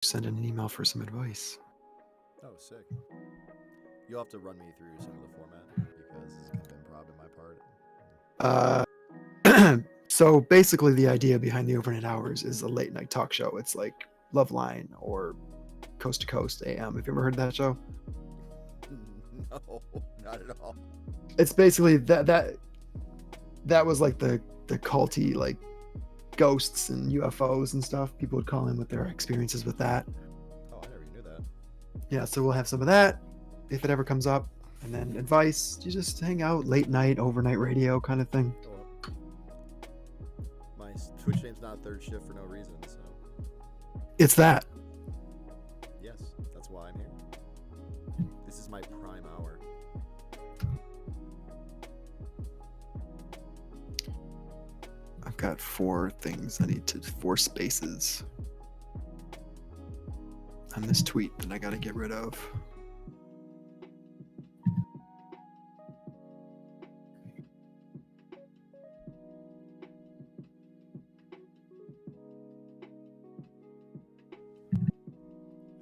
send in an email for some advice. Oh, sick. You'll have to run me through some of the format because this is kind of improv in my part. So basically, the idea behind the overnight hours is a late night talk show. It's like Loveline or Coast to Coast AM. Have you ever heard of that show? No, not at all. It's basically that was like the culty, like ghosts and UFOs and stuff. People would call in with their experiences with that. Oh, I never knew that. Yeah, so we'll have some of that if it ever comes up, and then advice. You just hang out late night, overnight radio kind of thing. Oh, my Twitch name's not third shift for no reason, so It's that. yes, that's why I'm here. This is my prime hour. I've got 4 things I need to 4 spaces on this tweet that I got to get rid of.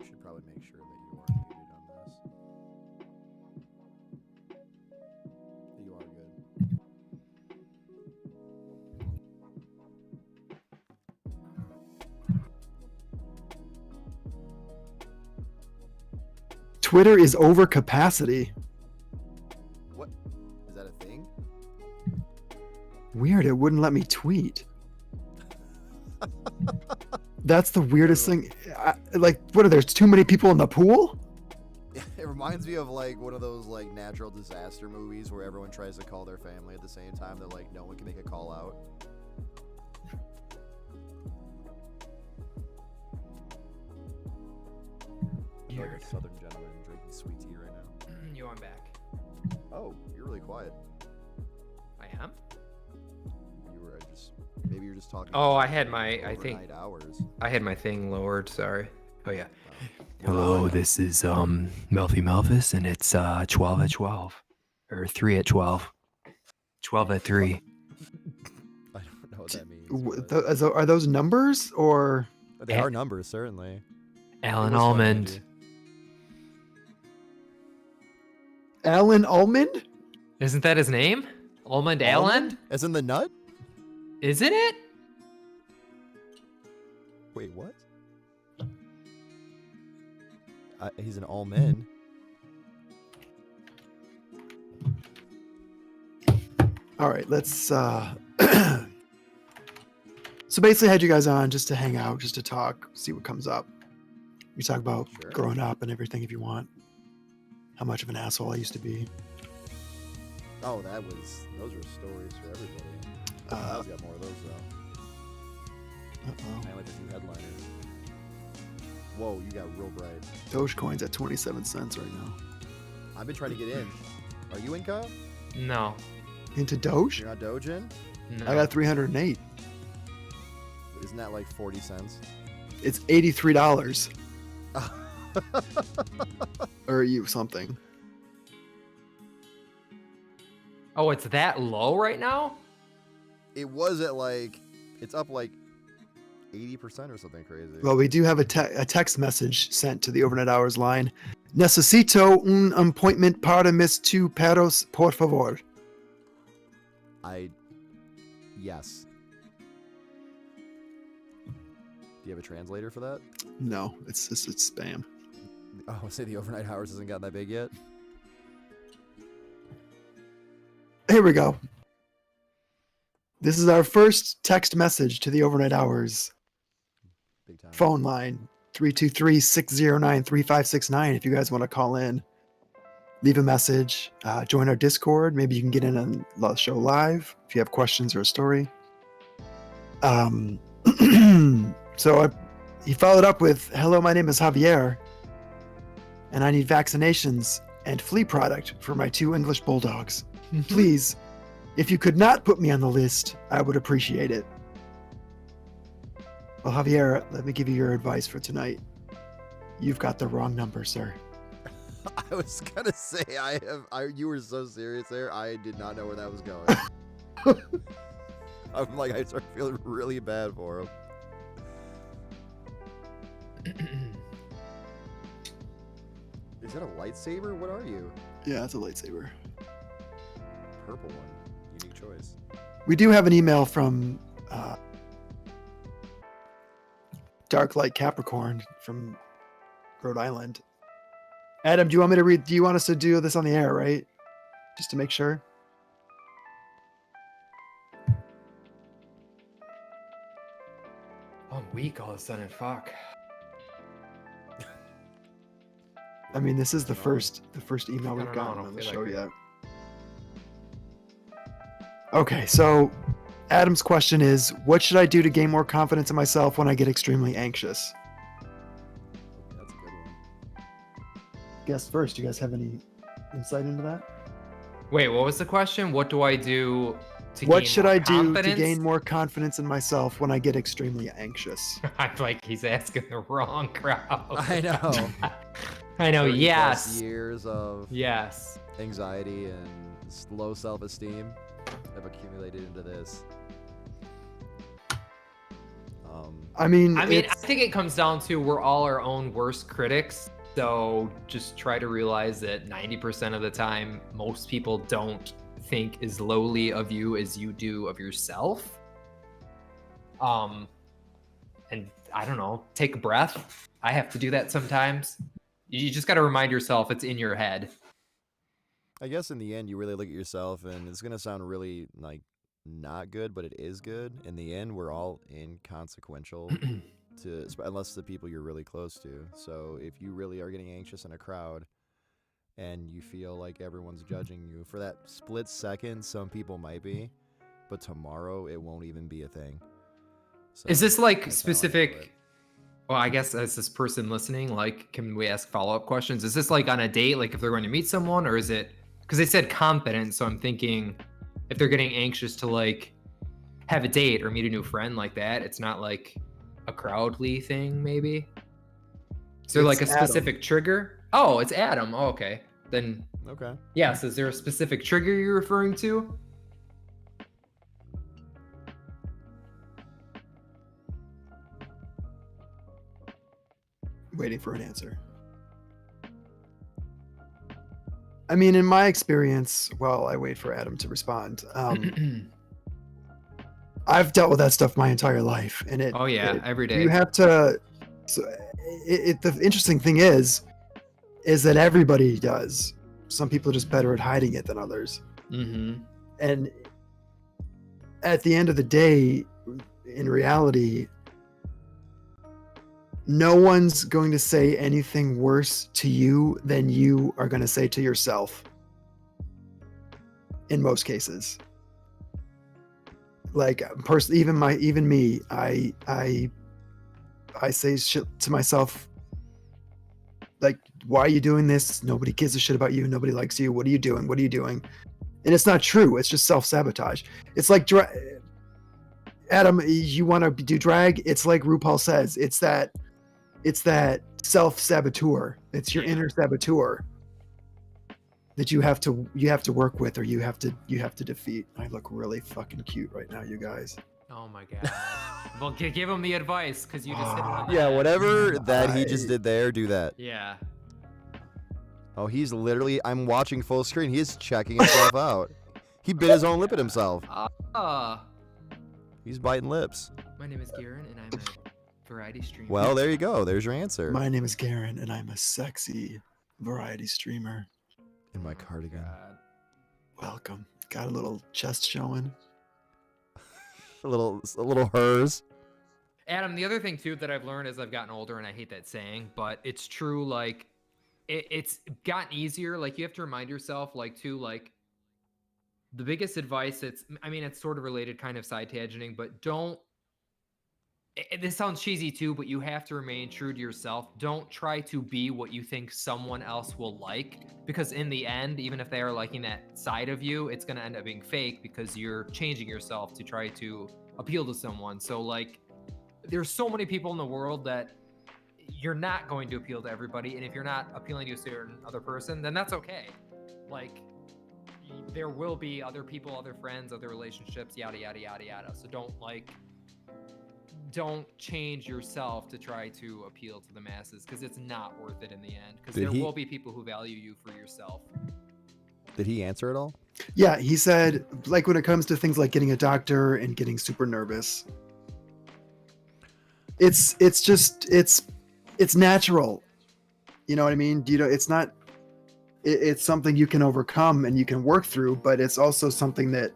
I should probably make sure that you are muted on this. You are good. Twitter is over capacity. What? Is that a thing? Weird, it wouldn't let me tweet. That's the weirdest thing. Like, what are there too many people in the pool? It reminds me of like one of those like natural disaster movies where everyone tries to call their family at the same time. They're like, no one can make a call out. Like Weird. a southern gentleman drinking sweet tea right now. Yo, I'm back. Oh, you're really quiet. I am? You were just maybe you're just talking. Oh, about I had my, I think, overnight hours. I had my thing lowered, sorry. Oh, yeah. Hello, this is MelphyMelphis, and it's 12 at 12, or 3 at 12, 12 at 3. I don't know what that means. Are those numbers or? But they are numbers, certainly. Alan It was funny, Almond. maybe. Alan Almond? Isn't that his name? Almond Allen? As in the nut? Isn't it? Wait, what? He's an almond. All right, let's. So basically, I had you guys on just to hang out, just to talk, see what comes up. We talk about Sure. growing up and everything if you want. How much of an asshole I used to be. Oh, those were stories for everybody. I've got more of those though. Uh-oh. I like the new headliners. Whoa, you got real bright. Dogecoin's at 27 cents right now. I've been trying to get in. Are you in, Kyle? No. Into Doge? You're not Doge in? No. I got 308. Isn't that like 40 cents? It's $83. Or you something. Oh, it's that low right now? It was at like, it's up like 80% or something crazy. Well, we do have a text message sent to the overnight hours line. Necesito un appointment para mis 2 perros, por favor. Yes. Do you have a translator for that? No, it's spam. Oh, say the overnight hours hasn't gotten that big yet. Here we go. This is our first text message to the overnight hours Big time. phone line, 323-609-3569. If you guys want to call in, leave a message, join our Discord. Maybe you can get in on the show live if you have questions or a story. He followed up with, hello, my name is Javier, and I need vaccinations and flea product for my 2 English bulldogs. Please, if you could not put me on the list, I would appreciate it. Well, Javier, let me give you your advice for tonight. You've got the wrong number, sir. I was gonna say you were so serious there. I did not know where that was going. I'm like, I start feeling really bad for him. Is that a lightsaber? What are you? Yeah, it's a lightsaber. Purple one. Unique choice. We do have an email from Dark Light Capricorn from Rhode Island. Adam, do you want me to read? Do you want us to do this on the air, right? Just to make sure. I'm weak all of a sudden. Fuck. I mean, this is the first email I we've don't know, I gotten don't on the feel show like it. yet. Okay, so Adam's question is, what should I do to gain more confidence in myself when I get extremely anxious? That's a good one. Guess first, do you guys have any insight into that? Wait, what was the question? What do I do to What gain should more I do to confidence? gain more confidence in myself when I get extremely anxious? I feel like he's asking the wrong crowd. I know. I know. 30+ Yes. years of Yes. anxiety and low self-esteem have accumulated into this. I mean, I think it comes down to we're all our own worst critics. So just try to realize that 90% of the time, most people don't think as lowly of you as you do of yourself. And I don't know, take a breath. I have to do that sometimes. You just got to remind yourself it's in your head. I guess in the end, you really look at yourself, and it's gonna sound really like not good, but it is good. In the end, we're all inconsequential unless the people you're really close to. So if you really are getting anxious in a crowd and you feel like everyone's judging you, for that split second, some people might be, but tomorrow it won't even be a thing. So Is this like that's how I do it. specific? Well, I guess as this person listening, like, can we ask follow-up questions? Is this like on a date, like if they're going to meet someone, or is it because they said confident? So I'm thinking if they're getting anxious to like have a date or meet a new friend like that, it's not like a crowdly thing, maybe. Is there like a It's Adam. specific trigger? Oh, it's Adam. Oh, okay. Then Okay. yes. Is there a specific trigger you're referring to? Waiting for an answer. I mean, in my experience, while I wait for Adam to respond, I've dealt with that stuff my entire life, and Oh yeah, every day. you have to. So, the interesting thing is that everybody does. Some people are just better at hiding it than others, Mm-hmm. and at the end of the day, in reality, no one's going to say anything worse to you than you are going to say to yourself. In most cases, like even me, I say shit to myself. Like, why are you doing this? Nobody gives a shit about you. Nobody likes you. What are you doing? What are you doing? And it's not true. It's just self-sabotage. It's like Adam, you want to do drag? It's like RuPaul says. It's that self-saboteur. It's your inner saboteur that you have to work with, or you have to defeat. I look really fucking cute right now, you guys. Oh my god. Well, give him the advice because you just hit him on the Yeah, head. whatever that he just did there, do that. Yeah. Oh, he's literally, I'm watching full screen. He is checking himself out. He bit his own lip at himself. He's biting lips. My name is Garen, and I'm a variety streamer. Well, there you go. There's your answer. My name is Garen, and I'm a sexy variety streamer. In my cardigan. Welcome. Got a little chest showing. A little hers. Adam, the other thing too that I've learned as I've gotten older, and I hate that saying, but it's true. Like, it's gotten easier. Like, you have to remind yourself, like, the biggest advice. It's sort of related, kind of side tangenting, but don't. This sounds cheesy too, but you have to remain true to yourself. Don't try to be what you think someone else will like, because in the end, even if they are liking that side of you, it's going to end up being fake because you're changing yourself to try to appeal to someone. So, like, there's so many people in the world that you're not going to appeal to everybody. And if you're not appealing to a certain other person, then that's okay. Like, there will be other people, other friends, other relationships, yada, yada, yada, yada. So don't, like, don't change yourself to try to appeal to the masses, because it's not worth it in the end, because Did there he- will be people who value you for yourself. Did he answer it all? Yeah, he said, like, when it comes to things like getting a doctor and getting super nervous, it's natural. You know what I mean? It's not. It's something you can overcome and you can work through, but it's also something that,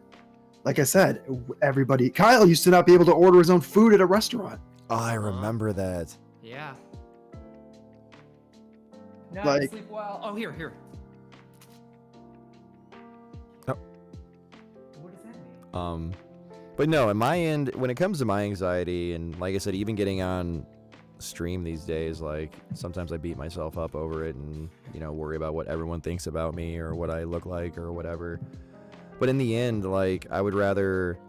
like I said, everybody. Kyle used to not be able to order his own food at a restaurant. Oh, I remember that. Yeah. Now Like- sleep well. Oh, here. Oh. What does that mean? But no, at my end, when it comes to my anxiety, and like I said, even getting on stream these days, like sometimes I beat myself up over it and, worry about what everyone thinks about me or what I look like or whatever. But in the end, like, I would rather,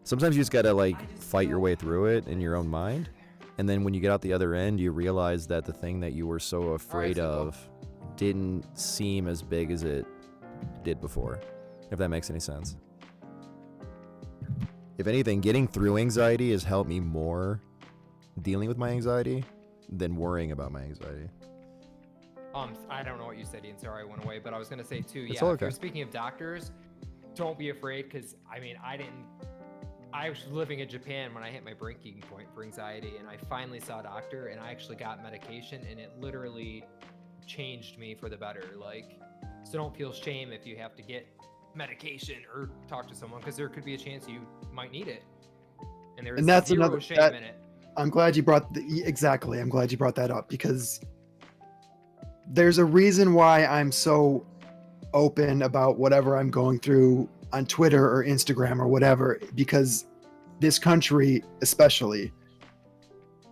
sometimes you just gotta like fight your way through it in your own mind. And then when you get out the other end, you realize that the thing that you were so afraid so go. of didn't seem as big as it did before, if that makes any sense. If anything, getting through anxiety has helped me more dealing with my anxiety than worrying about my anxiety. I don't know what you said, Ian. Sorry, I went away. But I was gonna say too. It's Yeah, all if you're okay. speaking of doctors, don't be afraid, because I was living in Japan when I hit my breaking point for anxiety, and I finally saw a doctor, and I actually got medication, and it literally changed me for the better. Like, so don't feel shame if you have to get medication or talk to someone, because there could be a chance you might need it. And there's And that's zero another- shame that- in it. I'm glad you brought exactly. I'm glad you brought that up, because there's a reason why I'm so open about whatever I'm going through on Twitter or Instagram or whatever, because this country especially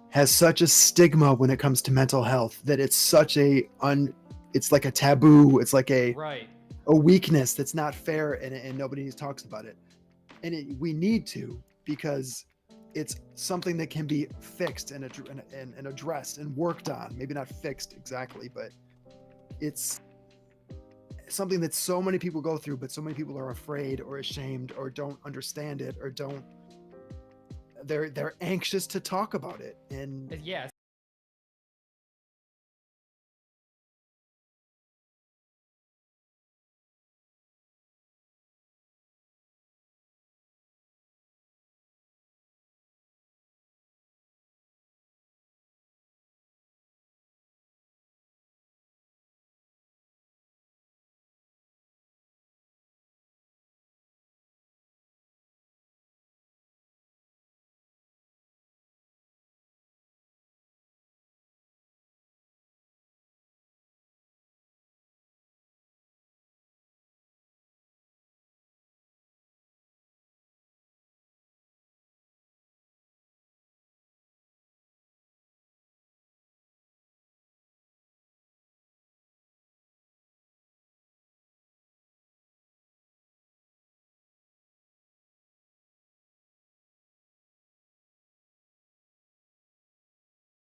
has such a stigma when it comes to mental health that it's such it's like a taboo. It's like a Right. weakness that's not fair, and nobody talks about it. And we need to, because it's something that can be fixed and addressed and worked on. Maybe not fixed exactly, but it's something that so many people go through, but so many people are afraid or ashamed or don't understand it or they're anxious to talk about it. And Yeah.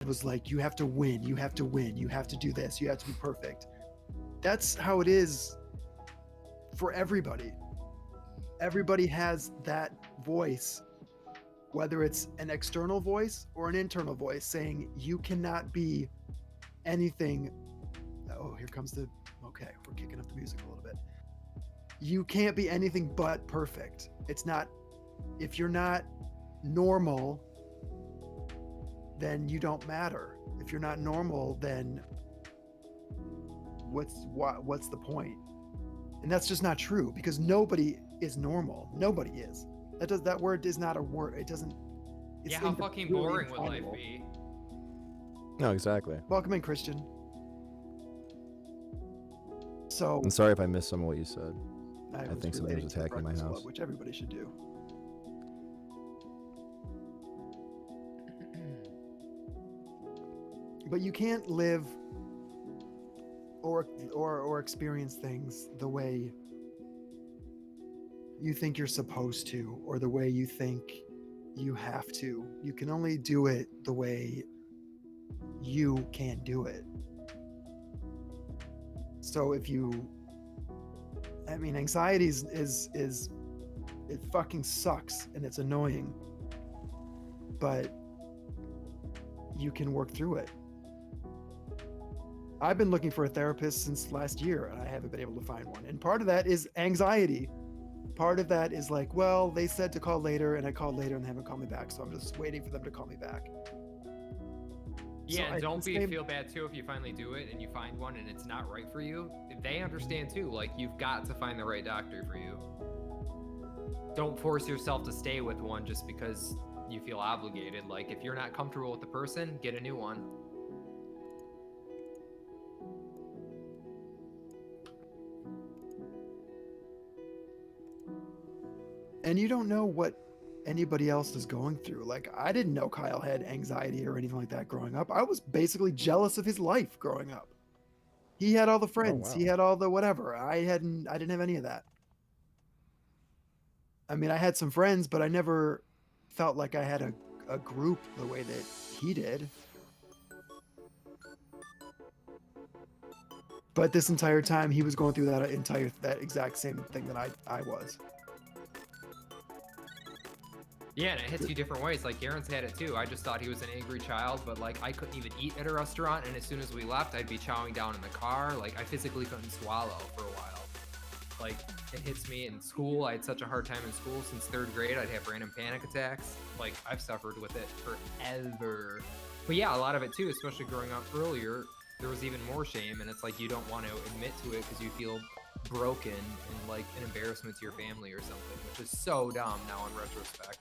it was like, you have to win, you have to win, you have to do this, you have to be perfect. That's how it is for everybody. Everybody has that voice, whether it's an external voice or an internal voice saying you cannot be anything. Oh, here comes the, okay, we're kicking up the music a little bit. You can't be anything but perfect. It's not, if you're not normal, then you don't matter. If you're not normal, then what's the point? And that's just not true, because nobody is normal. Nobody is. That word is not a word. It doesn't. It's Yeah, how fucking really boring would life indefinable. be? No, exactly. Welcome in, Christian. So I'm sorry if I missed some of what you said. I was think something was relating to the attacking my Breakfast house. Club, which everybody should do. But you can't live or experience things the way you think you're supposed to, or the way you think you have to. You can only do it the way you can do it. So if you, I mean, anxiety is it fucking sucks and it's annoying, but you can work through it. I've been looking for a therapist since last year, and I haven't been able to find one. And part of that is anxiety. Part of that is like, well, they said to call later, and I called later, and they haven't called me back. So I'm just waiting for them to call me back. Yeah, So and don't same- feel bad too if you finally do it and you find one and it's not right for you. They understand too. Like, you've got to find the right doctor for you. Don't force yourself to stay with one just because you feel obligated. Like, if you're not comfortable with the person, get a new one. And you don't know what anybody else is going through. Like, I didn't know Kyle had anxiety or anything like that growing up. I was basically jealous of his life growing up. He had all the friends. He wow. had all the whatever. I didn't have any of that. I mean, I had some friends, but I never felt like I had a group the way that he did. But this entire time, he was going through that exact same thing that I was. Yeah, and it hits you different ways. Like, Garen's had it too. I just thought he was an angry child, but like, I couldn't even eat at a restaurant, and as soon as we left, I'd be chowing down in the car. Like, I physically couldn't swallow for a while. Like, it hits me in school. I had such a hard time in school since 3rd grade. I'd have random panic attacks. Like, I've suffered with it forever. But yeah, a lot of it too, especially growing up earlier, there was even more shame, and it's like you don't want to admit to it because you feel broken and like an embarrassment to your family or something, which is so dumb now in retrospect.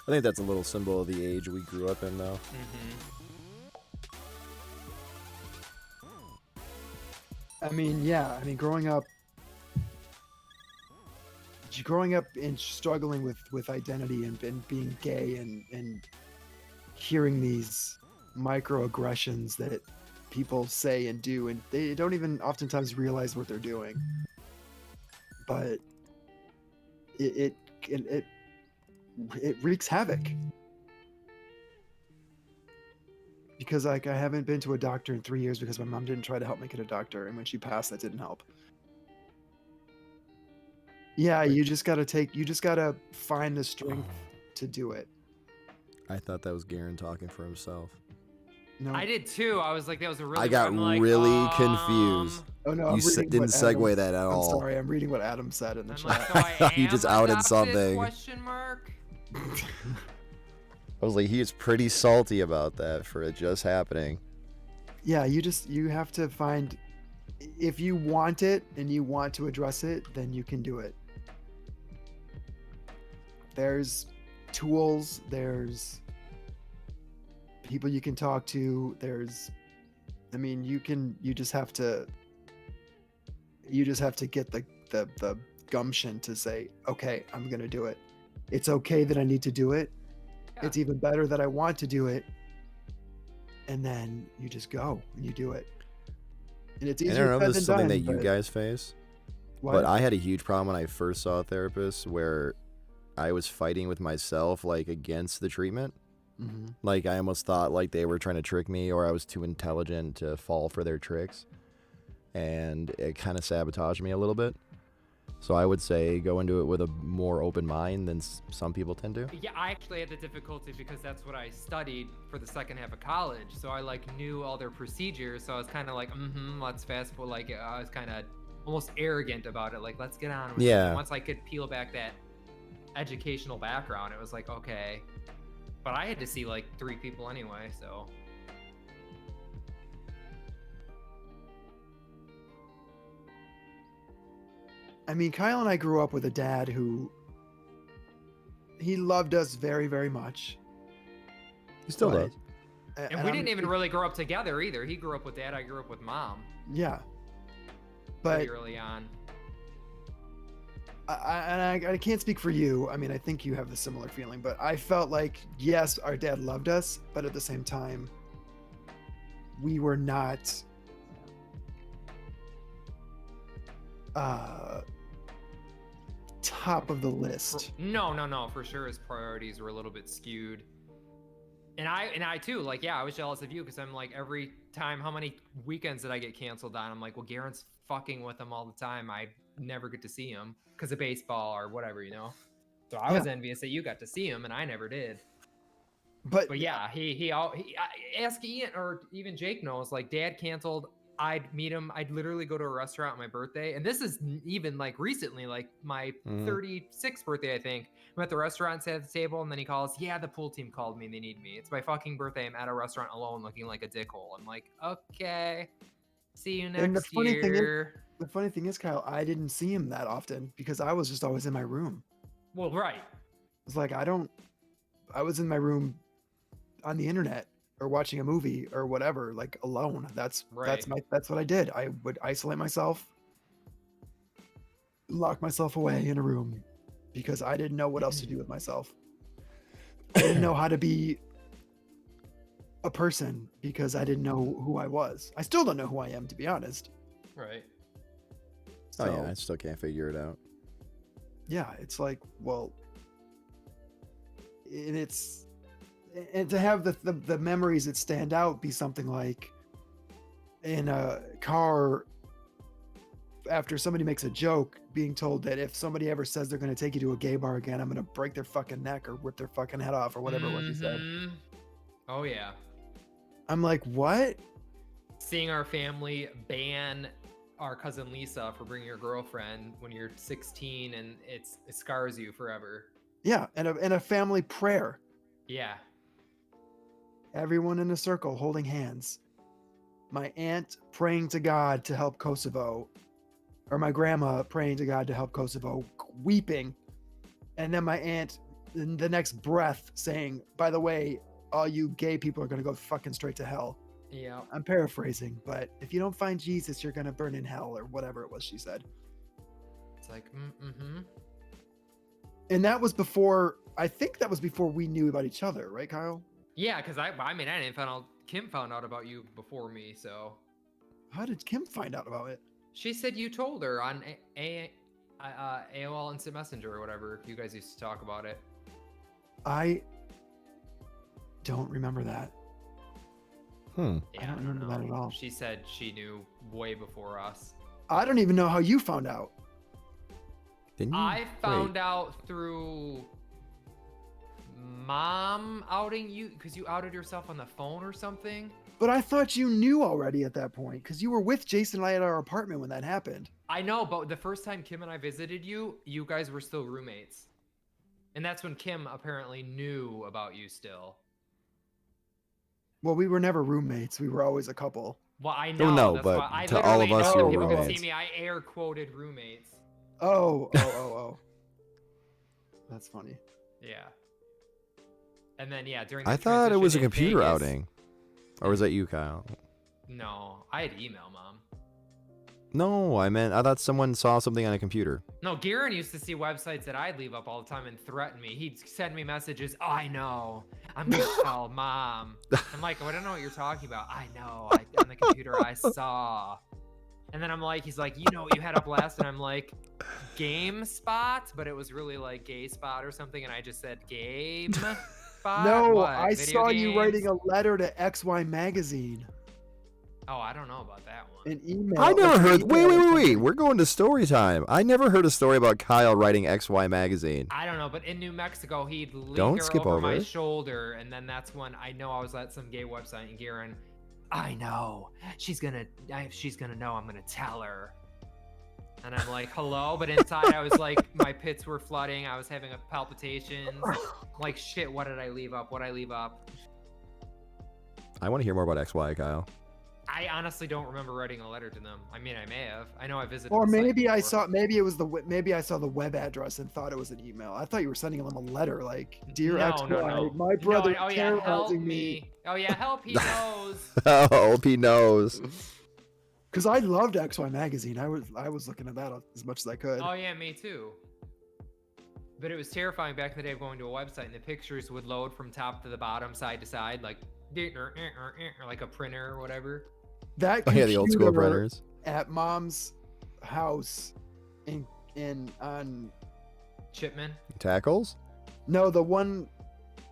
I think that's a little symbol of the age we grew up in, though. I mean, yeah. I mean, growing up and struggling with identity and being gay and hearing these microaggressions that people say and do, and they don't even oftentimes realize what they're doing. But it wreaks havoc. Because like, I haven't been to a doctor in 3 years because my mom didn't try to help me get a doctor, and when she passed, that didn't help. Yeah, you just gotta find the strength to do it. I thought that was Garen talking for himself. No, I did too. I was like, that was a really. I got I'm like, really confused. oh no, You I'm reading didn't what segue Adam- that at all. I'm sorry, I'm reading what Adam said in the I'm chat. like, so I You am just outed adopted, something. Question mark. I was like, he is pretty salty about that for it just happening. Yeah, you have to find, if you want it and you want to address it, then you can do it. There's tools, there's people you can talk to, I mean, you just have to get the gumption to say, okay, I'm gonna do it. It's okay that I need to do it. Yeah. It's even better that I want to do it. And then you just go and you do it. And it's And easier I don't know said if this is than something done, that you but- guys face, What? but I had a huge problem when I first saw a therapist where I was fighting with myself, like, against the treatment. Mhm. Like, I almost thought like they were trying to trick me, or I was too intelligent to fall for their tricks, and it kind of sabotaged me a little bit. So I would say go into it with a more open mind than some people tend to. Yeah, I actually had the difficulty because that's what I studied for the second half of college. So I like knew all their procedures. So I was kind of like, let's fast forward. Like, I was kind of almost arrogant about it. Like, let's get on with it. Yeah. And once I could peel back that educational background, it was like, okay. But I had to see like 3 people anyway, so. I mean, Kyle and I grew up with a dad who he loved us very, very much. He still But- does. And we didn't even really grow up together either. He grew up with dad, I grew up with mom Yeah. But pretty early on. I can't speak for you. I mean, I think you have the similar feeling, but I felt like, yes, our dad loved us, but at the same time, we were not top of the list. No, for sure his priorities were a little bit skewed. And I too, like, yeah, I was jealous of you because I'm like, every time, how many weekends did I get canceled on? I'm like, well, Garen's fucking with him all the time. I never get to see him because of baseball or whatever, you know? So I was envious that you got to see him and I never did. But yeah, ask Ian or even Jake knows. Like, Dad canceled. I'd meet him. I'd literally go to a restaurant on my birthday, and this is even like recently, like my 36th birthday, I think. I'm at the restaurant, sat at the table, and then he calls. Yeah, the pool team called me. They need me. It's my fucking birthday. I'm at a restaurant alone, looking like a dickhole. I'm like, okay, see you And next year. The funny thing is, Kyle, I didn't see him that often because I was just always in my room. Well, right. It's like I was in my room on the internet or watching a movie or whatever, like alone. That's what I did. I would isolate myself, lock myself away in a room because I didn't know what else to do with myself. I didn't know how to be a person because I didn't know who I was. I still don't know who I am, to be honest. Right. Oh yeah, I still can't figure it out. Yeah, it's like, well, and to have the memories that stand out be something like in a car after somebody makes a joke, being told that if somebody ever says they're going to take you to a gay bar again, I'm going to break their fucking neck or rip their fucking head off or whatever it was you said. Oh yeah. I'm like, what? Seeing our family ban our cousin Lisa for bringing your girlfriend when you're 16 and it scars you forever. Yeah, and a family prayer. Yeah. Everyone in a circle holding hands. My aunt praying to God to help Kosovo, or my grandma praying to God to help Kosovo, weeping. And then my aunt in the next breath saying, by the way, all you gay people are going to go fucking straight to hell. Yeah. I'm paraphrasing, but if you don't find Jesus, you're going to burn in hell or whatever it was she said. It's like, And that was before, I think that was before we knew about each other, right, Kyle? Yeah, because I didn't find out. Kim found out about you before me, so. How did Kim find out about it? She said you told her on AOL Instant Messenger or whatever. You guys used to talk about it. I don't remember that. Yeah, I don't remember that at all. She said she knew way before us. I don't even know how you found out. Didn't you? I found out through Mom outing you because you outed yourself on the phone or something. But I thought you knew already at that point because you were with Jason and I at our apartment when that happened. I know, but the first time Kim and I visited you, you guys were still roommates. And that's when Kim apparently knew about you still. Well, we were never roommates. We were always a couple. Well, I know. No, that's but why I to all of literally us, know, you're people can roommates. see me. I air quoted roommates. Oh. That's funny. Yeah. And then during. I the thought it was a transition in computer Vegas- outing, or was that you, Kyle? No, I had email, Mom. No, I thought someone saw something on a computer. No, Garen used to see websites that I'd leave up all the time and threaten me. He'd send me messages. Oh, I know. I'm gonna tell Mom. I'm like, I don't know what you're talking about. I know. On the computer I saw. And then he's like, you know what you had up last? And I'm like, GameSpot, but it was really like Gay Spot or something. And I just said Game Spot. No, What, I video saw you writing games? a letter to XY Magazine. Oh, I don't know about that one. An email. I never heard. an email or Wait. something. We're going to story time. I never heard a story about Kyle writing XY magazine. I don't know, but in New Mexico, he'd lean Don't her skip over my over. shoulder, and then that's when I know I was at some gay website, and Garen, I know she's gonna know. I'm gonna tell her. And I'm like, hello, but inside I was like, my pits were flooding. I was having a palpitations. Like, shit, what did I leave up? What I leave up? I want to hear more about XY, Kyle. I honestly don't remember writing a letter to them. I mean, I may have. I know I visited. Or the site maybe I before. saw. Maybe I saw the web address and thought it was an email. I thought you were sending them a letter, like, dear No, XY, no. my brother No, oh yeah, help terrorizing me. Oh yeah, help. He knows. Oh, he knows. Because I loved XY Magazine. I was looking at that as much as I could. Oh yeah, me too. But it was terrifying back in the day of going to a website and the pictures would load from top to the bottom, side to side, like like a printer or whatever. That Oh yeah, the old school computer printers. at Mom's house on Chipman Tackles. no, the one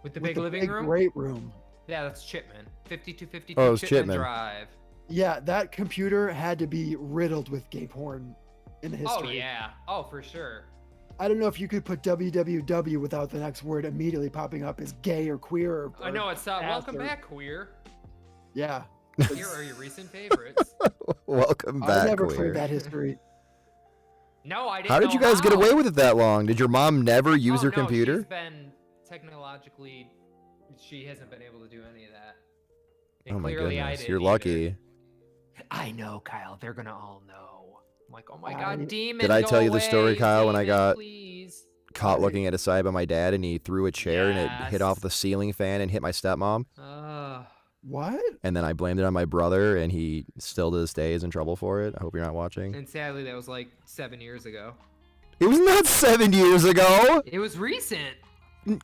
with the with big the living big room. great room. Yeah, that's Chipman. 5252 Oh, it was Chipman Chipman. Drive. Yeah, that computer had to be riddled with gay porn in the history. Oh yeah. Oh, for sure. I don't know if you could put www without the next word immediately popping up as gay or queer or I know it's ass welcome or- back, queer. Yeah. Here are your recent favorites. Welcome I back, never queer. cleared that history. No, I didn't. How did know you guys get how. away with it that long? Did your mom never use Oh, her no, computer? She's been technologically, she hasn't been able to do any of that. And Oh my clearly I goodness, didn't you're either. lucky. I know, Kyle. They're gonna all know. I'm like, oh my I- god, demon. Did I go tell you the story, away, Kyle, when I demon, got- Please. Caught Right. looking at a side by my dad, and he threw a chair and it hit off Yes. the ceiling fan and hit my stepmom. What? And then I blamed it on my brother, and he still to this day is in trouble for it. I hope you're not watching. And sadly, that was like 7 years ago. It was not 7 years ago. It was recent.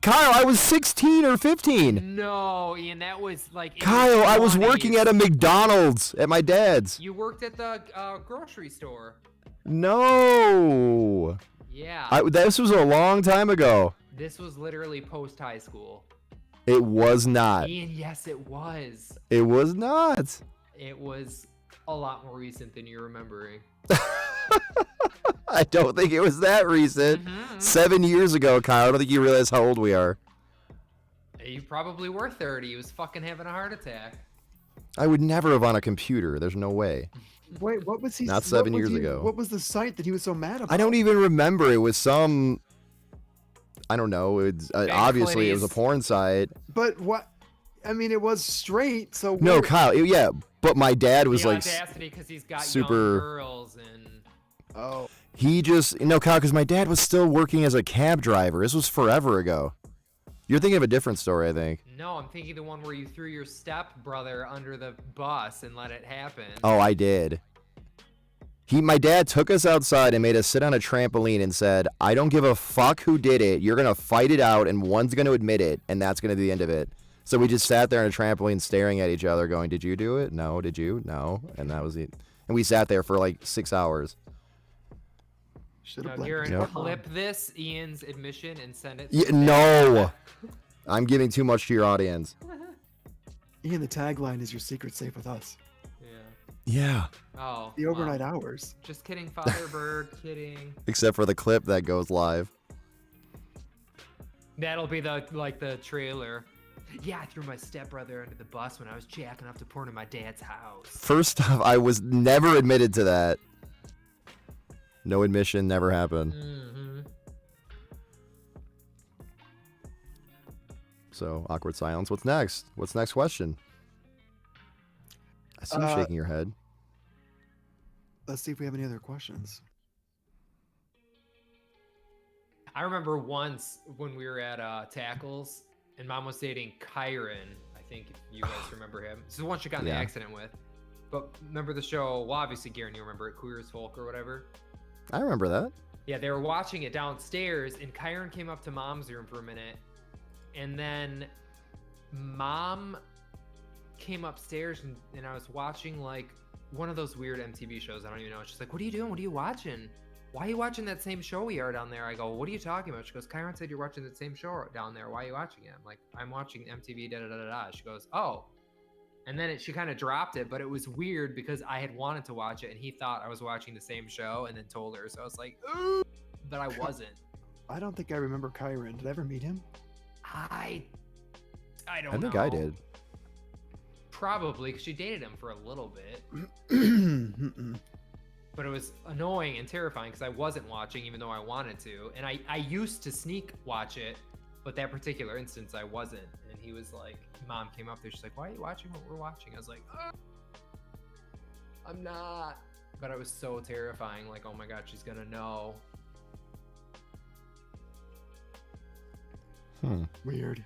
Kyle, I was 16 or 15. No, Ian, that was like. in Kyle, your I was working 20s. at a McDonald's at my dad's. You worked at the grocery store. No. Yeah. This was a long time ago. This was literally post high school. It was not. Ian, yes, it was. It was not. It was a lot more recent than you're remembering. I don't think it was that recent. Mhm. 7 years ago, Kyle. I don't think you realize how old we are. You probably were 30. He was fucking having a heart attack. I would never have on a computer. There's no way. Wait, what was he? Not what 7 was years he- ago. What was the site that he was so mad about? I don't even remember. It was some. I don't know. It's obviously it was a Clitties. porn site. But what? I mean, it was straight. So No, weird. Kyle. Yeah, but my dad was the like, audacity because he's got super- young girls and. Oh, he just Kyle, because my dad was still working as a cab driver. This was forever ago. You're thinking of a different story, I think. No, I'm thinking the one where you threw your stepbrother under the bus and let it happen. Oh, I did. My dad took us outside and made us sit on a trampoline and said, I don't give a fuck who did it. You're going to fight it out and one's going to admit it and that's going to be the end of it. So we just sat there on a trampoline staring at each other going, did you do it? No. Did you? No. And that was it. And we sat there for like 6 hours. should Now, have blamed Garen, his mom. clip this, Ian's admission, and send it. Yeah, to no. I'm giving too much to your audience. Ian, the tagline is "Your secret's safe with us." Yeah. Yeah. Oh. The wow. overnight hours. Just kidding, Father Bird. Kidding. Except for the clip that goes live. That'll be the trailer. Yeah, I threw my stepbrother under the bus when I was jacking off to porn in my dad's house. First off, I was never admitted to that. No admission, never happened. Mm-hmm. So, awkward silence. What's next? What's next question? I see you shaking your head. Let's see if we have any other questions. I remember once when we were at Tackles and Mom was dating Kyron. I think you guys remember him. This is the one she got in the Yeah. accident with. But remember the show? Well, obviously, Garen, you remember it, Queer as Folk or whatever. I remember that. Yeah, they were watching it downstairs, and Kyron came up to Mom's room for a minute, and then Mom came upstairs, and I was watching like one of those weird MTV shows. I don't even know. She's like, "What are you doing? What are you watching? Why are you watching that same show we are down there?" I go, "What are you talking about?" She goes, "Kyron said you're watching that same show down there. Why are you watching it?" I'm like, "I'm watching MTV, da da da da da." She goes, "Oh." And then she kind of dropped it, but it was weird because I had wanted to watch it, and he thought I was watching the same show, and then told her. So I was like, "Ooh," but I wasn't. I don't think I remember Kyron. Did I ever meet him? I don't I know. think I did. Probably, because she dated him for a little bit. Mm-mm. But it was annoying and terrifying because I wasn't watching even though I wanted to. And I used to sneak watch it, but that particular instance I wasn't. And he was like, Mom came up there, she's like, "Why are you watching what we're watching?" I was like, "I'm not." But it was so terrifying, like, oh my god, she's gonna know. Weird.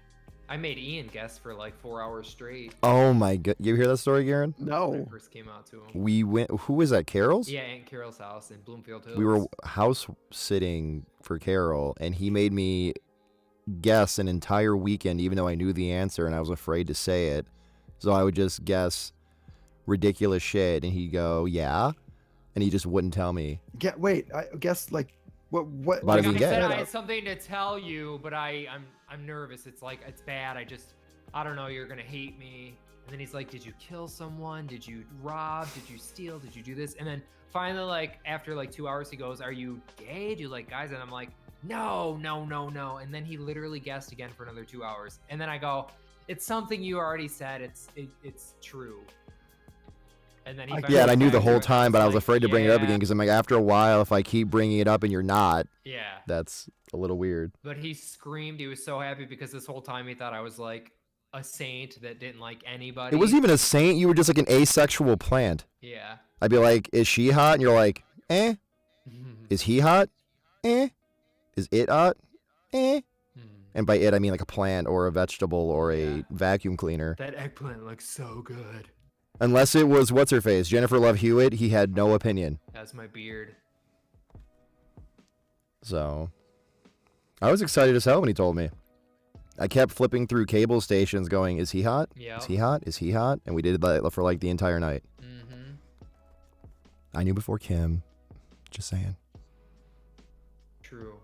I made Ian guess for like 4 hours straight Oh my god. You hear that story, Garen? when No. it first came out to him. We went. Who was that? Carol's? Yeah, Aunt Carol's house in Bloomfield Hills. We were house sitting for Carol, and he made me guess an entire weekend, even though I knew the answer and I was afraid to say it. So I would just guess ridiculous shit, and he'd go, "Yeah," and he just wouldn't tell me. Wait. I guess like what? About Like if I you said, get I it. had something to tell you, but I'm nervous. It's like it's bad. I don't know. You're gonna hate me. And then he's like, "Did you kill someone? Did you rob? Did you steal? Did you do this?" And then finally, like after like 2 hours, he goes, "Are you gay? Do you like guys?" And I'm like, no, no, no, no. And then he literally guessed again for another 2 hours. And then I go, it's something you already said. It's true. And then he Yeah, Yeah, and I knew the back to whole it, time, but I was like, afraid to bring it up yeah, again because I'm like, after a while, if I keep bringing it up and you're not, Yeah. that's a little weird. But he screamed. He was so happy because this whole time he thought I was like a saint that didn't like anybody. It wasn't even a saint. You were just like an asexual plant. Yeah. I'd be like, is she hot? And you're like, eh. Is he hot? Eh. Is it hot? Eh. And by it, I mean like a plant or a vegetable or a vacuum cleaner. That eggplant looks so good. Unless it was what's her face, Jennifer Love Hewitt. He had no opinion. That's my beard. So I was excited as hell when he told me. I kept flipping through cable stations going, is he hot? Yeah. Is he hot? Is he hot? And we did that for like the entire night. Mm-hmm. I knew before Kim. Just saying. True.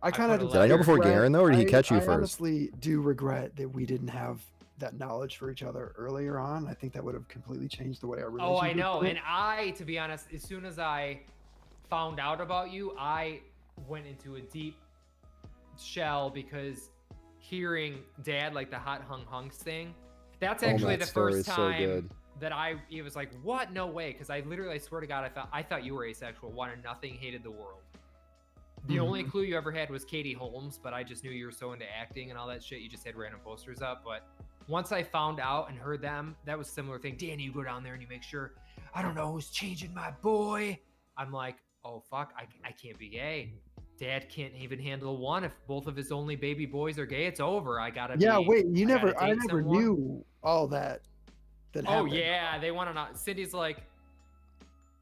I kind of put a Did I know before regret- Garen though, or did he catch you I first? honestly do regret that we didn't have that knowledge for each other earlier on. I think that would have completely changed the way our relationship. Oh, I know. went. And I, to be honest, as soon as I found out about you, I went into a deep shell because hearing Dad like the hot hunks thing, that's actually that the story first is so time good. that it was like, what? No way. Because I literally, I swear to God, I thought you were asexual, wanted nothing, hated the world. The only clue you ever had was Katie Holmes, but I just knew you were so into acting and all that shit. You just had random posters up. But once I found out and heard them, that was a similar thing. Danny, you go down there and you make sure, I don't know who's changing my boy. I'm like, oh, fuck, I can't be gay. Dad can't even handle one. If both of his only baby boys are gay, it's over. I gotta Yeah, be, wait, I date never someone. knew all that. That Oh, happened. yeah, they want to know. Cindy's like,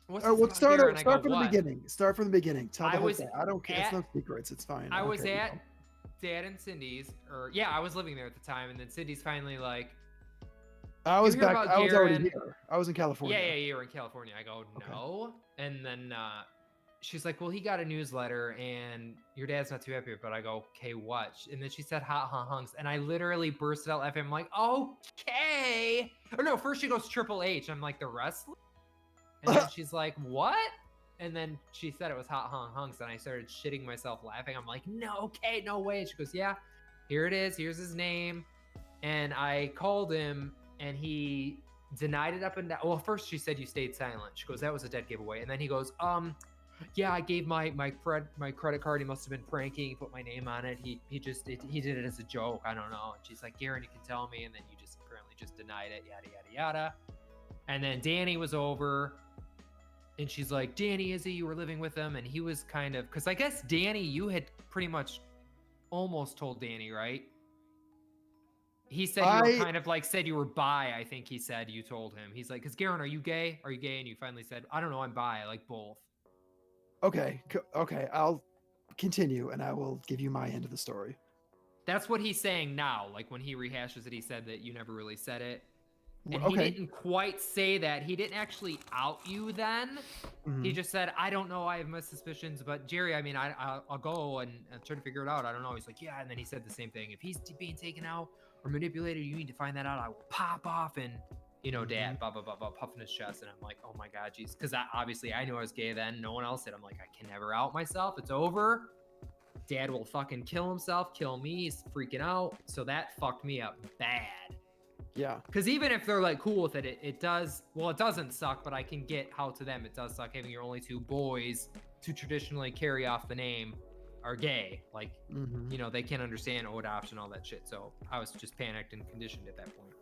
what's All right, well, this about here? And I start go, from the "What?" beginning. Start from the beginning. Tell the I whole was thing. I don't care. It's at- no secrets. It's fine. I don't was care, at Dad and Cindy's, or yeah, I was living there at the time, and then Cindy's finally like, I was hear back. about I was already Garen? here. I was in California. yeah, you were in California. I go, Okay. no. And then she's like, well, he got a newsletter, and your dad's not too happy. But I go, okay, what? And then she said hot hunks, and I literally bursted out laughing. I'm like, okay. Or no, first she goes Triple H. I'm like, the wrestler? And then she's like, what? And then she said it was hot hunks, and I started shitting myself laughing. I'm like, no, okay, no way. She goes, yeah, here it is. Here's his name. And I called him, and he denied it up and down. Well, first she said you stayed silent. She goes, that was a dead giveaway. And then he goes, yeah, I gave my credit card. He must have been pranking. He put my name on it. He did it as a joke. I don't know. And she's like, Garen, you can tell me. And then you just apparently just denied it. Yada yada yada. And then Danny was over, and she's like, Danny, is he? You were living with him, and he was kind of, because I guess Danny, you had pretty much almost told Danny, right? He said you were kind of like said you were bi. I think he said you told him. He's like, because Garen, are you gay? Are you gay? And you finally said, I don't know, I'm bi. I like both. Okay. Okay. I'll continue, and I will give you my end of the story. That's what he's saying now. Like when he rehashes it, he said that you never really said it. And Okay. he didn't quite say that. He didn't actually out you then. Mhm. He just said, I don't know. I have my suspicions. But Jerry, I mean, I'll go and try to figure it out. I don't know. He's like, yeah. And then he said the same thing. If he's being taken out or manipulated, you need to find that out. I will pop off and, you know, Dad, blah, blah, blah, blah, puffing his chest. And I'm like, oh my God, geez. Because obviously I knew I was gay then. No one else did. I'm like, I can never out myself. It's over. Dad will fucking kill himself, kill me. He's freaking out. So that fucked me up bad. Yeah. Because even if they're like cool with it, it does, well, it doesn't suck, but I can get how to them it does suck having your only two boys to traditionally carry off the name are gay. Like, Mhm. you know, they can't understand adoption, all that shit. So I was just panicked and conditioned at that point.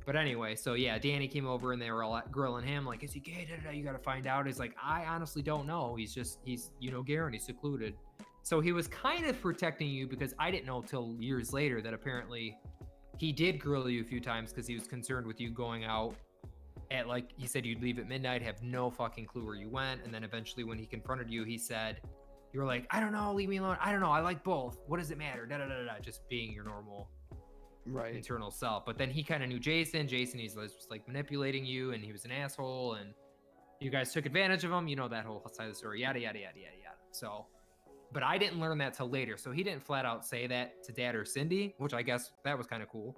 But anyway, so yeah, Danny came over and they were all grilling him like, is he gay? Da-da-da, you got to find out. He's like, I honestly don't know. He's, you know, Garen, he's secluded. So he was kind of protecting you because I didn't know till years later that apparently he did grill you a few times because he was concerned with you going out at, like, he said you'd leave at midnight, have no fucking clue where you went. And then eventually when he confronted you, he said, you were like, I don't know, leave me alone. I don't know, I like both. What does it matter? Da-da-da-da-da. Just being your normal Right. internal self. But then he kind of knew Jason. He's just like manipulating you, and he was an asshole, and you guys took advantage of him. You know that whole side of the story, yada, yada, yada, yada, yada. So, but I didn't learn that till later. So he didn't flat out say that to Dad or Cindy, which I guess that was kind of cool.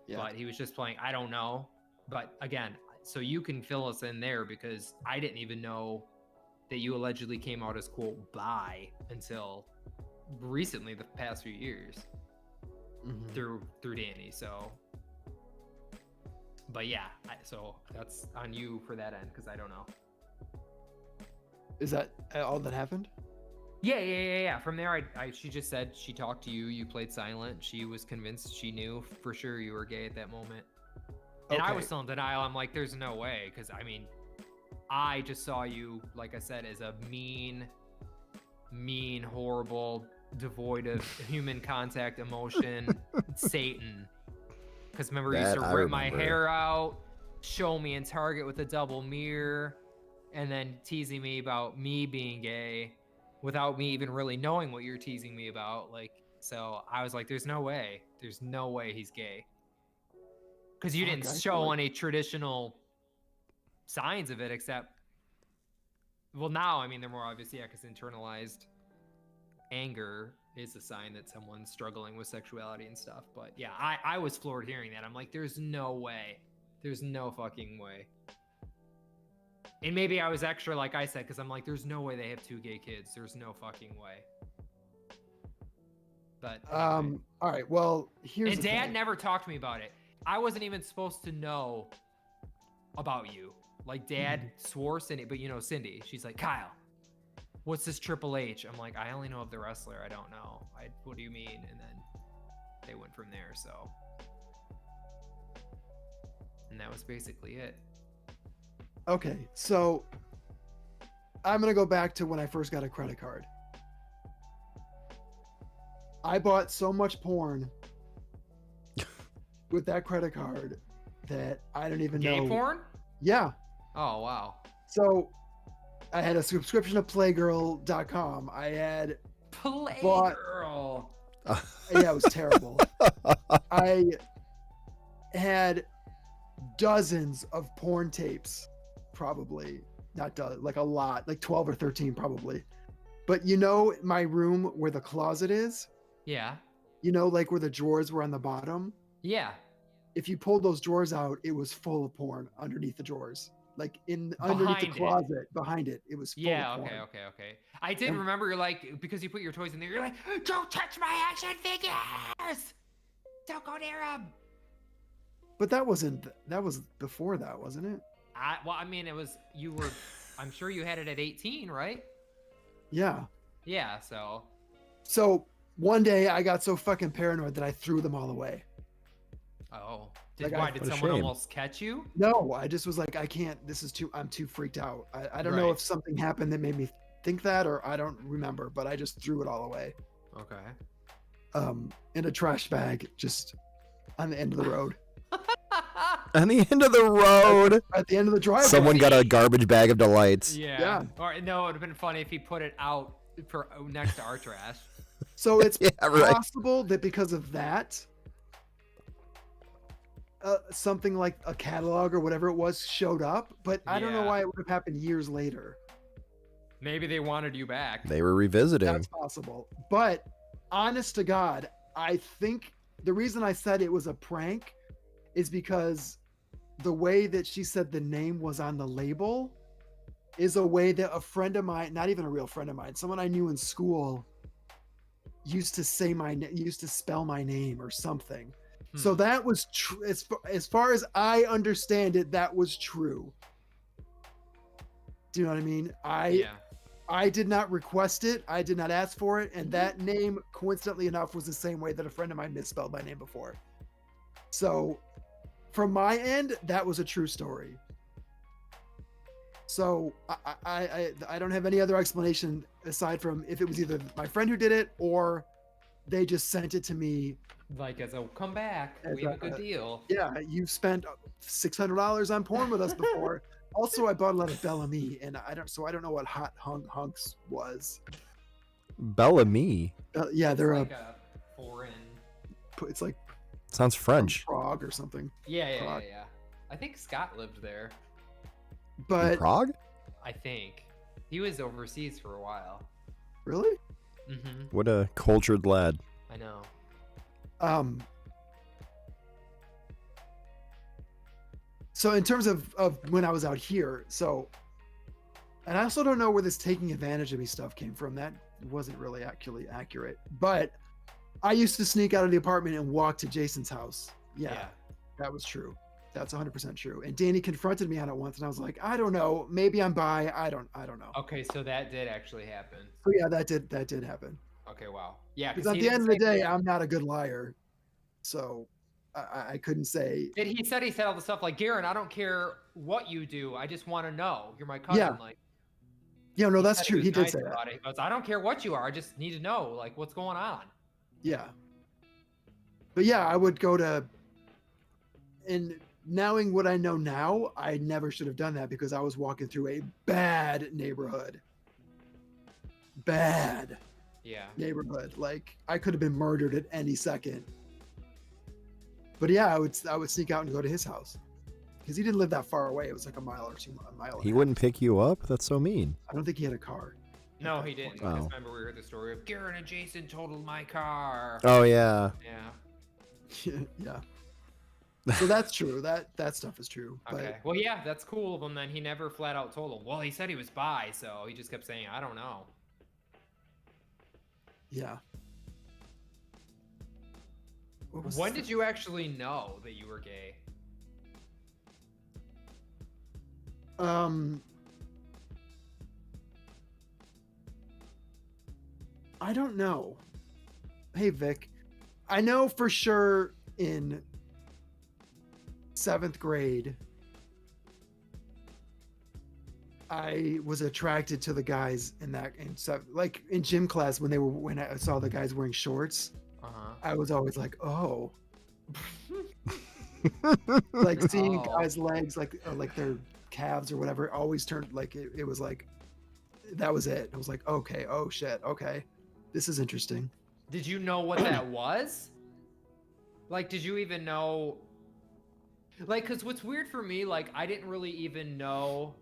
Yeah. But he was just playing, I don't know. But again, so you can fill us in there because I didn't even know that you allegedly came out as quote bi until recently, the past few years, Mhm. through Danny. So, but yeah, so that's on you for that end because I don't know. Is that all that happened? Yeah. From there, she just said she talked to you. You played silent. She was convinced she knew for sure you were gay at that moment. And I Okay. was still in denial. I'm like, there's no way. Because, I mean, I just saw you, like I said, as a mean, horrible, devoid of human contact, emotion, Satan. Because remember, you used That to I rip my remember. hair out, show me in Target with a double mirror, and then teasing me about me being gay without me even really knowing what you're teasing me about. Like, so I was like, there's no way he's gay. Because you Fuck, didn't I show feel like- any traditional signs of it, except, well, now, I mean, they're more obvious, yeah, because internalized anger is a sign that someone's struggling with sexuality and stuff. But yeah, I was floored hearing that. I'm like, there's no way. There's no fucking way. And maybe I was extra, like I said, because I'm like, there's no way they have 2 gay kids. There's no fucking way. But anyway. All right. Well, here's And the Dad thing. never talked to me about it. I wasn't even supposed to know about you. Like, Dad swore Cindy, but you know Cindy. She's like, Kyle, what's this Triple H? I'm like, I only know of the wrestler. I don't know. What do you mean? And then they went from there. So, and that was basically it. Okay, so I'm gonna go back to when I first got a credit card. I bought so much porn with that credit card that I don't even know. Gay porn? Yeah. Oh, wow. So I had a subscription to Playgirl.com. I had Playgirl. yeah, it was terrible. I had dozens of porn tapes, probably not like a lot, like 12 or 13 probably. But you know, my room where the closet is, Yeah. you know, like where the drawers were on the bottom. Yeah. If you pulled those drawers out, it was full of porn underneath the drawers, like underneath the Behind it. closet, behind it. It was full Yeah, of porn. okay. I did And- remember you're like, because you put your toys in there, you're like, don't touch my action figures! Don't go near them! But that was before that, wasn't it? Well, I mean, I'm sure you had it at 18, right? Yeah. Yeah, so. So one day I got so fucking paranoid that I threw them all away. Oh. Like, Did what a someone shame. almost catch you? No, I just was like, I can't, I'm too freaked out. I don't know Right. if something happened that made me think that, or I don't remember, but I just threw it all away. Okay. In a trash bag, just on the end of the road. On the end of the road, At the end of the driveway. someone got a garbage bag of delights. Yeah. Or no, it would have been funny if he put it out for next to our trash. So it's Yeah, right. possible that because of that, something like a catalog or whatever it was showed up, but I don't know Yeah. why it would have happened years later. Maybe they wanted you back. They were revisiting. That's possible. But honest to God, I think the reason I said it was a prank is because the way that she said the name was on the label is a way that a friend of mine, not even a real friend of mine, someone I knew in school used to spell my name or something. So that was true. As far as I understand it, that was true. Do you know what I mean? I did not request it. I did not ask for it. And that name, coincidentally enough, was the same way that a friend of mine misspelled my name before. So from my end, that was a true story. So I don't have any other explanation aside from if it was either my friend who did it or they just sent it to me. Like, as a come back, As we have a a- good deal. Yeah, you spent $600 on porn with us before. Also, I bought a lot of Bellamy, and I don't know what Hot Hunks was. Bellamy. Yeah, they're It's like a foreign. it's like Sounds French. Prague or something. Yeah. Prague. I think Scott lived there. In But Prague? I think he was overseas for a while. really, Mm-hmm. What a cultured lad. I know. So in terms of when I was out here, and I also don't know where this taking advantage of me stuff came from. That wasn't really actually accurate. But I used to sneak out of the apartment and walk to Jason's house. Yeah. That was true. That's 100% true. And Danny confronted me on it once, and I was like, I don't know. Maybe I'm bi. I don't know. Okay, so that did actually happen. So yeah, that did happen. Okay, wow. Yeah, Because at the end of the day, I'm not a good liar, so I couldn't say. He said all the stuff like, Garen, I don't care what you do. I just want to know. You're my cousin. Yeah. Like, Yeah, no, that's said true. was He did nice say that. about it. He goes, I don't care what you are. I just need to know, like, what's going on. Yeah. But yeah, I would go to, and knowing what I know now, I never should have done that because I was walking through a bad neighborhood. Bad neighborhood. Like I could have been murdered at any second. But yeah, I would sneak out and go to his house because he didn't live that far away. It was like a mile or 2 miles. He wouldn't pick you up? That's so mean. I don't think he had a car. No, he didn't. Oh. Because remember we heard the story of Garen and Jason totaled my car. Oh, yeah. Yeah. Yeah. So that's true. That stuff is true. Okay. Well, yeah, that's cool of him. Then he never flat out told him. Well, he said he was bi, so he just kept saying, I don't know. Yeah. When did you actually know that you were gay? I don't know. Hey, Vic. I know for sure in 7th grade, I was attracted to the guys like in gym class when I saw the guys wearing shorts. I was always like, oh, like seeing guys' legs, like their calves or whatever, always turned like it was like that was it. I was like, okay, oh shit, okay, this is interesting. Did you know what that was? Like, did you even know? Like, because what's weird for me, like, I didn't really even know,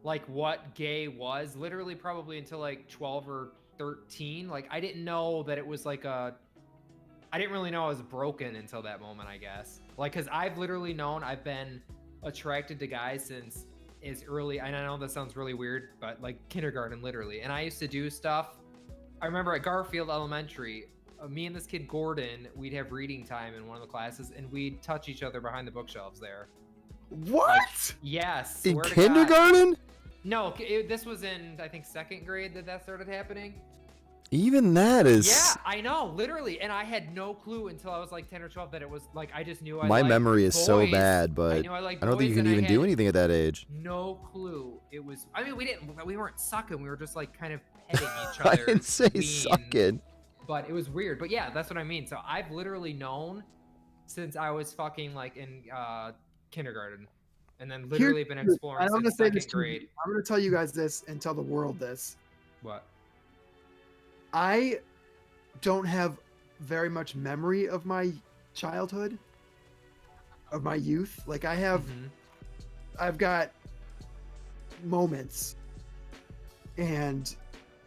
like, what gay was, literally probably until, like, 12 or 13. Like, I didn't know that it was, like, I didn't really know I was broken until that moment, I guess. Like, because I've literally known I've been attracted to guys since as early, and I know that sounds really weird, but, like, kindergarten, literally. And I used to do stuff. I remember at Garfield Elementary, me and this kid Gordon, we'd have reading time in one of the classes, and we'd touch each other behind the bookshelves there. What? Like, yes. In swear to God. kindergarten? No, this was in, I think, 2nd grade that started happening. Even that is... Yeah, I know, literally. And I had no clue until I was like 10 or 12 that it was like, I just knew I My liked memory is boys. so bad, but I don't think you can even do anything at that age. No clue. It was, I mean, we weren't sucking. We were just like kind of petting each I other. didn't say between- sucking. But it was weird. But yeah, that's what I mean. So I've literally known since I was fucking like in kindergarten. And then literally been exploring since 2nd grade. I'm going to tell you guys this and tell the world this. What? I don't have very much memory of my childhood, of my youth. Like I've got moments, and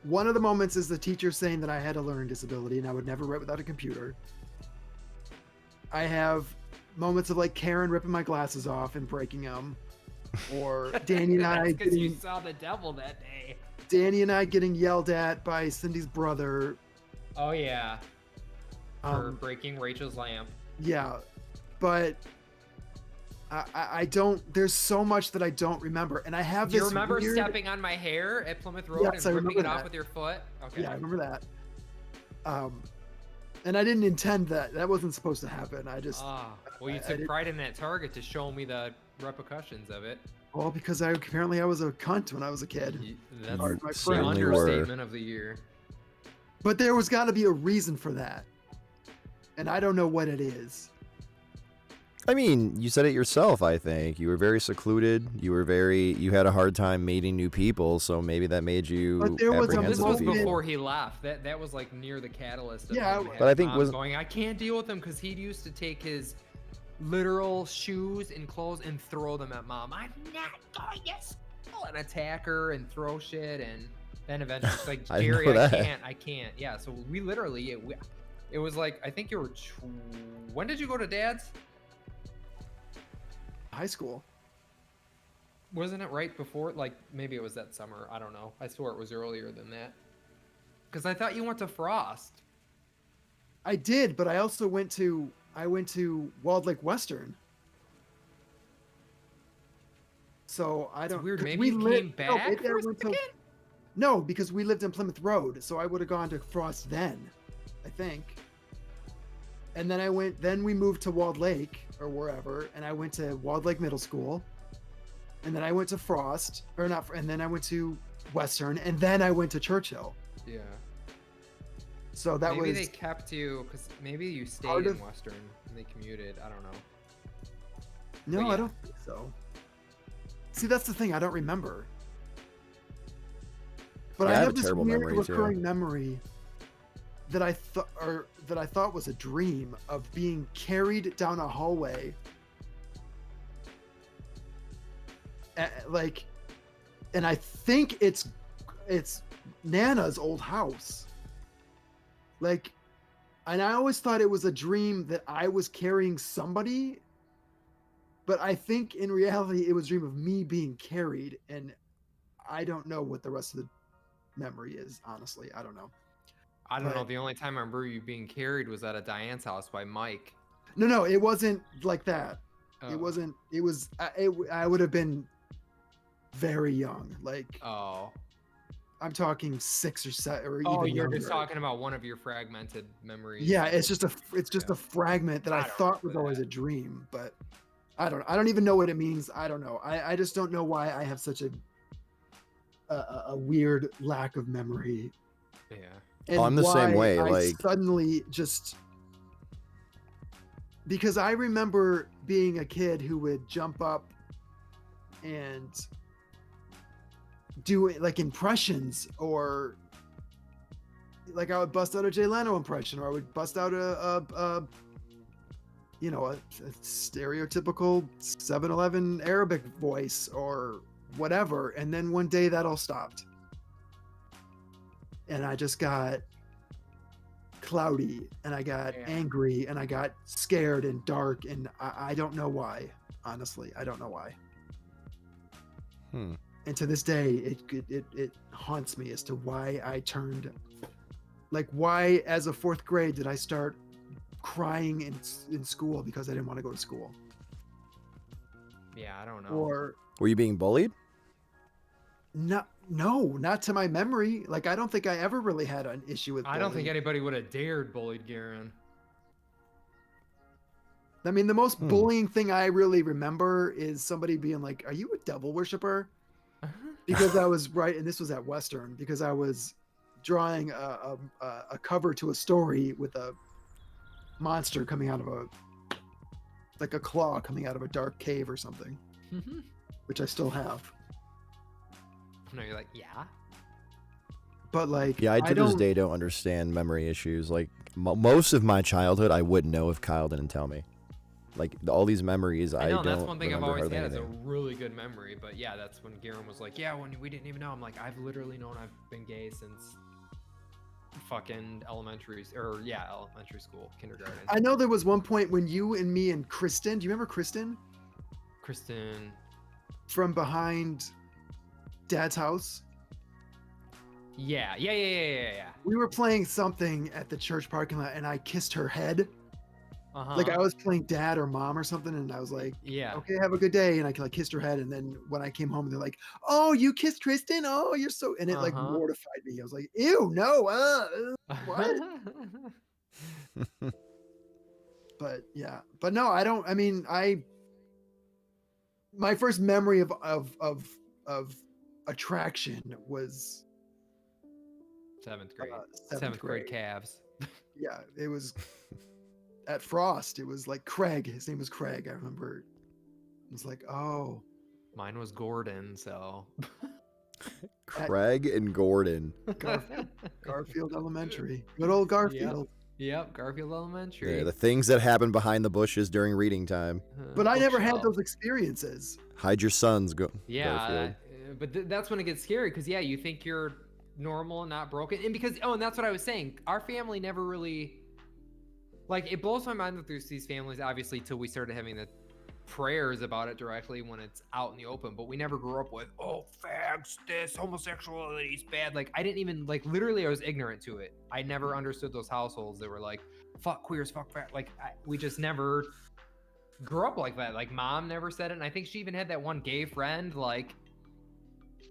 one of the moments is the teacher saying that I had a learning disability and I would never write without a computer. I have moments of like Karen ripping my glasses off and breaking them, or Danny and I because you saw the devil that day. Danny and I getting yelled at by Cindy's brother. Oh yeah. For breaking Rachel's lamp. Yeah, but I don't. There's so much that I don't remember, and I have. Do you this remember weird... stepping on my hair at Plymouth Road Yes, and I ripping it remember off that. with your foot? Okay. Yeah, I remember that. And I didn't intend that. That wasn't supposed to happen. I just. Well, you took pride in that target to show me the repercussions of it. Well, because apparently I was a cunt when I was a kid. That's my the friend. Certainly were. understatement of the year. But there was got to be a reason for that, and I don't know what it is. I mean, you said it yourself, I think. You were very secluded. You had a hard time meeting new people, so maybe that made you But there was a This was apprehensive. before he left. That was like near the catalyst. Of Yeah, him but I think having was- going. I can't deal with him because he used to take his literal shoes and clothes and throw them at mom. I'm not going to school, and attack her and throw shit, and then eventually it's like, I didn't Gary, know I that. can't. Yeah, so we literally, it was like, I think you were. When did you go to Dad's? High school. Wasn't it right before? Like maybe it was that summer. I don't know. I swore it was earlier than that. Because I thought you went to Frost. I did, but I also went to Walled Lake Western. So I It's don't. weird. 'cause Maybe we you lived- came no, back maybe I for a went to- second? No, because we lived in Plymouth Road, so I would have gone to Frost then, I think. And then we moved to Walled Lake or wherever, and I went to Walled Lake Middle School. And then I went to Frost, or not, and then I went to Western, and then I went to Churchill. Yeah. So that maybe was they kept you, because maybe you stayed part in of- Western and they commuted. I don't know. no, but I yeah. don't think so. See, that's the thing, I don't remember. But Yeah, I I have have a this terrible weird memory, too. recurring memory that I thought was a dream of being carried down a hallway, and I think it's Nana's old house. Like, and I always thought it was a dream that I was carrying somebody, but I think in reality it was a dream of me being carried, and I don't know what the rest of the memory is. Honestly, I don't know. I don't know. But- The only time I remember you being carried was at a Diane's house by Mike. No, it wasn't like that. Oh. It wasn't. It was. I would have been very young. Like Oh. I'm talking 6 or 7 or Oh, even you're younger. just talking about one of your fragmented memories. Yeah, it's just a Yeah. fragment that I I don't thought was remember always that. a dream, but I don't even know what it means. I don't know. I just don't know why I have such a weird lack of memory. Yeah. And I'm the same why way, I like- suddenly just because I remember being a kid who would jump up and do it like impressions, or like I would bust out a Jay Leno impression, or I would bust out a stereotypical 7-Eleven Arabic voice or whatever, and then one day that all stopped. And I just got cloudy, and I got Yeah. angry, and I got scared and dark, and I don't know why. Honestly, I don't know why. Hmm. And to this day, it haunts me as to why I turned, like, why as a 4th grade did I start crying in school because I didn't want to go to school, Yeah, I don't know. or Were you being bullied? not to my memory. Like, I don't think I ever really had an issue with I don't think bullying. anybody would have dared bullied Garen. I mean, the most Hmm. bullying thing I really remember is somebody being like, "Are you a devil worshiper?" Because I was right, and this was at Western, because I was drawing a cover to a story with a monster coming out of like a claw coming out of a dark cave or something, which I still have. No, you're like, yeah. But like, Yeah, I to this don't- day don't understand memory issues. Like most of my childhood, I wouldn't know if Kyle didn't tell me. Like all these memories, I I know, don't that's one thing I've remember always hardly had is a anything. really good memory. But yeah, that's when Garen was like, yeah, when we didn't even know. I'm like, I've literally known I've been gay since fucking elementary school, kindergarten. I know there was one point when you and me and Kristen, do you remember Kristen Kristen. from behind Dad's house? Yeah. We were playing something at the church parking lot, and I kissed her head. Uh-huh. Like I was playing dad or mom or something, and I was like, Yeah. okay, have a good day. And I like kissed her head. And then when I came home, they're like, oh, you kissed Kristen? Oh, you're so, and it like Uh-huh. mortified me. I was like, ew, no, what? But yeah, but no, I don't, I mean, my first memory of attraction was Seventh grade. seventh Seventh grade grade. Cavs. Yeah, it was at Frost. It was like Craig. His name was Craig. I remember. It was like, oh, Mine was Gordon, so. Craig and Gordon. Garfield Elementary. Good old Garfield. Yep, Garfield Elementary. Yeah, the things that happen behind the bushes during reading time. But I never had Bookshelf. those experiences. Hide your sons. Yeah, Garfield. but that's when it gets scary because yeah, you think you're normal and not broken, and because and that's what I was saying. Our family never really, like, it blows my mind that there's these families, obviously, till we started having the prayers about it directly when it's out in the open, but we never grew up with, oh, fags, this, homosexuality is bad. Like, I didn't even, like, literally I was ignorant to it. I never understood those households that were like, fuck queers, fuck fag. Like, we just never grew up like that. Like, mom never said it, and I think she even had that one gay friend, like,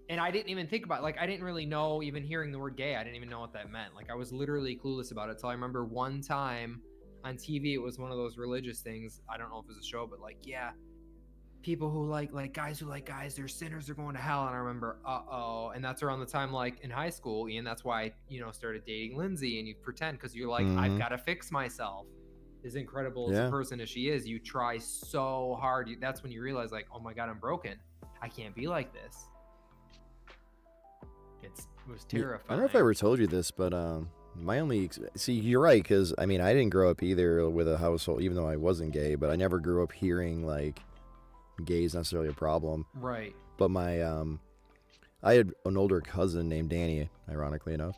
and I didn't even think about it. Like, I didn't really know, even hearing the word gay, I didn't even know what that meant. Like, I was literally clueless about it. So I remember one time on TV, it was one of those religious things. I don't know if it was a show, but like, yeah, people who like guys who like guys, they're sinners, they're going to hell. And I remember, and that's around the time, like in high school, Ian, that's why I, started dating Lindsay, and you pretend, because you're like, I've got to fix myself. As incredible as a person as she is, you try so hard. That's when you realize, like, oh my God, I'm broken. I can't be like this. It was terrifying. I don't know if I ever told you this, but my only see, you're right, because I mean, I didn't grow up either with a household, even though I wasn't gay, but I never grew up hearing like gay is necessarily a problem. Right. But my I had an older cousin named Danny, ironically enough,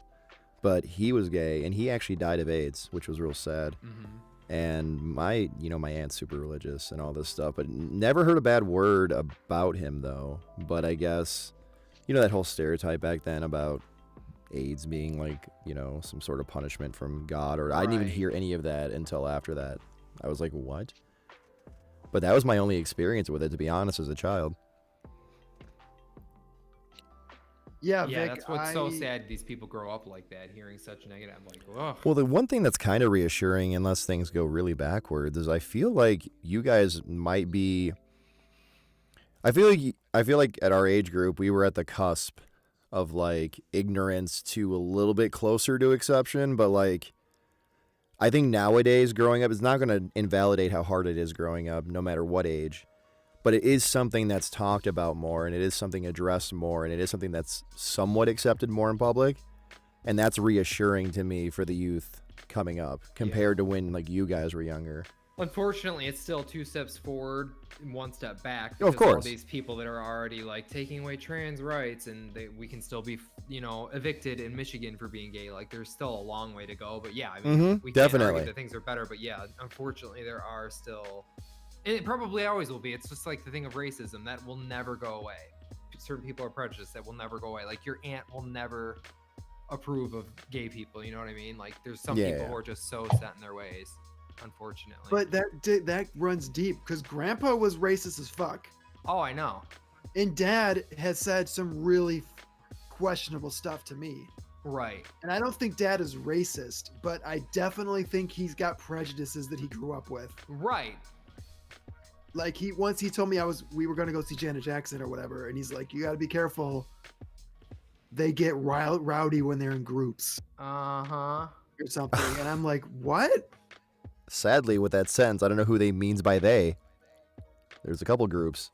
but he was gay, and he actually died of AIDS, which was real sad. And my aunt's super religious and all this stuff, but never heard a bad word about him though. But I guess that whole stereotype back then about AIDS being like, some sort of punishment from God, or I didn't even hear any of that until after that. I was like, what? But that was my only experience with it, to be honest, as a child. Yeah, yeah, Vic, that's what's so sad. These people grow up like that, hearing such negative. I'm like, ugh. Well, the one thing that's kind of reassuring, unless things go really backwards, is I feel like you guys might be. I feel like at our age group, we were at the cusp of like ignorance to a little bit closer to exception, but like I think nowadays growing up is not going to invalidate how hard it is growing up, no matter what age. But it is something that's talked about more, and it is something addressed more, and it is something that's somewhat accepted more in public. And that's reassuring to me for the youth coming up compared to when like you guys were younger. Unfortunately, it's still 2 steps forward and 1 step back. Of course. All these people that are already like taking away trans rights, and we can still be, evicted in Michigan for being gay. Like, there's still a long way to go. But yeah, I mean, we can't argue that things are better. But yeah, unfortunately, there are still, and it probably always will be. It's just like the thing of racism that will never go away. Certain people are prejudiced that will never go away. Like, your aunt will never approve of gay people. You know what I mean? Like, there's some people who are just so set in their ways. Unfortunately, but that runs deep, because Grandpa was racist as fuck. Oh, I know. And Dad has said some really questionable stuff to me. Right. And I don't think Dad is racist, but I definitely think he's got prejudices that he grew up with. Right. Like, once he told me we were going to go see Janet Jackson or whatever, and he's like, you got to be careful. They get rowdy when they're in groups. Or something. And I'm like, what? Sadly, with that sentence, I don't know who they means by they. There's a couple groups.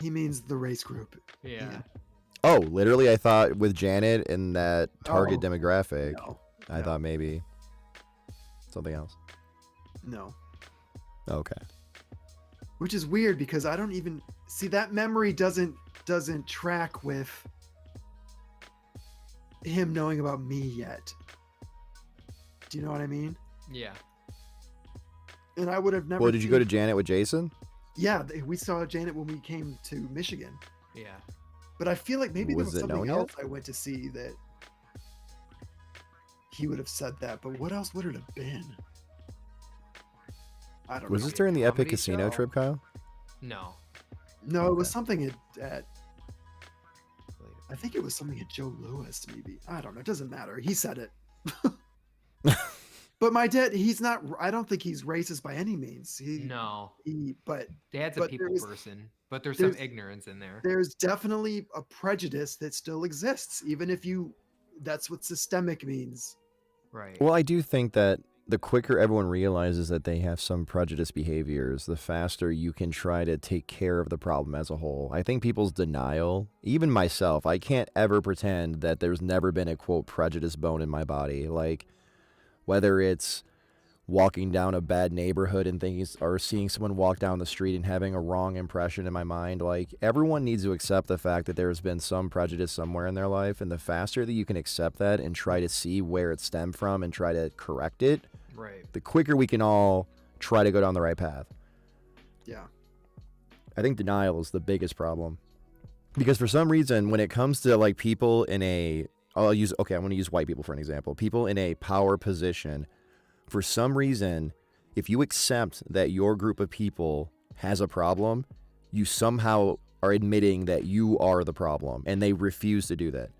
He means the race group. Yeah. Oh, literally, I thought with Janet and that target demographic, I thought maybe something else. No. Okay. Which is weird, because I don't even see that memory doesn't track with him knowing about me yet. Do you know what I mean? Yeah. And I would have never. Well, did you go to Janet with Jason? Yeah, we saw Janet when we came to Michigan. Yeah. But I feel like maybe there was something else yet? I went to see that he would have said that. But what else would it have been? I don't know. Was this during the Epic Comedy Casino show? trip, Kyle? No. No, it was something at I think it was something at Joe Louis, maybe. I don't know. It doesn't matter. He said it. But my dad, he's not. I don't think he's racist by any means. But Dad's a people person, but there's some ignorance in there. There's definitely a prejudice that still exists, even if that's what systemic means. Right. Well, I do think that the quicker everyone realizes that they have some prejudiced behaviors, the faster you can try to take care of the problem as a whole. I think people's denial, even myself, I can't ever pretend that there's never been a, quote, prejudice bone in my body. Like, whether it's walking down a bad neighborhood and thinking, or seeing someone walk down the street and having a wrong impression in my mind, like, everyone needs to accept the fact that there's been some prejudice somewhere in their life, and the faster that you can accept that and try to see where it stemmed from and try to correct it, right, the quicker we can all try to go down the right path. Yeah. I think denial is the biggest problem. Because for some reason, when it comes to like people in a, I'm going to use white people for an example. People in a power position, for some reason, if you accept that your group of people has a problem, you somehow are admitting that you are the problem, and they refuse to do that.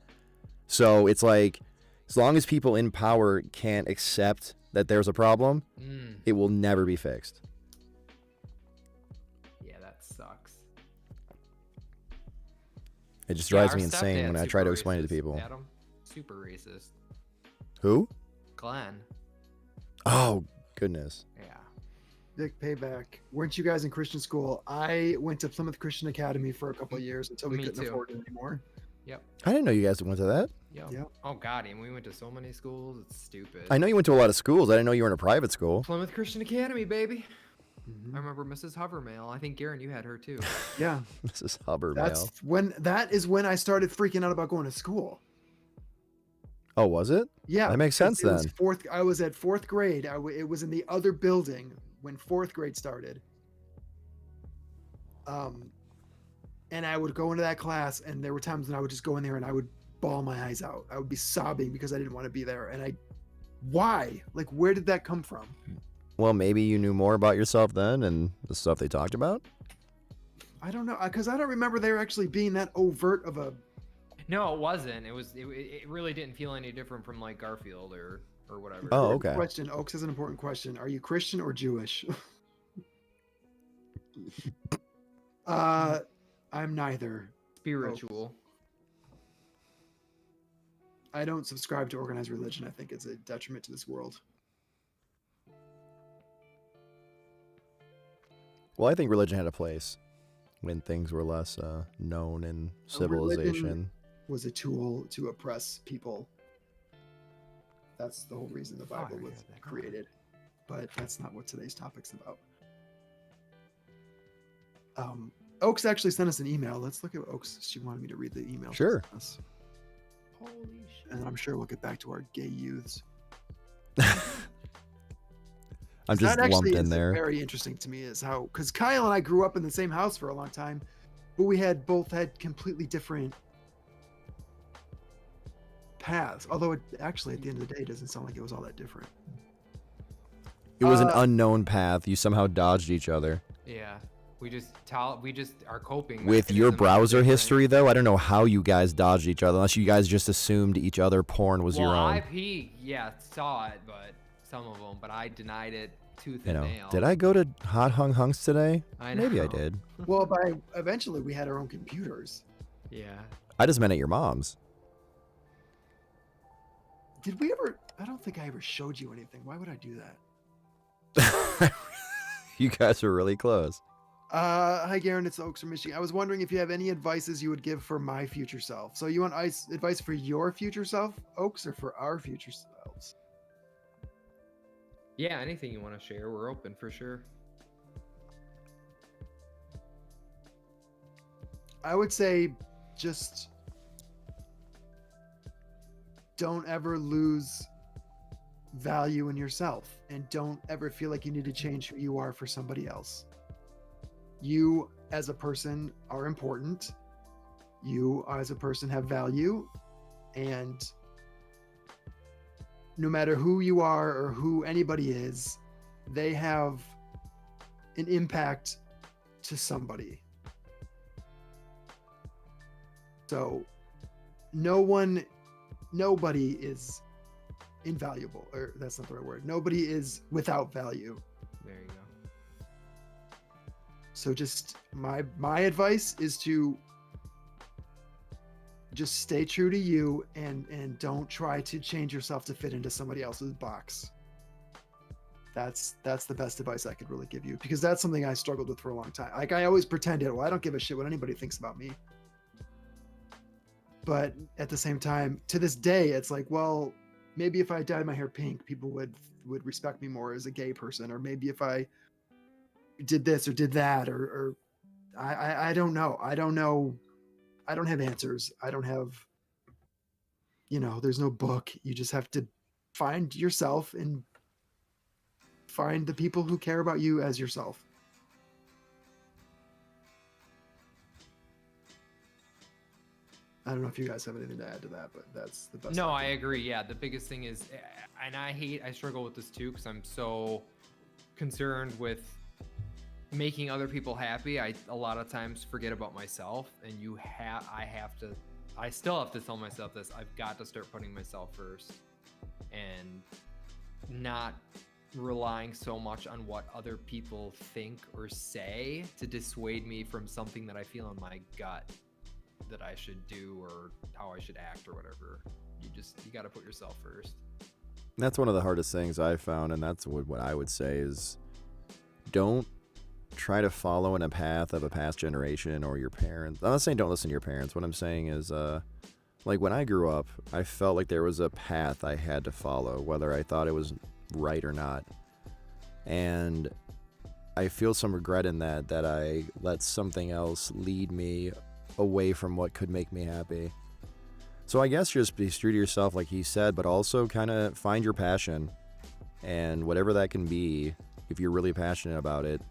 So it's like, as long as people in power can't accept that there's a problem, it will never be fixed. Yeah, that sucks. It just Yeah, drives our me insane when stepdad's I try to super explain it to racist, people. Adam, super racist. Who? Glenn. Oh, goodness. Yeah. Big payback. Weren't you guys in Christian school? I went to Plymouth Christian Academy for a couple of years until we Me couldn't too. afford it anymore. Yep. I didn't know you guys went to that. Yep. Yep. Oh god, and we went to so many schools. It's stupid. I know you went to a lot of schools. I didn't know you were in a private school. Plymouth Christian Academy, baby. Mhm. I remember Mrs. Hovermail. I think Garen, you had her too. Yeah. This is Hubbard That is when I started freaking out about going to school. Oh, was it? Yeah. That makes sense because then. I was at fourth grade. It was in the other building when fourth grade started. And I would go into that class, and there were times when I would just go in there and I would bawl my eyes out. I would be sobbing because I didn't want to be there. And why? Like, where did that come from? Well, maybe you knew more about yourself then and the stuff they talked about. I don't know, because I don't remember there actually being that overt of a. No, it wasn't. It really didn't feel any different from like Garfield or whatever. Oh, Important okay. Question. Oaks is an important question. Are you Christian or Jewish? I'm neither. Spiritual. I don't subscribe to organized religion. I think it's a detriment to this world. Well, I think religion had a place when things were less known in civilization. Was a tool to oppress people. That's the whole reason the Bible was created. But that's not what today's topic's about. Oaks actually sent us an email. Let's look at Oaks. She wanted me to read the email. Sure. She sent us. Holy shit. And then I'm sure we'll get back to our gay youths. I'm just that lumped actually in is there. very interesting to me is how, because Kyle and I grew up in the same house for a long time, but we both had completely different paths. Although it actually, at the end of the day, doesn't sound like it was all that different. It was an unknown path. You somehow dodged each other. Yeah. We just are coping With your mechanisms are browser different. history, though, I don't know how you guys dodged each other, unless you guys just assumed each other porn was Well, your own. IP, yeah, saw it, but some of them, but I denied it tooth You and know, nail. did I go to Hot Hung Hunks today? I Maybe I know. did. Well, eventually we had our own computers. Yeah. I just meant at your mom's. Did we ever? I don't think I ever showed you anything. Why would I do that? You guys are really close. Hi, Garen. It's Oaks from Michigan. I was wondering if you have any advices you would give for my future self. So you want advice for your future self, Oaks, or for our future selves? Yeah, anything you want to share, we're open for sure. I would say just don't ever lose value in yourself, and don't ever feel like you need to change who you are for somebody else. You as a person are important. You as a person have value, and no matter who you are or who anybody is, they have an impact to somebody. So nobody is invaluable, or that's not the right word. Nobody is without value. There you go. So just my advice is to just stay true to you, and don't try to change yourself to fit into somebody else's box. That's the best advice I could really give you, because that's something I struggled with for a long time. Like, I always pretended, well, I don't give a shit what anybody thinks about me. But at the same time, to this day, it's like, well, maybe if I dyed my hair pink, people would respect me more as a gay person, or maybe if I did this or did that, or I don't know. I don't know. I don't have answers. I don't have, there's no book. You just have to find yourself and find the people who care about you as yourself. I don't know if you guys have anything to add to that, but that's the best. No, I agree. Yeah, the biggest thing is, and I struggle with this too because I'm so concerned with making other people happy. I a lot of times forget about myself, and I still have to tell myself this. I've got to start putting myself first and not relying so much on what other people think or say to dissuade me from something that I feel in my gut that I should do or how I should act or whatever. You got to put yourself first. That's one of the hardest things I've found, and that's what I would say is don't try to follow in a path of a past generation or your parents. I'm not saying don't listen to your parents. What I'm saying is, like when I grew up, I felt like there was a path I had to follow, whether I thought it was right or not. And I feel some regret in that I let something else lead me away from what could make me happy. So I guess just be true to yourself, like he said, but also kind of find your passion, and whatever that can be. If you're really passionate about it,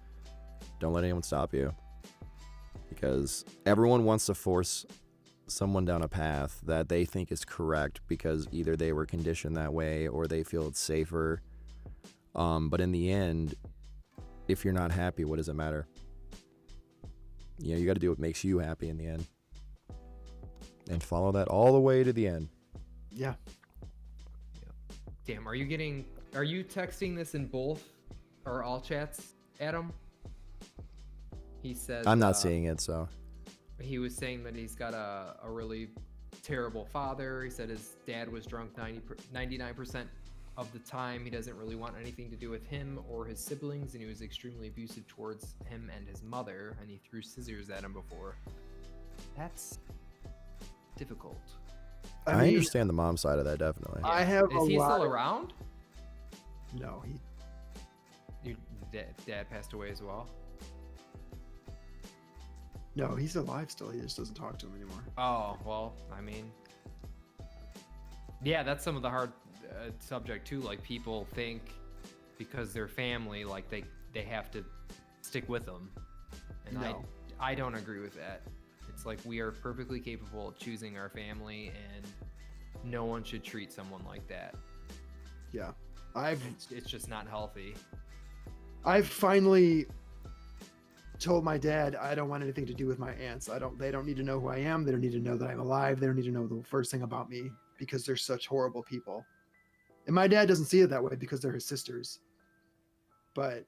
don't let anyone stop you, because everyone wants to force someone down a path that they think is correct because either they were conditioned that way or they feel it's safer. But in the end, if you're not happy, what does it matter? You know, you got to do what makes you happy in the end, and follow that all the way to the end. Yeah. Damn, are you texting this in both or all chats, Adam? He says I'm not seeing it, so. He was saying that he's got a really terrible father. He said his dad was drunk 99% of the time. He doesn't really want anything to do with him or his siblings, and he was extremely abusive towards him and his mother, and he threw scissors at him before. That's difficult. I mean, understand the mom side of that, definitely. I have Is he lot still of- around? No, Your dad passed away as well? no, he's alive still. He just doesn't talk to him anymore. Oh, well, I mean, yeah, that's some of the hard subject too. Like, people think because they're family, like they have to stick with them, and No. I don't agree with that. It's like we are perfectly capable of choosing our family, and no one should treat someone like that. Yeah. It's just not healthy. I've finally told my dad I don't want anything to do with my aunts. They don't need to know who I am. They don't need to know that I'm alive. They don't need to know the first thing about me because they're such horrible people. And my dad doesn't see it that way because they're his sisters. But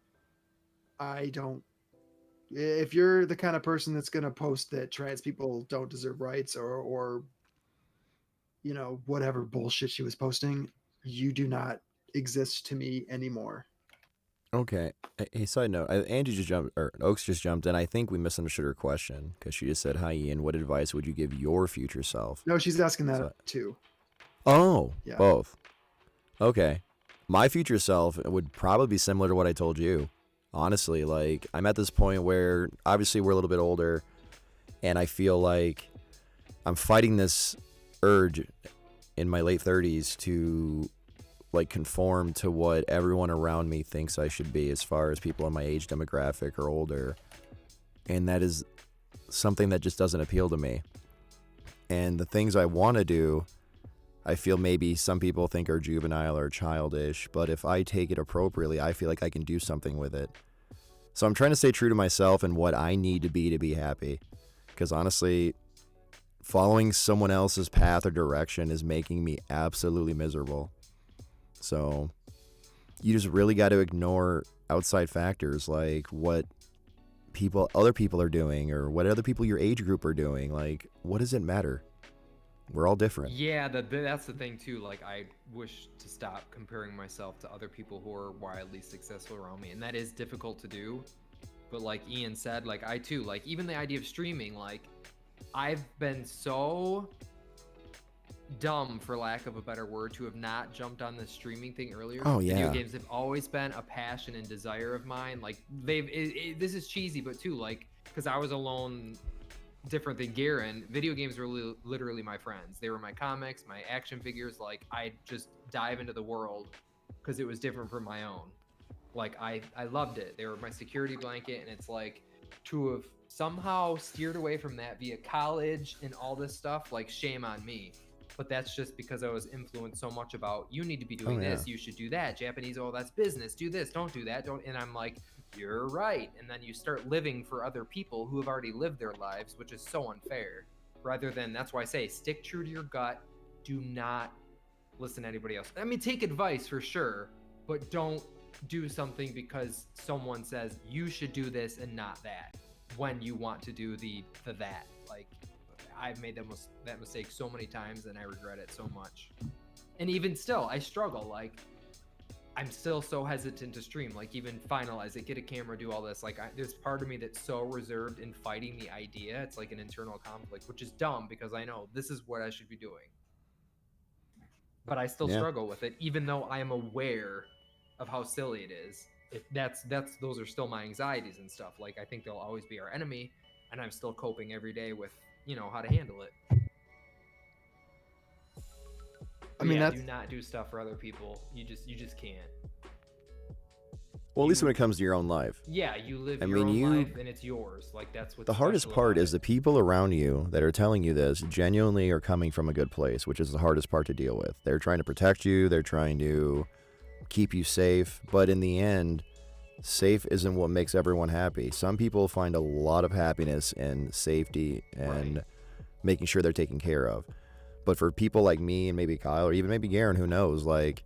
I don't. If you're the kind of person that's going to post that trans people don't deserve rights or you know, whatever bullshit she was posting, you do not exist to me anymore. Okay. Hey, side note, Angie just jumped, or Oaks just jumped in. I think we misunderstood her question because she just said, "Hi, Ian. What advice would you give your future self?" No, she's asking that So- too. Oh, Yeah. both. Okay. My future self would probably be similar to what I told you. Honestly, like, I'm at this point where obviously we're a little bit older, and I feel like I'm fighting this urge in my late 30s to like conform to what everyone around me thinks I should be as far as people in my age demographic or older. And that is something that just doesn't appeal to me. And the things I want to do, I feel maybe some people think are juvenile or childish, but if I take it appropriately, I feel like I can do something with it. So I'm trying to stay true to myself and what I need to be happy. Because honestly, following someone else's path or direction is making me absolutely miserable. So you just really got to ignore outside factors like what other people are doing or what other people your age group are doing. Like, what does it matter? We're all different. Yeah, that's the thing too. Like, I wish to stop comparing myself to other people who are wildly successful around me, and that is difficult to do. But like Ian said, like I too, like even the idea of streaming, like I've been so dumb, for lack of a better word, to have not jumped on the streaming thing earlier. Oh, Video yeah. games have always been a passion and desire of mine. Like this is cheesy, but too, like, because I was alone, different than Garen, video games were literally my friends. They were my comics, my action figures. Like, I just dive into the world because it was different from my own. Like I loved it. They were my security blanket, and it's like to have somehow steered away from that via college and all this stuff, like shame on me. But that's just because I was influenced so much about you need to be doing this, you should do that. Japanese, oh, that's business. Do this, don't do that. Don't. And I'm like, you're right. And then you start living for other people who have already lived their lives, which is so unfair. Rather than, that's why I say, stick true to your gut. Do not listen to anybody else. I mean, take advice for sure, but don't do something because someone says you should do this and not that when you want to do the that. Like, I've made that mistake so many times and I regret it so much. And even still, I struggle. Like, I'm still so hesitant to stream, like even finalize it, get a camera, do all this. Like there's part of me that's so reserved in fighting the idea. It's like an internal conflict, which is dumb because I know this is what I should be doing. But I still struggle with it, even though I am aware of how silly it is. Those are still my anxieties and stuff. Like I think they'll always be our enemy, and I'm still coping every day with, how to handle it. I mean, do not do stuff for other people. You just can't. Well, at least when it comes to your own life. Yeah, you live your own life and it's yours. Like that's what the hardest part is the people around you that are telling you this genuinely are coming from a good place, which is the hardest part to deal with. They're trying to protect you, they're trying to keep you safe, but in the end, safe isn't what makes everyone happy. Some people find a lot of happiness in safety and making sure they're taken care of. But for people like me and maybe Kyle or even maybe Garen, who knows, like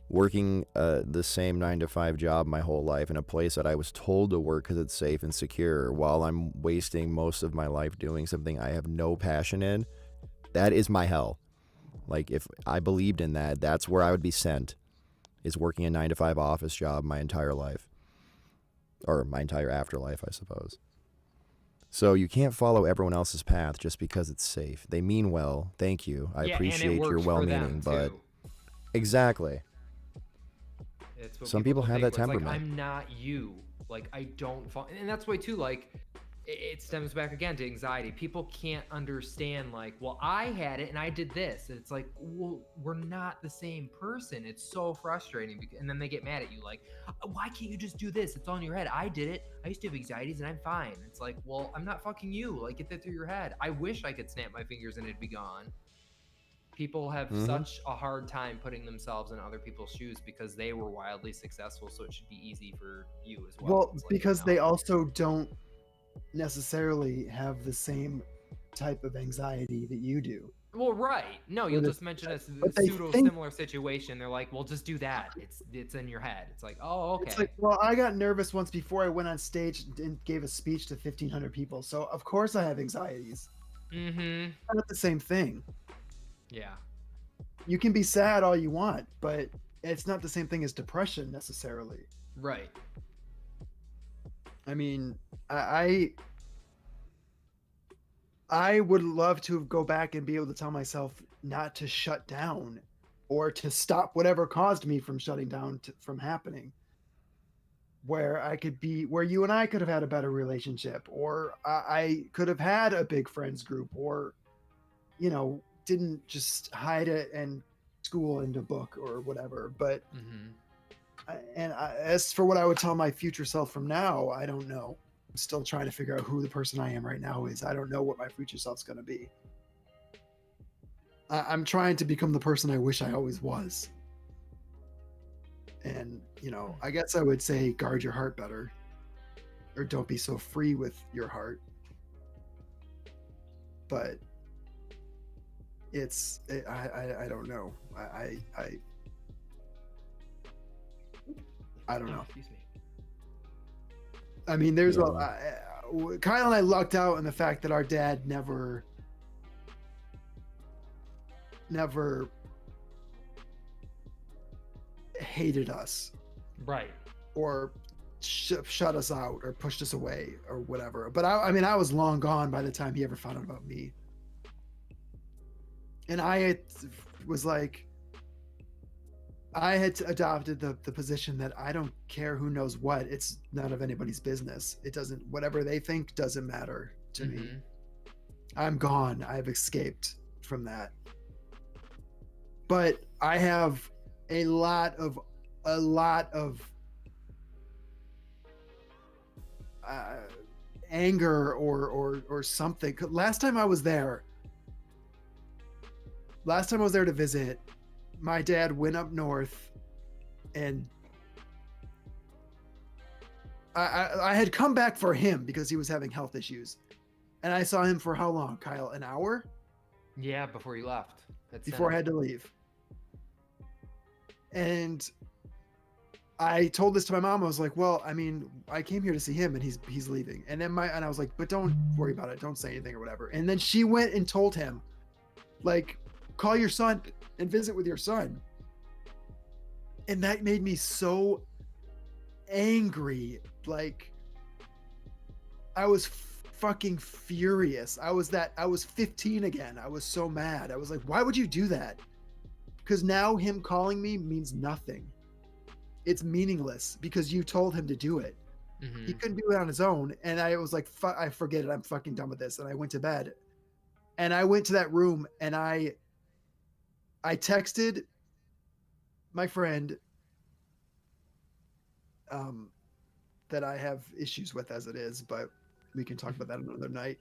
working the same 9-to-5 job my whole life in a place that I was told to work because it's safe and secure while I'm wasting most of my life doing something I have no passion in, that is my hell. Like if I believed in that, that's where I would be sent, is working a 9-to-5 office job my entire life. Or my entire afterlife, I suppose. So you can't follow everyone else's path just because it's safe. They mean well. Thank you. I appreciate your well-meaning, but exactly. Some people have that temperament. Like, I'm not you. Like I don't and that's why too, like it stems back again to anxiety. People can't understand like, well, I had it and I did this. And it's like, well, we're not the same person. It's so frustrating. And then they get mad at you like, why can't you just do this? It's all in your head. I did it. I used to have anxieties and I'm fine. It's like, well, I'm not fucking you. Like get that through your head. I wish I could snap my fingers and it'd be gone. People have such a hard time putting themselves in other people's shoes because they were wildly successful. So it should be easy for you as well. Well, because they also don't necessarily have the same type of anxiety that you do. Well, right. No, you'll just mention a pseudo similar situation. They're like, well, just do that. It's in your head. It's like, oh, okay. It's like, well, I got nervous once before I went on stage and gave a speech to 1,500 people. So of course I have anxieties. Mm-hmm. Not the same thing. Yeah. You can be sad all you want, but it's not the same thing as depression necessarily. Right. I mean, I would love to go back and be able to tell myself not to shut down or to stop whatever caused me from shutting down from happening. Where you and I could have had a better relationship, or I could have had a big friends group, or, didn't just hide it and school into book or whatever. But as for what I would tell my future self from now, I don't know. I'm still trying to figure out who the person I am right now is. I don't know what my future self's going to be. I'm trying to become the person I wish I always was. And, I guess I would say guard your heart better, or don't be so free with your heart. But I don't know. I don't know. Excuse me. I mean, Kyle and I lucked out in the fact that our dad never hated us. Right. Or shut us out or pushed us away or whatever. But I was long gone by the time he ever found out about me. And I had adopted the position that I don't care who knows what. It's none of anybody's business. Whatever they think doesn't matter to me. I'm gone. I've escaped from that. But I have a lot of anger or something. Last time I was there to visit, my dad went up north, and I had come back for him because he was having health issues, and I saw him for how long, Kyle? An hour Yeah, before you left. before I had to leave. And I told this to my mom. I was like, well, I mean, I came here to see him, and he's leaving. And then I was like, but don't worry about it. Don't say anything or whatever. And then she went and told him, like, call your son and visit with your son. And that made me so angry. Like, I was fucking furious. I was 15 again. I was so mad. I was like, why would you do that? Because now him calling me means nothing. It's meaningless because you told him to do it. Mm-hmm. He couldn't do it on his own. And I was like, I forget it. I'm fucking done with this. And I went to bed. And I went to that room, and I texted my friend that I have issues with as it is, but we can talk about that another night.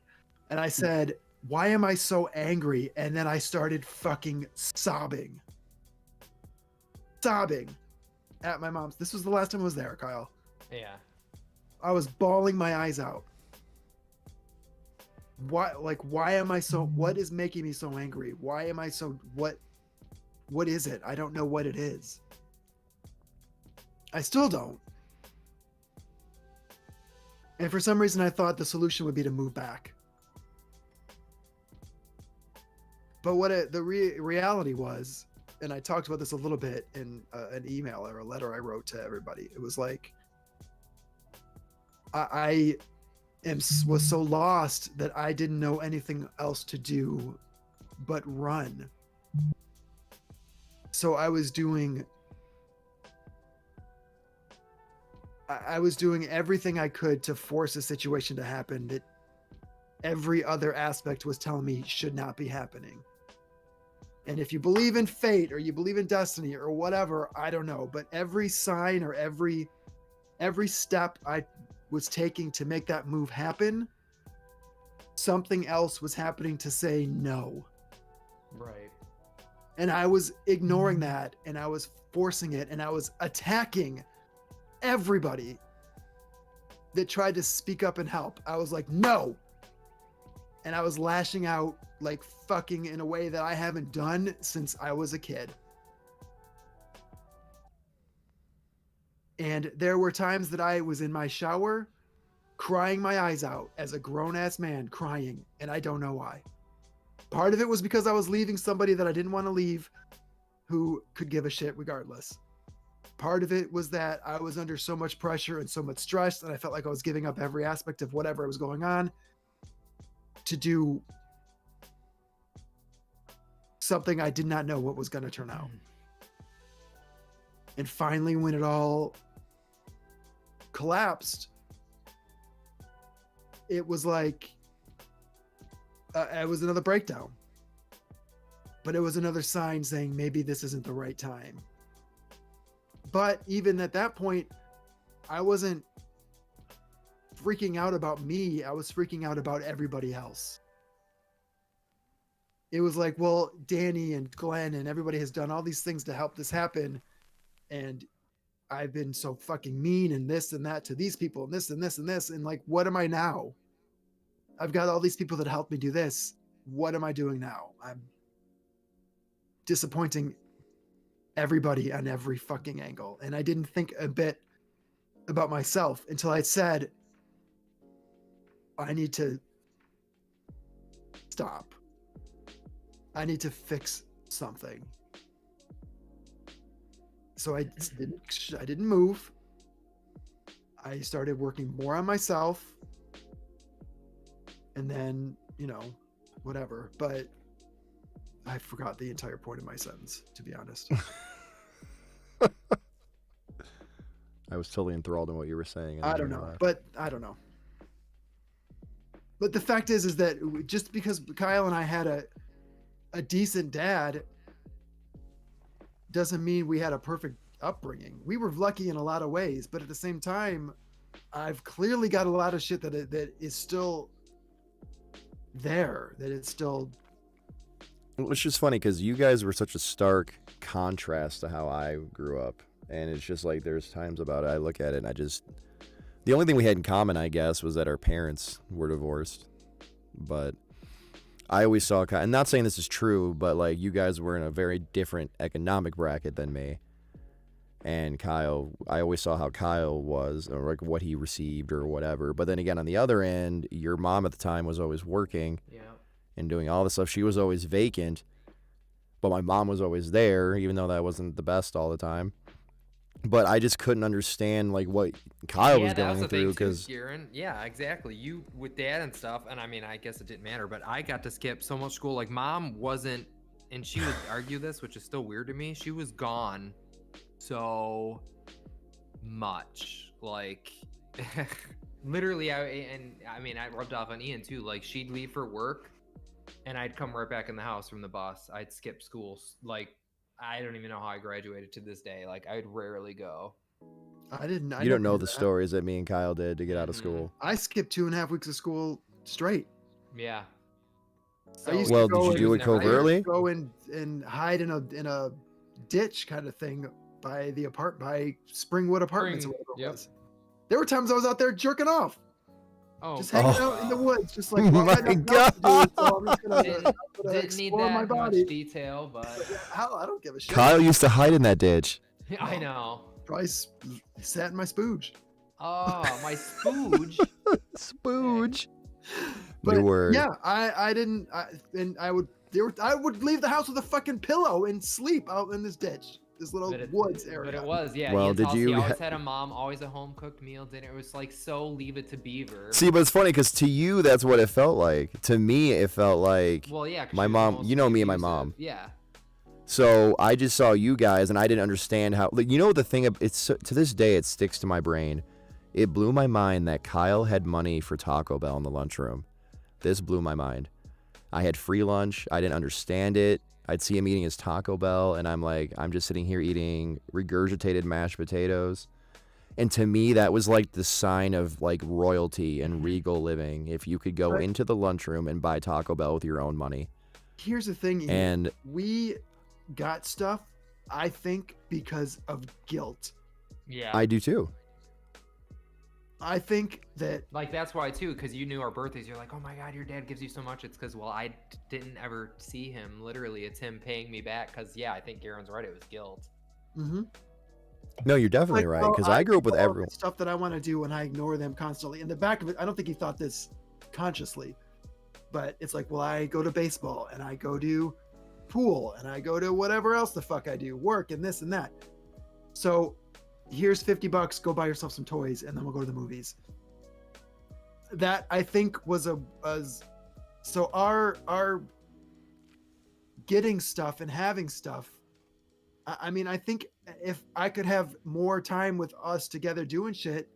And I said, why am I so angry? And then I started fucking sobbing at my mom's. This was the last time I was there, Kyle. Yeah. I was bawling my eyes out. Why am I so, what is making me so angry? Why am I so, what is it? I don't know what it is. I still don't. And for some reason, I thought the solution would be to move back. But the reality was, and I talked about this a little bit in an email or a letter I wrote to everybody. It was like, I was so lost that I didn't know anything else to do but run. So I was doing everything I could to force a situation to happen that every other aspect was telling me should not be happening. And if you believe in fate or you believe in destiny or whatever, I don't know, but every sign or every step I was taking to make that move happen, something else was happening to say no. Right. And I was ignoring that, and I was forcing it, and I was attacking everybody that tried to speak up and help. I was like, no. And I was lashing out like fucking in a way that I haven't done since I was a kid. And there were times that I was in my shower crying my eyes out as a grown-ass man, crying, and I don't know why. Part of it was because I was leaving somebody that I didn't want to leave who could give a shit regardless. Part of it was that I was under so much pressure and so much stress, and I felt like I was giving up every aspect of whatever was going on to do something I did not know what was going to turn out. And finally, when it all collapsed, it was like it was another breakdown. But it was another sign saying maybe this isn't the right time. But even at that point, I wasn't freaking out about me. I was freaking out about everybody else. It was like, well, Danny and Glenn and everybody has done all these things to help this happen. And I've been so fucking mean and this and that to these people and this and this and this. And like, what am I now? I've got all these people that helped me do this. What am I doing now? I'm disappointing everybody on every fucking angle. And I didn't think a bit about myself until I said, I need to stop. I need to fix something. So I didn't move. I started working more on myself. And then, whatever. But I forgot the entire point of my sentence, to be honest. I was totally enthralled in what you were saying. I don't know. But the fact is that just because Kyle and I had a decent dad doesn't mean we had a perfect upbringing. We were lucky in a lot of ways, but at the same time, I've clearly got a lot of shit that is still there, that it's still. Which is funny because you guys were such a stark contrast to how I grew up. And it's just like there's times about it, I look at it and I just. The only thing we had in common, I guess, was that our parents were divorced. But I always saw, and not saying this is true, but like you guys were in a very different economic bracket than me. And Kyle, I always saw how Kyle was, or like what he received or whatever. But then again, on the other end, your mom at the time was always working and doing all this stuff. She was always vacant, but my mom was always there, even though that wasn't the best all the time. But I just couldn't understand like what Kyle was going through because yeah, exactly. You with dad and stuff, and I mean, I guess it didn't matter, but I got to skip so much school. Like mom wasn't, and she would argue this, which is still weird to me. She was gone so much, like literally. I mean, I rubbed off on Ian too. Like she'd leave for work, and I'd come right back in the house from the bus. I'd skip school, like. I don't even know how I graduated to this day. Like, I'd rarely go. I didn't. You don't know the stories that me and Kyle did to get out of school. I skipped 2.5 weeks of school straight. Yeah. I used Well, to go did you do it covertly? I used to go and hide in a ditch kind of thing by Springwood Apartments. Or whatever it was. There were times I was out there jerking off. Oh, just hanging out in the woods, just like my God. Didn't need that much detail, but hell, I don't give a shit. Kyle used to hide in that ditch. I know. Probably sat in my spooge. Oh, my spooge. Spooge. But New word. yeah, I didn't. I would leave the house with a fucking pillow and sleep out in this ditch. This little woods area. But it was, yeah. Well, Ian's did house, you he always had a mom, always a home cooked meal, dinner. It was like so Leave It to Beaver. See, but it's funny because to you, that's what it felt like. To me, it felt like my mom. You know me and my mom. Yeah. So I just saw you guys, and I didn't understand how. Like, you know, the thing. It's to this day, it sticks to my brain. It blew my mind that Kyle had money for Taco Bell in the lunchroom. This blew my mind. I had free lunch. I didn't understand it. I'd see him eating his Taco Bell, and I'm like, I'm just sitting here eating regurgitated mashed potatoes. And to me, that was like the sign of like royalty and regal living. If you could go into the lunchroom and buy Taco Bell with your own money. Here's the thing, Ian. And we got stuff, I think, because of guilt. Yeah. I do too. I think that like that's why too, because you knew our birthdays. You're like, oh my god, your dad gives you so much. It's because I didn't ever see him. Literally, it's him paying me back. Because yeah, I think Garen's right. It was guilt. Mm-hmm. No, you're definitely right. Because I grew up with everyone. Stuff that I want to do and I ignore them constantly. In the back of it, I don't think he thought this consciously, but it's like, well, I go to baseball and I go to pool and I go to whatever else the fuck I do, work and this and that. So here's $50, go buy yourself some toys and then we'll go to the movies. That I think was so our getting stuff and having stuff. I mean, I think if I could have more time with us together doing shit,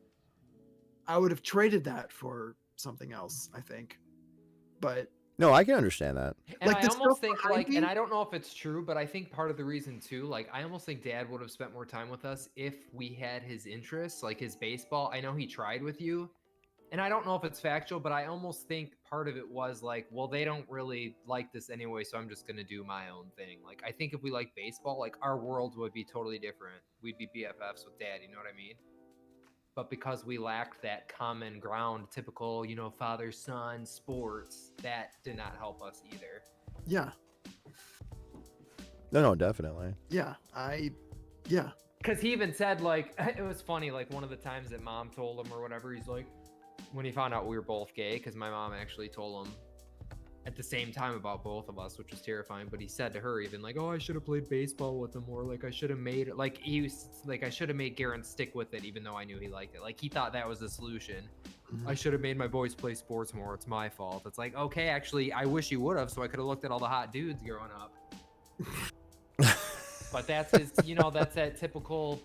I would have traded that for something else, I think. But no, I can understand that. And like I almost think behind like, me? and I don't know if it's true, but I think part of the reason too, like I almost think Dad would have spent more time with us if we had his interests, like his baseball. I know he tried with you, and I don't know if it's factual, but I almost think part of it was like, well, they don't really like this anyway, so I'm just gonna do my own thing. Like I think if we like baseball, like our world would be totally different. We'd be BFFs with Dad, you know what I mean? But because we lacked that common ground, typical, you know, father-son sports, that did not help us either. yeah, No, definitely. yeah, Because he even said, like, it was funny, like one of the times that Mom told him or whatever, he's like, when he found out we were both gay, because my mom actually told him at the same time about both of us, which was terrifying. But he said to her even like, oh, I should have played baseball with him, or like I should have made it, like he was like, I should have made Garen stick with it, even though I knew he liked it. Like he thought that was the solution. Mhm. I should have made my boys play sports more. It's my fault. It's like, okay, actually, I wish you would have, so I could have looked at all the hot dudes growing up. But that's his, you know, that's that typical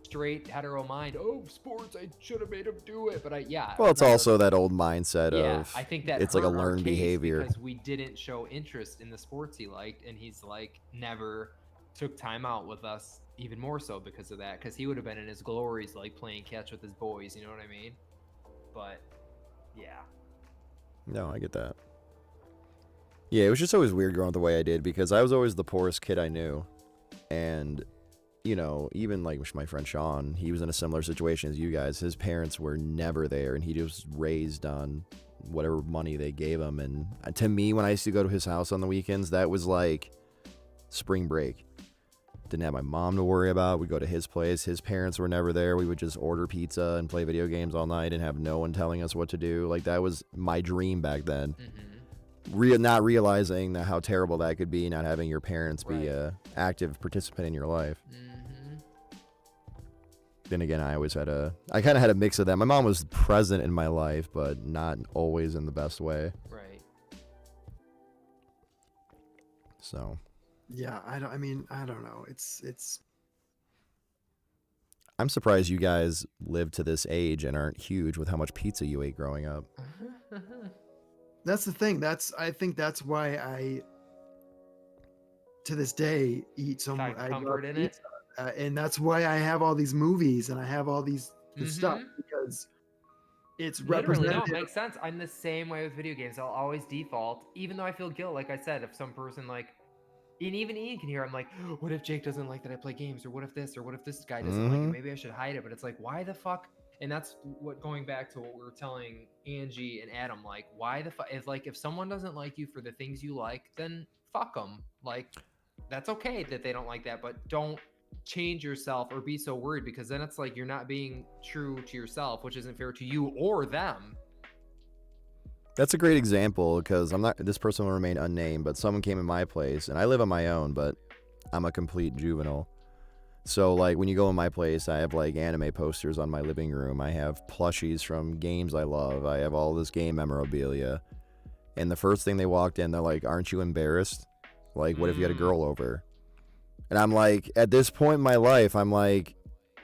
straight hetero mind. Oh, sports, I should have made him do it. But Well, it's also that old mindset yeah, of I think that it's like a hurt our learned case behavior. because we didn't show interest in the sports he liked, and he's like never took time out with us. even more so because of that, because he would have been in his glories, like playing catch with his boys. You know what I mean? But yeah. No, I get that. Yeah, it was just always weird growing up the way I did because I was always the poorest kid I knew. And, you know, even like with my friend Sean, he was in a similar situation as you guys. His parents were never there, and he was raised on whatever money they gave him. And to me, when I used to go to his house on the weekends, that was like spring break. Didn't have my mom to worry about. We'd go to his place. His parents were never there. We would just order pizza and play video games all night and have no one telling us what to do. Like, that was my dream back then. Not realizing how terrible that could be, not having your parents be a active participant in your life. Then again, I kind of had a mix of that. My mom was present in my life, but not always in the best way. Right. So. Yeah, I don't know. It's. I'm surprised you guys live to this age and aren't huge with how much pizza you ate growing up. That's the thing. I think that's why I, to this day, eat so much. Find comfort in it. And that's why I have all these movies and I have all this stuff, because it's Literally, representative. no, it makes sense. I'm the same way with video games. I'll always default, even though I feel guilt. Like I said, if some person and even Ian can hear, I'm like, what if Jake doesn't like that I play games, or what if this guy doesn't like it? Maybe I should hide it. But it's like, why the fuck? And that's what, going back to what we were telling Angie and Adam, like, why the fuck? If someone doesn't like you for the things you like, then fuck them. Like, that's okay that they don't like that, but don't change yourself or be so worried, because then it's like you're not being true to yourself, which isn't fair to you or them. That's a great example, because this person will remain unnamed, but someone came in my place, and I live on my own, but I'm a complete juvenile. So, like, when you go in my place, I have, like, anime posters on my living room. I have plushies from games I love. I have all this game memorabilia. And the first thing they walked in, they're like, aren't you embarrassed? Like, what if you had a girl over? And I'm like, at this point in my life, I'm like,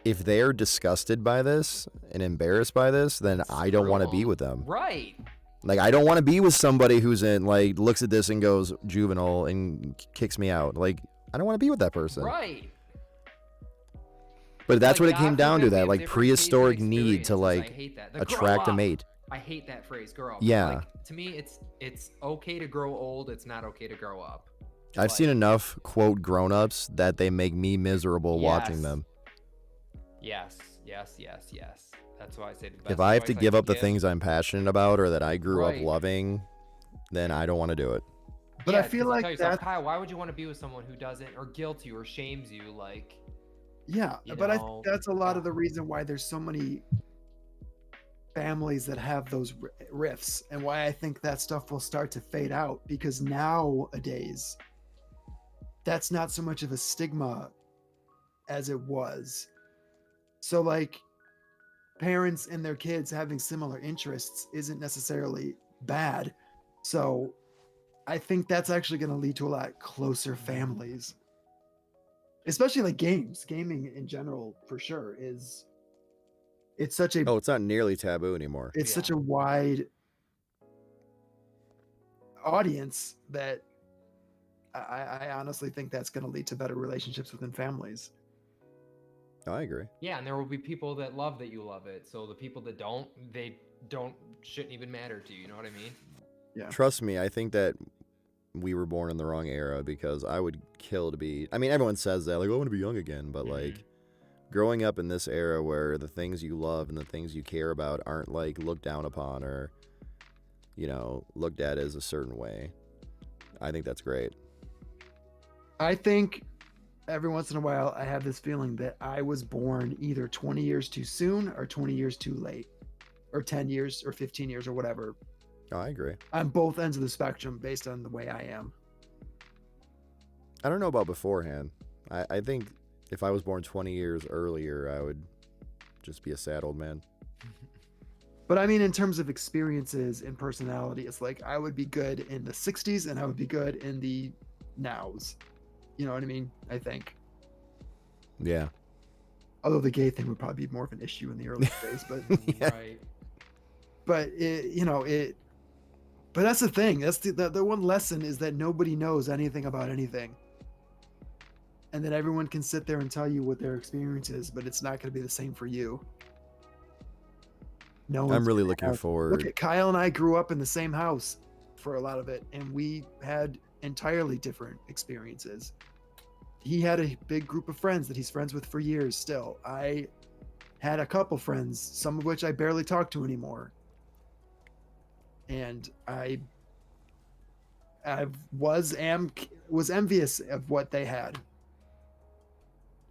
if they're disgusted by this and embarrassed by this, then I don't want to be with them. Right. Like, I don't want to be with somebody who's looks at this and goes juvenile and kicks me out. Like, I don't want to be with that person. Right. But that's Like, what it came down to, we that, have like, different prehistoric tastes and need to, experiences. like, I hate that. The attract grow a up. mate. I hate that phrase, grow up. Yeah. Like, to me, it's okay to grow old. It's not okay to grow up. I've seen enough, quote, grown-ups that they make me miserable watching them. Yes. That's why I say the best If I have to advice give can up the give. things I'm passionate about or that I grew up Right. loving, then I don't want to do it. But I feel 'cause like tell yourself, that's- Kyle, why would you want to be with someone who doesn't, or guilts you, or shames you? Like, Yeah, you but I know, think that's a lot of the reason why there's so many families that have those rifts, and why I think that stuff will start to fade out, because nowadays that's not so much of a stigma as it was. So, like, parents and their kids having similar interests isn't necessarily bad. So I think that's actually going to lead to a lot closer families, especially like gaming in general, for sure. It's such a, Oh, it's not nearly taboo anymore. it's Yeah. such a wide audience that I honestly think that's going to lead to better relationships within families. Oh, I agree. yeah, and there will be people that love that you love it. So the people that don't, shouldn't even matter to you. You know what I mean? Yeah. Trust me, I think that we were born in the wrong era, because I would kill to be... I mean, everyone says that, like, I want to be young again, but, like, growing up in this era where the things you love and the things you care about aren't, like, looked down upon or, you know, looked at as a certain way, I think that's great. I think every once in a while I have this feeling that I was born either 20 years too soon or 20 years too late, or 10 years or 15 years or whatever, Oh, I agree. on both ends of the spectrum based on the way I am. I don't know about beforehand. I think if I was born 20 years earlier, I would just be a sad old man. But I mean, in terms of experiences and personality, it's like I would be good in the 60s and I would be good in the nows. You know what I mean? I think. Yeah. Although the gay thing would probably be more of an issue in the early days, but Yeah. Right. but but that's the thing. That's the one lesson, is that nobody knows anything about anything. and then everyone can sit there and tell you what their experience is, but it's not going to be the same for you. No one's I'm really gonna looking have- forward. Look at Kyle and I grew up in the same house for a lot of it, and we had entirely different experiences. He had a big group of friends that he's friends with for years still. I had a couple friends, some of which I barely talk to anymore. And I was envious of what they had.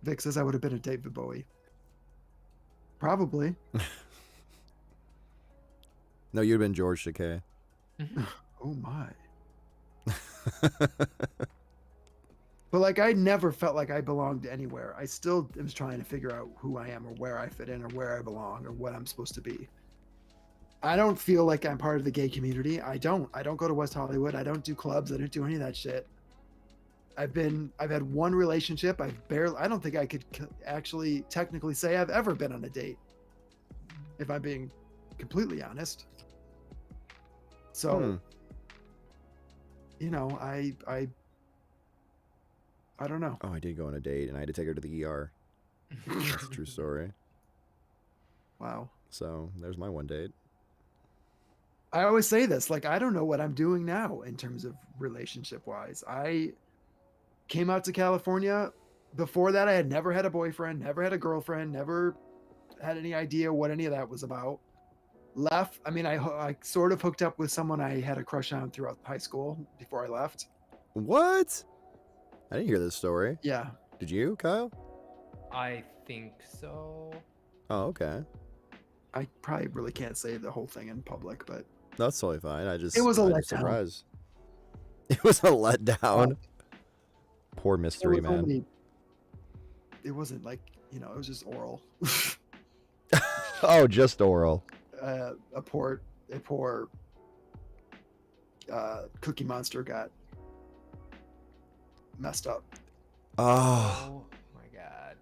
Vic says I would have been a David Bowie. Probably. No, you'd have been George Takei. Oh my. But like, I never felt like I belonged anywhere. I still am trying to figure out who I am or where I fit in or where I belong or what I'm supposed to be. I don't feel like I'm part of the gay community. I don't go to West Hollywood. I don't do clubs. I don't do any of that shit. I've had one relationship. I don't think I could actually technically say I've ever been on a date, if I'm being completely honest. So, you know, I don't know. Oh, I did go on a date, and I had to take her to the ER. That's a true story. Wow. So there's my one date. I always say this, like, I don't know what I'm doing now in terms of relationship wise. I came out to California. Before that, I had never had a boyfriend, never had a girlfriend, never had any idea what any of that was about. Left. I mean, I sort of hooked up with someone I had a crush on throughout high school before I left. What? I didn't hear this story. Yeah. Did you, Kyle? I think so. Oh, okay. I probably really can't say the whole thing in public, but That's totally fine. It was a I'm letdown. surprised. It was a letdown. Poor mystery man. It wasn't like, you know, it was just oral. Oh, just oral. A poor Cookie Monster got messed up. Oh, my god.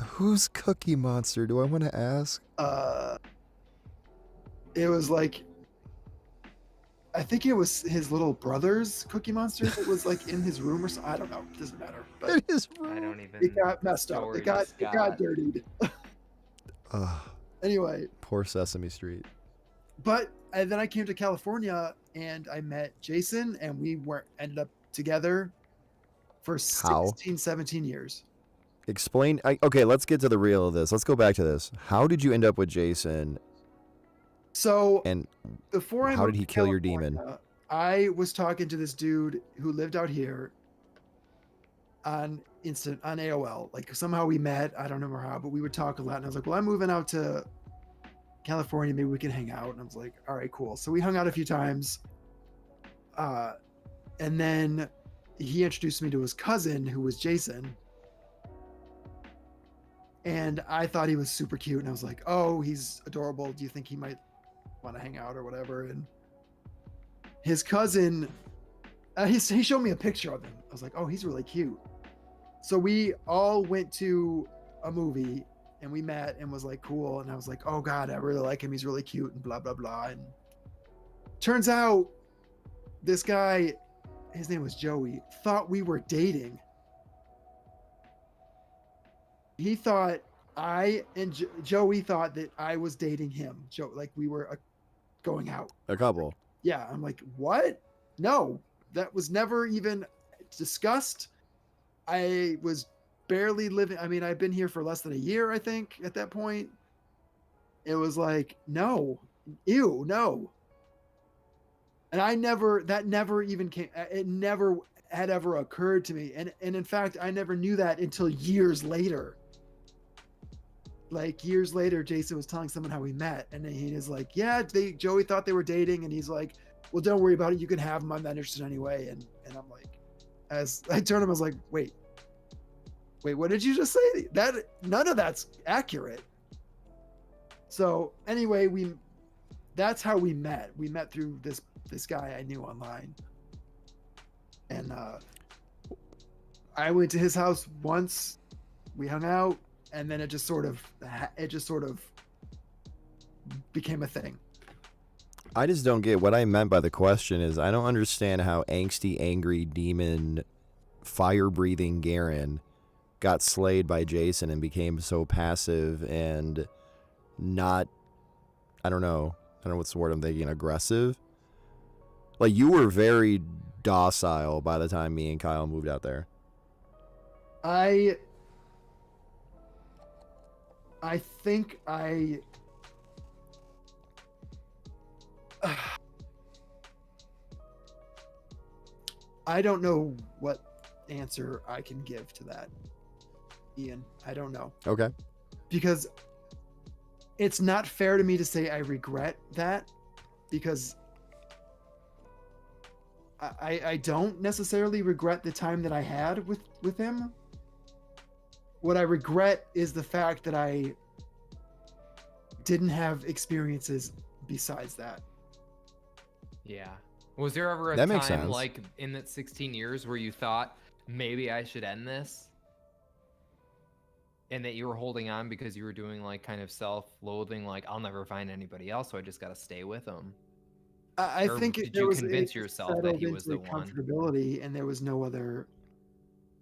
who's Cookie Monster? Do I want to ask? It was like, I think it was his little brother's Cookie Monster that was like in his room or something. I don't know. It doesn't matter. But It is. I don't even. it got messed up. It got dirtied. Anyway, Poor Sesame Street. but and then I came to California and I met Jason, and we ended up together for How? 16, 17 years. Explain. Okay, let's get to the real of this. Let's go back to this. How did you end up with Jason? So And before I how moved did he to kill your demon? California, I was talking to this dude who lived out here on AOL. Like somehow we met. I don't remember how, but we would talk a lot. And I was like, well, I'm moving out to California. Maybe we can hang out. And I was like, all right, cool. So we hung out a few times. And then he introduced me to his cousin, who was Jason. And I thought he was super cute. And I was like, oh, he's adorable. Do you think he might want to hang out or whatever? And his cousin, he showed me a picture of him. I was like, oh, he's really cute. So we all went to a movie and we met and was like, cool. And I was like, oh God, I really like him. He's really cute and blah, blah, blah. And turns out this guy, his name was Joey, thought we were dating. He thought Joey thought that I was dating him. Like we were going out. A couple. Yeah. I'm like, what? No, that was never even discussed. I was barely living. I mean, I'd been here for less than a year, I think, at that point. It was like, no, ew, no. And that never even came. It never had ever occurred to me. And in fact, I never knew that until years later. Like years later, Jason was telling someone how we met. And he is like, yeah, Joey thought they were dating. And he's like, well, don't worry about it. You can have him. I'm not interested anyway. And I'm like, as I turned him, I was like, wait, what did you just say? That none of that's accurate. So anyway, that's how we met. We met through this guy I knew online. And I went to his house once, we hung out, and then it just sort of became a thing. I just don't get what I meant by the question is I don't understand how angsty, angry, demon, fire-breathing Garen got slayed by Jason and became so passive and not, I don't know what's the word I'm thinking, aggressive. Like, you were very docile by the time me and Kyle moved out there. I think I don't know what answer I can give to that, Ian. I don't know. Okay. Because it's not fair to me to say I regret that, because I don't necessarily regret the time that I had with him. What I regret is the fact that I didn't have experiences besides that. Yeah. Was there ever a That makes time sense. like in that 16 years where you thought maybe I should end this? And that you were holding on because you were doing like kind of self-loathing, like I'll never find anybody else, so I just got to stay with him. I Or think did there you was convince it yourself that settled he was into the one? comfortability, and there was no other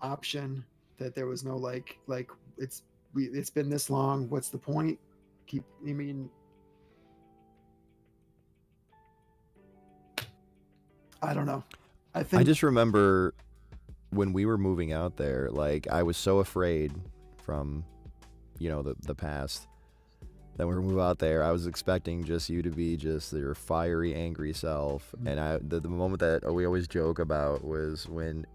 option. That there was no like it's been this long. What's the point? I mean, I don't know. I think I just remember when we were moving out there, like, I was so afraid from, the past, that when we move out there, I was expecting just you to be just your fiery, angry self. And the moment that we always joke about was when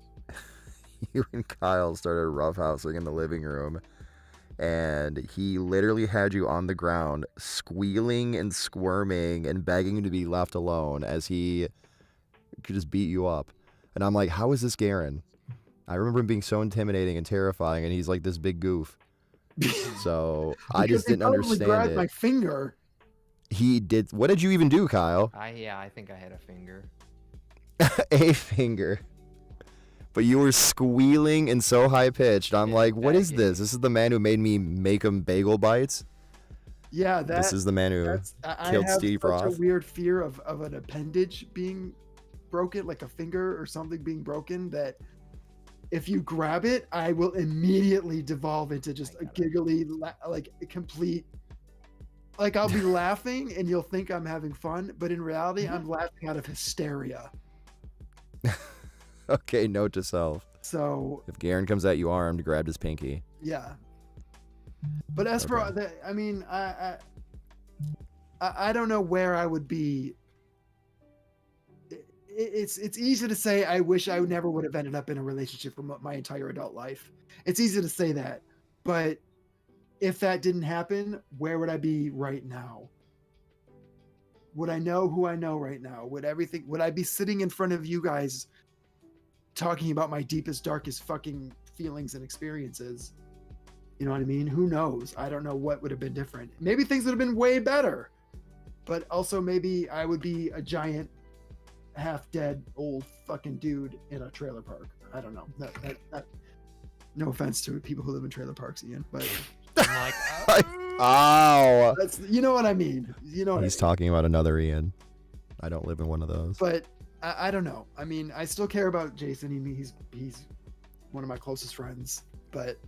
you and Kyle started roughhousing in the living room, and he literally had you on the ground, squealing and squirming and begging to be left alone as he could just beat you up. And I'm like, how is this Garen? I remember him being so intimidating and terrifying, and he's like this big goof. So I just didn't understand grabbed it. my finger. He did. What did you even do, Kyle? I think I had a finger. A finger. But you were squealing and so high pitched. I'm like, what is this? This is the man who made me make him bagel bites. Yeah, This is the man who killed Steve Roth. I have Roth. such a weird fear of an appendage being broken, like a finger or something being broken, that if you grab it, I will immediately devolve into just a giggly, like a complete, like I'll be laughing and you'll think I'm having fun, but in reality, I'm laughing out of hysteria. Okay, note to self. So If Garen comes at you armed, grab his pinky. yeah. But as for, I mean, I don't know where I would be. It's easy to say I wish I never would have ended up in a relationship for my entire adult life. It's easy to say that, but if that didn't happen, where would I be right now? Would I know who I know right now? Would I be sitting in front of you guys talking about my deepest, darkest fucking feelings and experiences? You know what I mean? Who knows? I don't know what would have been different. Maybe things would have been way better, but also maybe I would be a giant, half-dead old fucking dude in a trailer park. I don't know. That no offense to people who live in trailer parks, Ian, but I'm like, Ow! that's, you know what I mean. You know what He's talking about another Ian. I don't live in one of those. But I don't know. I mean, I still care about Jason. He's one of my closest friends, but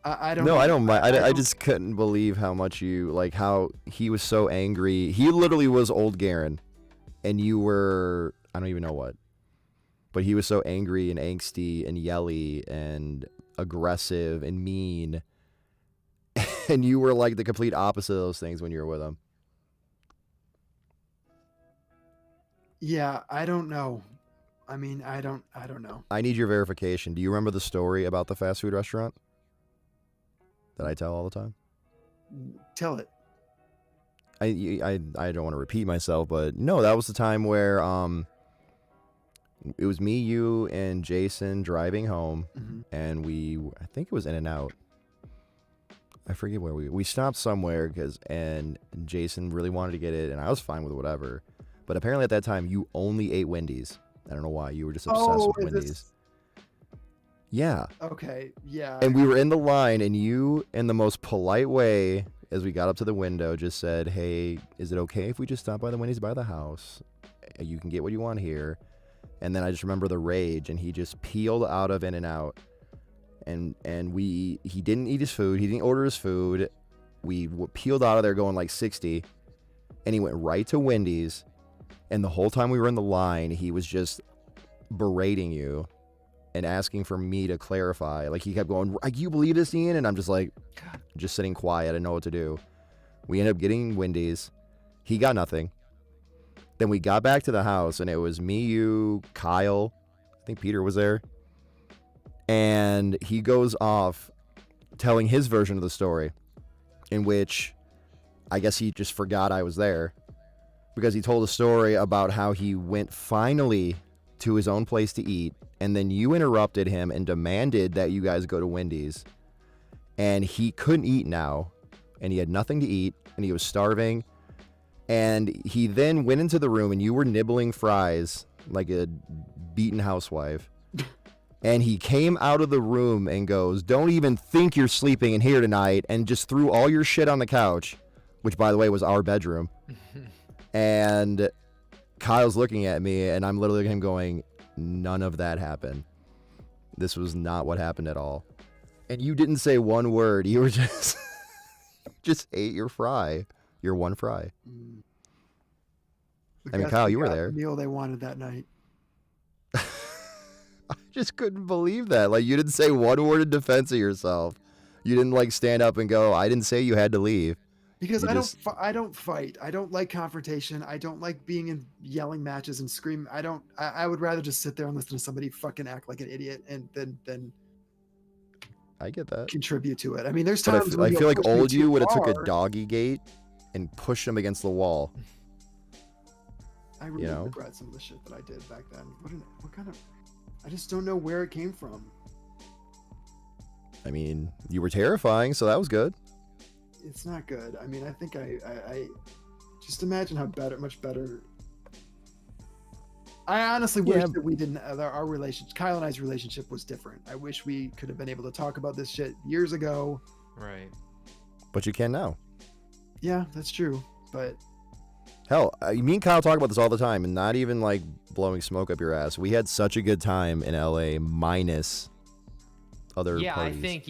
I don't. No, know. I don't mind. I just couldn't believe how much you, like, how he was so angry. He literally was old Garen, and you were, I don't even know what, but he was so angry and angsty and yelly and aggressive and mean, and you were like the complete opposite of those things when you were with him. Yeah, I don't know. I mean, I don't know. I need your verification. Do you remember the story about the fast food restaurant that I tell all the time? Tell it. I don't want to repeat myself, but no, that was the time where it was me, you, and Jason driving home, and I think it was In-N-Out. I forget where we stopped somewhere and Jason really wanted to get it, and I was fine with whatever. But apparently at that time you only ate Wendy's. I don't know why. You were just obsessed with Wendy's. Yeah. Okay. Yeah. And we were in the line, and you, in the most polite way, as we got up to the window, just said, "Hey, is it okay if we just stop by the Wendy's by the house? You can get what you want here." And then I just remember the rage, and he just peeled out of In-N-Out and he didn't eat his food. He didn't order his food. We peeled out of there going like 60, and he went right to Wendy's. And the whole time we were in the line, he was just berating you and asking for me to clarify. Like, he kept going, you believe this, Ian? And I'm just like, just sitting quiet. I didn't know what to do. We ended up getting Wendy's. He got nothing. Then we got back to the house, and it was me, you, Kyle. I think Peter was there. And he goes off telling his version of the story, in which I guess he just forgot I was there, because he told a story about how he went finally to his own place to eat, and then you interrupted him and demanded that you guys go to Wendy's, and he couldn't eat now, and he had nothing to eat, and he was starving, and he then went into the room, and you were nibbling fries like a beaten housewife, and he came out of the room and goes, "Don't even think you're sleeping in here tonight," and just threw all your shit on the couch, which, by the way, was our bedroom. And Kyle's looking at me, and I'm literally looking at him going, none of that happened. This was not what happened at all. And you didn't say one word. You were just just ate your fry, your one fry. The I mean, guests Kyle, you were got there. The meal they wanted that night. I just couldn't believe that. Like, you didn't say one word in defense of yourself. You didn't like stand up and go, "I didn't say you had to leave." Because You I just- don't fight. I don't like confrontation. I don't like being in yelling matches and scream. I would rather just sit there and listen to somebody fucking act like an idiot and then I get that. contribute to it. I mean, there's But times I when feel you'll like push me old you too would have took a far. doggy gate and pushed him against the wall. I really know? regret some of the shit that I did back then. What kind of? I just don't know where it came from. I mean, you were terrifying, so that was good. It's not good. I mean, I think I just imagine how much better. I honestly wish Yeah. that we didn't. Our relationship, Kyle and I's relationship, was different. I wish we could have been able to talk about this shit years ago. Right. But you can now. Yeah, that's true. But Hell, me and Kyle talk about this all the time, and not even like blowing smoke up your ass. We had such a good time in LA, minus other Yeah, parties. I think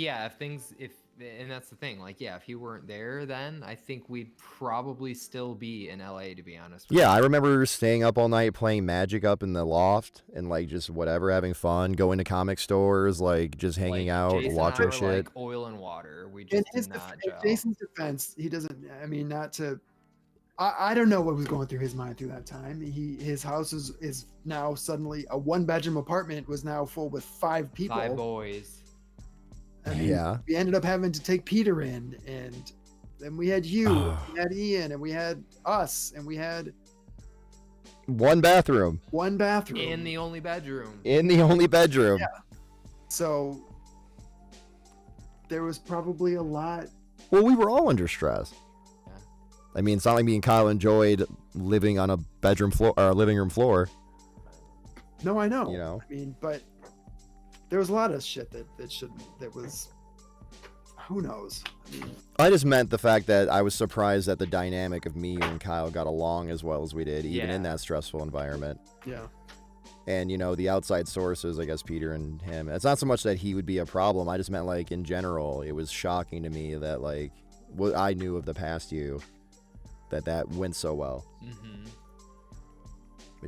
and that's the thing. Like, yeah, if you weren't there, then I think we'd probably still be in LA, to be honest. Yeah, I remember staying up all night playing Magic up in the loft and like just whatever, having fun, going to comic stores, like just hanging out, Jason watching and I were shit. like oil and water. We in just did not in gel. Jason's defense, he doesn't. I mean, not to. I don't know what was going through his mind through that time. His house is now suddenly a 1-bedroom apartment was now full with 5 people. 5 boys. I mean, Yeah. we ended up having to take Peter in, and then we had you, and we had Ian, and we had us, and we had One bathroom 1 bathroom. In the only bedroom. in the only bedroom. Yeah. So there was probably a lot. Well, we were all under stress. Yeah. I mean, it's not like me and Kyle enjoyed living on a bedroom floor or a living room floor. No, I know. You know. I mean, but there was a lot of shit that was. Who knows? I mean, I just meant the fact that I was surprised that the dynamic of me and Kyle got along as well as we did, even in Yeah. that stressful environment. yeah. And, you know, the outside sources, I guess Peter and him, it's not so much that he would be a problem. I just meant, like, in general, it was shocking to me that, like, what I knew of the past you, that went so well. Mm-hmm.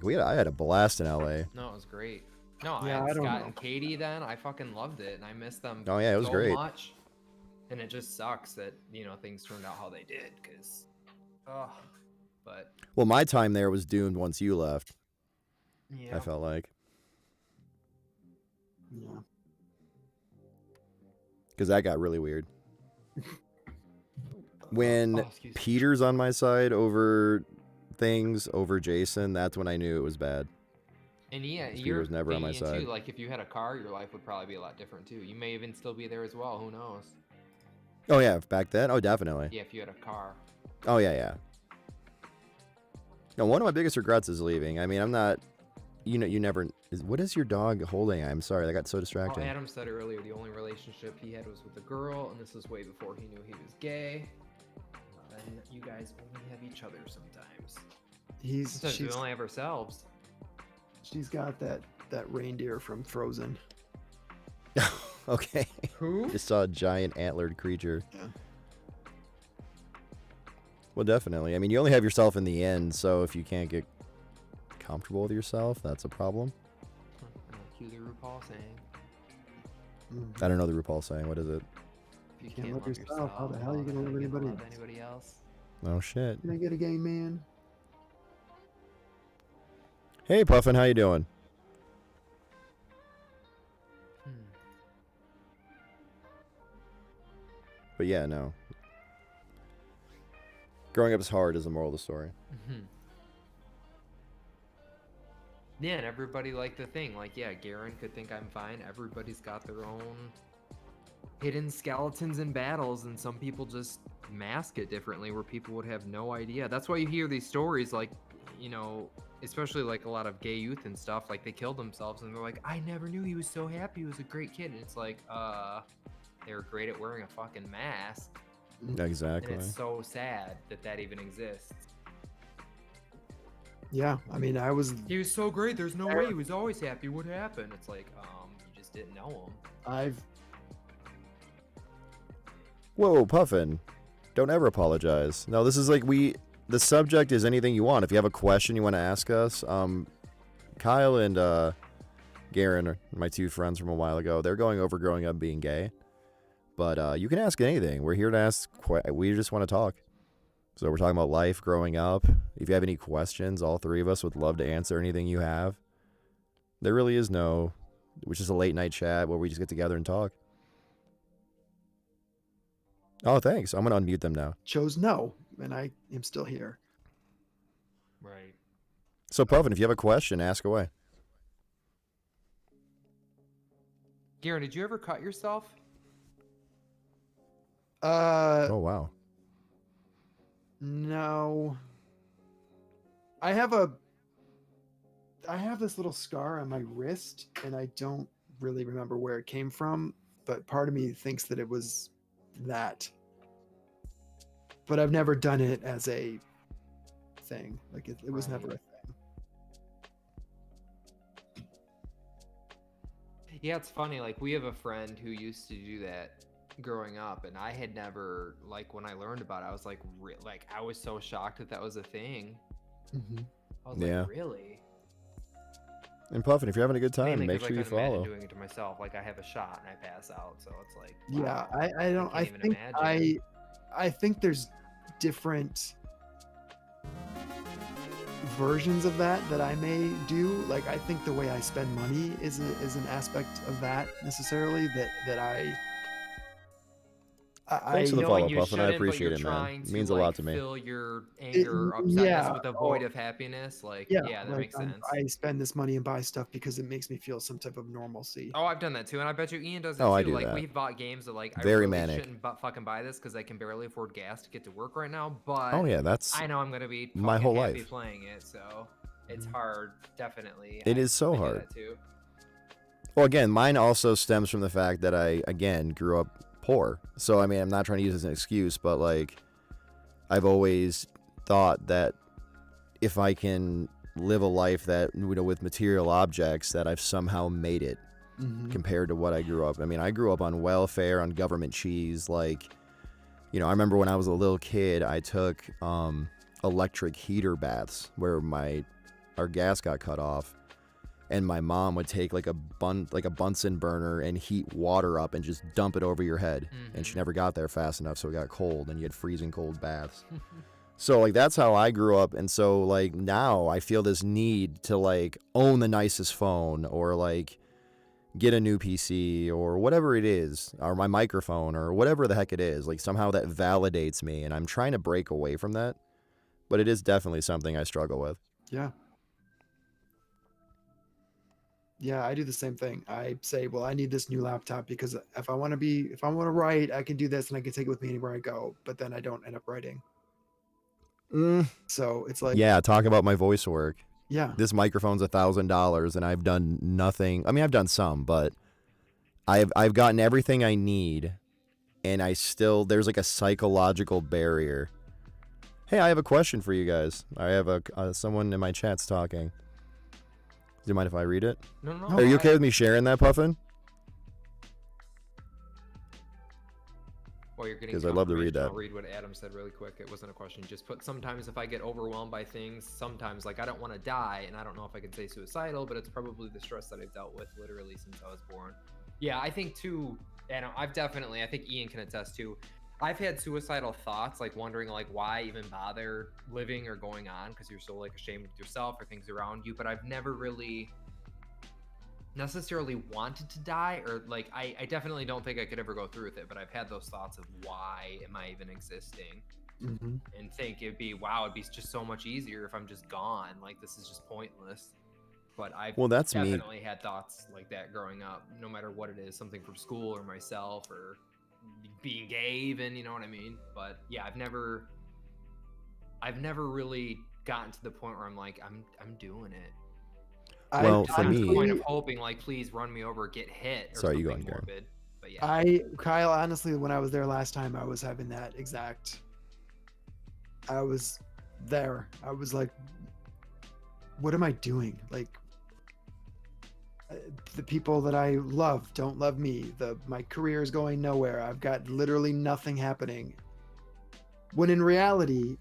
Like, I had a blast in LA. No, it was great. No, Yeah, I I had don't Scott know. and Katie then. I fucking loved it, and I missed them Oh, yeah, it was so great. much. And it just sucks that, things turned out how they did, because, but, Well, my time there was doomed once you left, yeah. I felt like. Yeah. Because that got really weird. When Oh, excuse me. Peter's on my side over things, over Jason, that's when I knew it was bad. And yeah, Peter you're was never on my thinking, side. too, like, if you had a car, your life would probably be a lot different, too. You may even still be there as well. Who knows? Oh, yeah, back then? Oh, definitely. Yeah, if you had a car. Oh, yeah. No, one of my biggest regrets is leaving. I mean, I'm not... You never... What is your dog holding? I'm sorry, that got so Oh, distracting. Adam said earlier the only relationship he had was with a girl, and this was way before he knew he was gay. And you guys only have each other sometimes. Sometimes we only have ourselves. She's got that reindeer from Frozen. Okay. Who? Just saw a giant antlered creature. Yeah. Well, definitely. I mean, you only have yourself in the end, so if you can't get comfortable with yourself, that's a problem. Cue the RuPaul saying. Mm. I don't know the RuPaul saying. What is it? If you Can't love yourself, how the hell are you gonna love anybody else? else? Oh, shit. Can I get a game, man? Hey, Puffin, how you doing? But yeah, no. Growing up is hard is the moral of the story. Yeah, and everybody like the thing. Like, yeah, Garen could think I'm fine. Everybody's got their own hidden skeletons in battles, and some people just mask it differently where people would have no idea. That's why you hear these stories, like, you know, especially like a lot of gay youth and stuff, like they killed themselves and they're like, I never knew he was so happy. He was a great kid. And it's like, they were great at wearing a fucking mask. Exactly. And it's so sad that that even exists. Yeah, I mean, He was so great. There's no way he was always happy. What happened? It's like, you just didn't know him. Whoa, Puffin. Don't ever apologize. No, this is like the subject is anything you want. If you have a question you want to ask us, Kyle and Garen are my two friends from a while ago. They're going over growing up being gay. But you can ask anything. We're here to ask. We just want to talk. So we're talking about life, growing up. If you have any questions, all three of us would love to answer anything you have. There really is no, which is a late night chat where we just get together and talk. Oh, thanks. I'm going to unmute them now. chose no, and I am still here. Right. So, Puffin, if you have a question, ask away. Garen, did you ever cut yourself? Oh, wow. No. I have this little scar on my wrist, and I don't really remember where it came from, but part of me thinks that it was that. But I've never done it as a thing. Like it was never a thing. Yeah, it's funny. Like, we have a friend who used to do that growing up, and I had never, like, when I learned about it, I was like, I was so shocked that that was a thing. Mm-hmm. I was Yeah. like, really? And Puffin, if you're having a good time, Mainly make 'cause sure I you couldn't imagine follow. doing it to myself. Like, I have a shot and I pass out, so it's like, Yeah, wow, I don't. I can't even think imagine. I think there's different versions of that I may do. Like, I think the way I spend money is an aspect of that necessarily that I Thanks for the know follow, what, you Puffin. I shouldn't, but appreciate you're it, man. trying It to, means a like, lot to me. fill your anger or upsetness yeah, with a void of happiness. Like, yeah, that like, makes sense. I spend this money and buy stuff because it makes me feel some type of normalcy. Oh, I've done that too, and I bet you Ian does it Oh, too. I do Like, that. we've bought games that, like, I Very really manic. shouldn't fucking buy this because I can barely afford gas to get to work right now. But Oh, yeah, that's I know I'm gonna be my fucking whole happy life. playing it, so it's hard, definitely. It is so I do hard. that too. Well, again, mine also stems from the fact that I, again, grew up poor. So, I mean, I'm not trying to use it as an excuse, but, like, I've always thought that if I can live a life that, you know, with material objects, that I've somehow made it compared to what I grew up. I mean, I grew up on welfare, on government cheese. Like, you know, I remember when I was a little kid, I took electric heater baths where our gas got cut off. And my mom would take like a Bunsen burner and heat water up and just dump it over your head. And she never got there fast enough, so it got cold, and you had freezing cold baths. So, like, that's how I grew up. And so, like, now I feel this need to, like, own the nicest phone, or, like, get a new PC, or whatever it is, or my microphone, or whatever the heck it is. Like, somehow that validates me, and I'm trying to break away from that. But it is definitely something I struggle with. Yeah. Yeah, I do the same thing. I say, well, I need this new laptop because if I want to write, I can do this and I can take it with me anywhere I go, but then I don't end up writing. So it's like, Yeah, talk about my voice work. yeah, This microphone's $1,000 and I've done nothing. I mean, I've done some, but I've gotten everything I need, and there's like a psychological barrier. Hey, I have a question for you guys. I have someone in my chat's talking. Do you mind if I read it? No. Are you okay with me sharing that, Puffin? While you're getting 'Cause I'd love to read confirmation, that. I'll read what Adam said really quick. It wasn't a question. Just put, sometimes if I get overwhelmed by things, sometimes like I don't want to die, and I don't know if I can say suicidal, but it's probably the stress that I've dealt with literally since I was born. Yeah, I think too, and I've definitely, I think Ian can attest too. I've had suicidal thoughts, like wondering like why even bother living or going on because you're so like ashamed with yourself or things around you. But I've never really necessarily wanted to die, or like I definitely don't think I could ever go through with it, but I've had those thoughts of why am I even existing, and think it'd be, wow, it'd be just so much easier if I'm just gone, like this is just pointless. But I've Well, that's me. definitely had thoughts like that growing up, no matter what it is, something from school or myself or being gay even, you know what I mean? But yeah, I've never really gotten to the point where I'm like I'm doing it. Well, for To the me, point of hoping like please run me over, get hit, or Sorry, you something go on, Garen. morbid. But yeah, Kyle, honestly, when I was there last time, I was having that exact. I was there. I was like, what am I doing? Like, the people that I love don't love me. My career is going nowhere. I've got literally nothing happening. When in reality,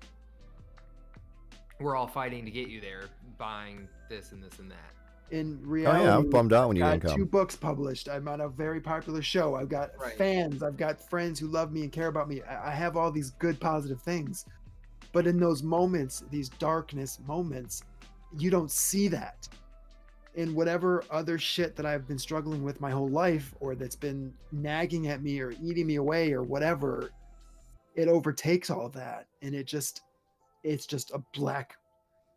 we're all fighting to get you there, buying this and this and that. in Oh reality, yeah, I'm bummed out when you I've didn't got 2 come. books published. I'm on a very popular show. I've got Right. fans. I've got friends who love me and care about me. I have all these good, positive things. But in those moments, these darkness moments, you don't see that. In whatever other shit that I've been struggling with my whole life, or that's been nagging at me or eating me away or whatever, it overtakes all of that. And it's just a black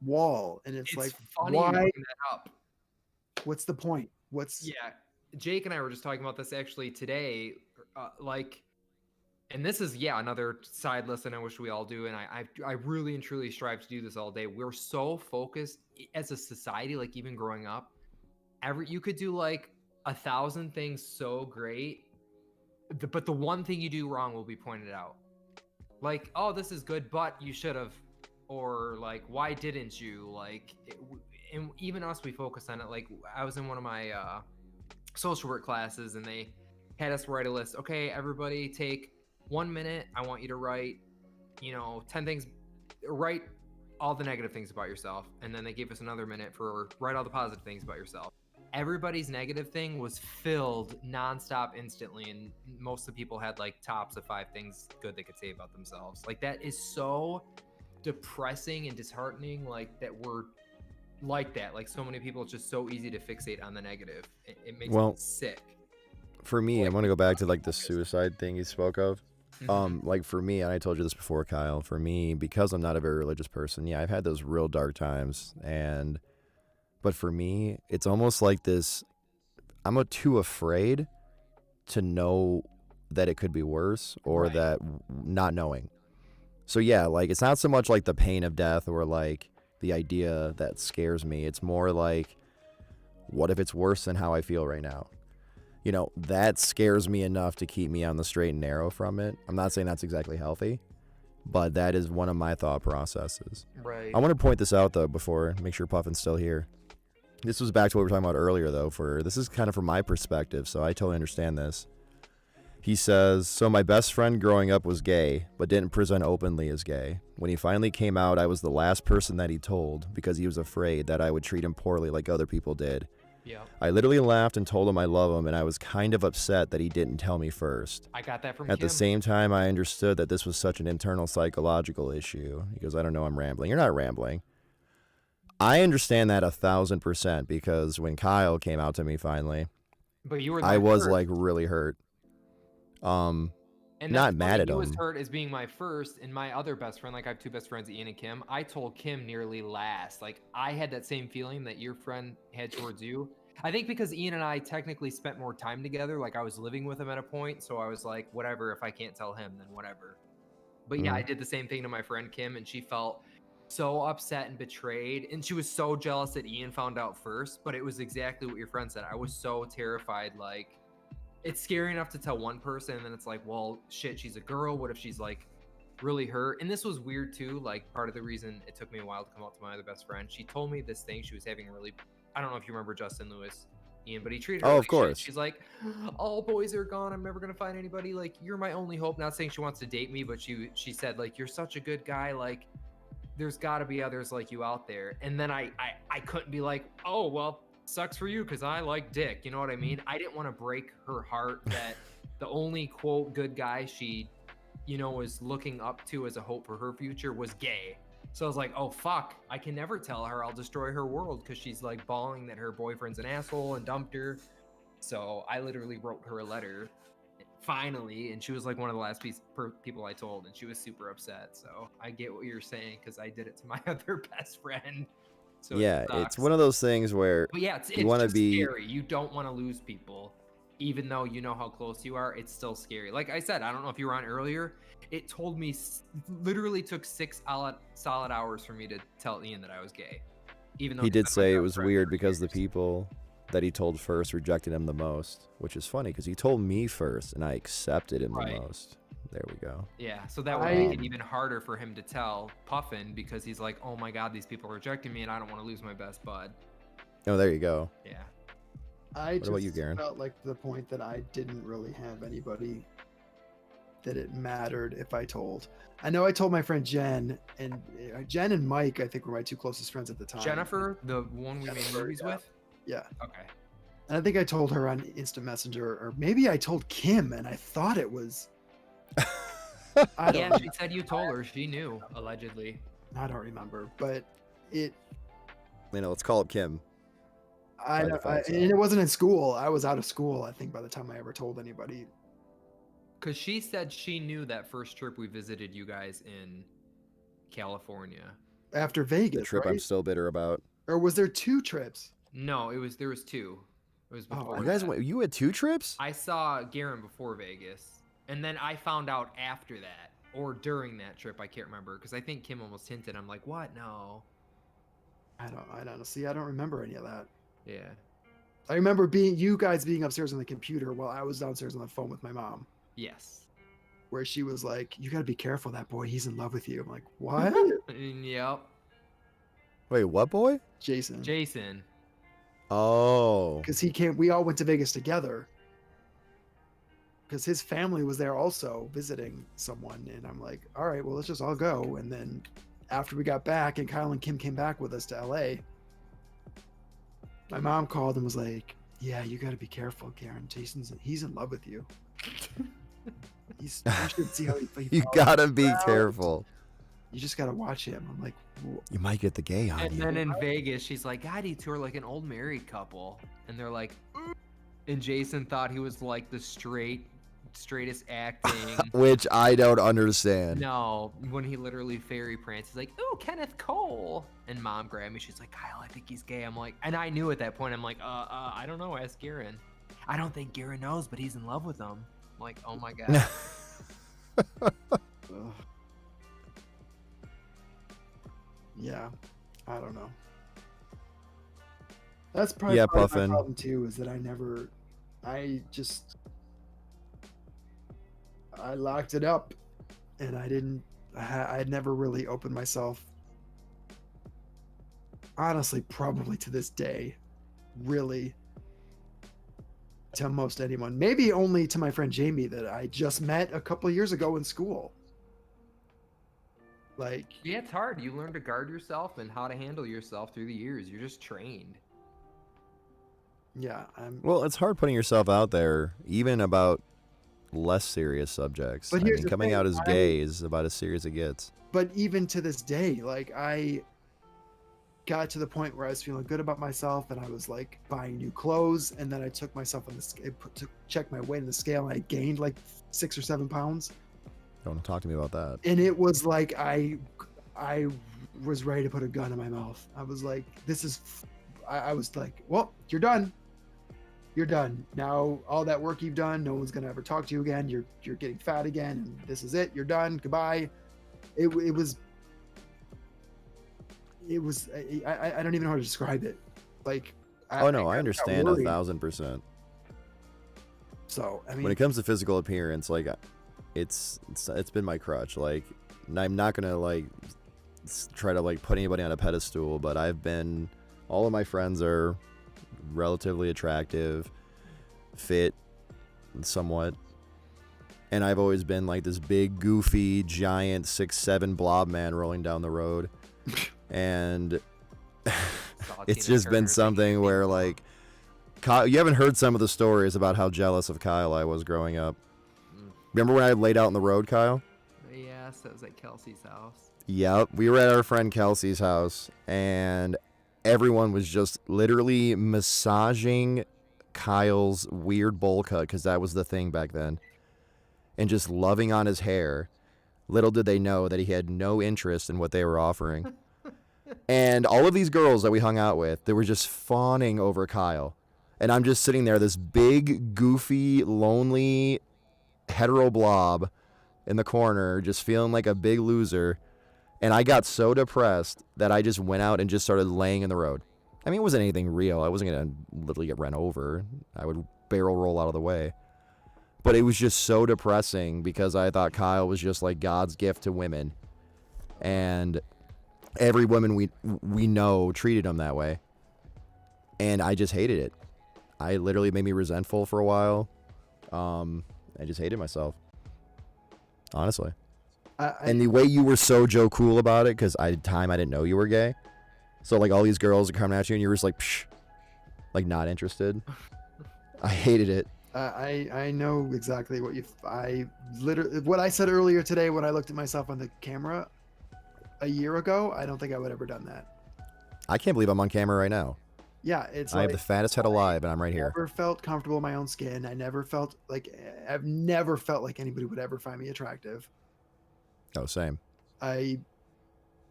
wall. And it's like, funny you why? bring that up. What's the point? What's Yeah, Jake and I were just talking about this actually today. Like, and this is another side lesson I wish we all do, and I really and truly strive to do this all day. We're so focused as a society, like even growing up, you could do like 1,000 things so great, but the one thing you do wrong will be pointed out. Like, oh, this is good, but you should have, or like, why didn't you? Like, and even us, we focus on it. Like, I was in one of my social work classes, and they had us write a list. Okay, everybody, take 1 minute. I want you to write, 10 things. Write all the negative things about yourself, and then they gave us another minute for write all the positive things about yourself. Everybody's negative thing was filled nonstop instantly, and most of the people had like tops of 5 things good they could say about themselves. Like, that is so depressing and disheartening, like that we're like that. Like, so many people, it's just so easy to fixate on the negative. It makes me sick. For me, I'm gonna go back to like the suicide thing you spoke of. Like for me, and I told you this before, Kyle, for me, because I'm not a very religious person, I've had those real dark times, but for me, it's almost like this, I'm too afraid to know that it could be worse, or that not knowing. So yeah, like it's not so much like the pain of death or like the idea that scares me. It's more like, what if it's worse than how I feel right now? That scares me enough to keep me on the straight and narrow from it. I'm not saying that's exactly healthy, but that is one of my thought processes. Right. I want to point this out though, before, make sure Puffin's still here. This was back to what we were talking about earlier though, this is kind of from my perspective, so I totally understand this. He says, so my best friend growing up was gay, but didn't present openly as gay. When he finally came out, I was the last person that he told because he was afraid that I would treat him poorly like other people did. Yeah. I literally laughed and told him I love him, and I was kind of upset that he didn't tell me first. I got that from At Kim. the same time, I understood that this was such an internal psychological issue. He goes, I don't know, I'm rambling. You're not rambling. I understand that 1,000%, because when Kyle came out to me finally, But you were I was hurt. like really hurt. And not mad at He was him. hurt as being my first, and my other best friend, like I have 2 best friends, Ian and Kim. I told Kim nearly last. Like, I had that same feeling that your friend had towards you. I think because Ian and I technically spent more time together. Like, I was living with him at a point, so I was like, whatever. If I can't tell him, then whatever. But yeah, I did the same thing to my friend Kim, and she felt so upset and betrayed, and she was so jealous that Ian found out first. But it was exactly what your friend said. I was so terrified, like. It's scary enough to tell one person, and then it's like, well, shit, she's a girl. What if she's like really hurt? And this was weird too. Like, part of the reason it took me a while to come out to my other best friend, she told me this thing she was having I don't know if you remember Justin Lewis. Ian, but he treated her Oh, like of shit. course. She's like, all boys are gone. I'm never gonna find anybody. Like, you're my only hope. Not saying she wants to date me, but she said like, you're such a good guy. Like, there's got to be others like you out there. And then I couldn't be like, oh well, sucks for you because I like dick. You know what I mean? I didn't want to break her heart that the only quote good guy she, was looking up to as a hope for her future was gay. So I was like, oh fuck, I can never tell her. I'll destroy her world because she's like bawling that her boyfriend's an asshole and dumped her. So I literally wrote her a letter finally, and she was like one of the last people I told, and she was super upset. So I get what you're saying because I did it to my other best friend. So Yeah, it's one of those things where but yeah, it's wanna just be- scary. You don't want to lose people, even though you know how close you are. It's still scary. Like I said, I don't know if you were on earlier. It told me literally took 6 solid hours for me to tell Ian that I was gay. Even though he did said my say it best was friend weird for because the years. people that he told first rejected him the most, which is funny because he told me first and I accepted him Right. the most. There we go. Yeah, so that would make it even harder for him to tell Puffin because he's like, oh my god, these people are rejecting me and I don't want to lose my best bud. Oh, there you go. Yeah. I What about just you, Garen? felt like to the point that I didn't really have anybody that it mattered if I told. I know I told my friend Jen and Mike, I think were my two closest friends at the time. Jennifer, the one we made Jennifer, movies yeah. with? Yeah. Okay. And I think I told her on Instant Messenger, or maybe I told Kim and I thought it was. I don't, Yeah, she said you told her. She knew, allegedly. I don't remember, but it. Let's call it Kim. I, By don't- I default, so. and it wasn't in school. I was out of school, I think, by the time I ever told anybody. Because she said she knew that first trip we visited you guys in California. After Vegas, The trip right? I'm still bitter about. Or was there 2 trips? No, there was 2. It was Oh, before You guys that. went. You had 2 trips? I saw Garen before Vegas, and then I found out after that or during that trip. I can't remember because I think Kim almost hinted. I'm like, what? No. I don't see. I don't remember any of that. Yeah. I remember you guys being upstairs on the computer while I was downstairs on the phone with my mom, Yes. where she was like, "You got to be careful, that boy. He's in love with you." I'm like, "What?" Yep. Wait, what boy? Jason, Jason. Oh. because he came. We all went to Vegas together. Because his family was there also visiting someone, and I'm like, "All right, well, let's just all go." And then after we got back, and Kyle and Kim came back with us to LA, my mom called and was like, "Yeah, you got to be careful, Karen. He's in love with you. You should see how he You follows gotta you be around. careful. You just gotta watch him." I'm like, You might get the gay on And you. then in Vegas, she's like, God, he toured like an old married couple. And they're like, and Jason thought he was like the straightest acting. Which I don't understand. No, when he literally fairy prance, he's like, "Ooh, Kenneth Cole," and Mom grabbed me. She's like, "Kyle, I think he's gay." I'm like, and I knew at that point. I'm like, I don't know. Ask Garen. I don't think Garen knows, but he's in love with him. I'm like, oh my god. ugh. Yeah, I don't know. That's probably Yeah, part of Puffin. my problem too. Is that I locked it up, and I'd never really opened myself. Honestly, probably to this day, really, to most anyone. Maybe only to my friend Jamie that I just met a couple of years ago in school. Like, Yeah, it's hard. You learn to guard yourself and how to handle yourself through the years. You're just trained. yeah, I'm. Well, it's hard putting yourself out there, even about less serious subjects. But I here's mean, the coming thing, out as gay is about as serious as it gets. But even to this day, like, I got to the point where I was feeling good about myself, and I was like buying new clothes, and then I took myself on the scale, to check my weight on the scale, and I gained like 6 or 7 pounds, Don't talk to me about that. and it was like I was ready to put a gun in my mouth. I was like, this is. I was like, well, you're done. You're done now. All that work you've done, no one's gonna ever talk to you again. You're getting fat again, and this is it. You're done. Goodbye. It was. I don't even know how to describe it. Like. Oh no, I got understand worried. 1000%. So I mean, When it comes to physical appearance, like, it's been my crutch. Like, and I'm not gonna like try to like put anybody on a pedestal, but all of my friends are relatively attractive, fit somewhat. And I've always been like this big, goofy, giant 6'7" blob man rolling down the road. And it's just been something where, like, Kyle, you haven't heard some of the stories about how jealous of Kyle I was growing up. Remember when I laid out on the road, Kyle? Yes, that was at Kelsey's house. Yep, we were at our friend Kelsey's house, and everyone was just literally massaging Kyle's weird bowl cut, because that was the thing back then, and just loving on his hair. Little did they know that he had no interest in what they were offering. And all of these girls that we hung out with, they were just fawning over Kyle. And I'm just sitting there, this big, goofy, lonely, hetero blob in the corner, just feeling like a big loser. And I got so depressed that I just went out and just started laying in the road. I mean, it wasn't anything real. I wasn't going to literally get run over. I would barrel roll out of the way. But it was just so depressing because I thought Kyle was just like God's gift to women. And every woman we know treated him that way. And I just hated it. I literally made me resentful for a while. I just hated myself. Honestly. And the way you were so Joe Cool about it, because I didn't know you were gay. So, like, all these girls are coming at you, and you're just like, psh, like, not interested. I hated it. I know exactly what what I said earlier today when I looked at myself on the camera a year ago. I don't think I would have ever done that. I can't believe I'm on camera right now. Yeah, it's. I have the fattest head alive, and I'm right here. I never felt comfortable in my own skin. I've never felt like anybody would ever find me attractive. Oh, same. I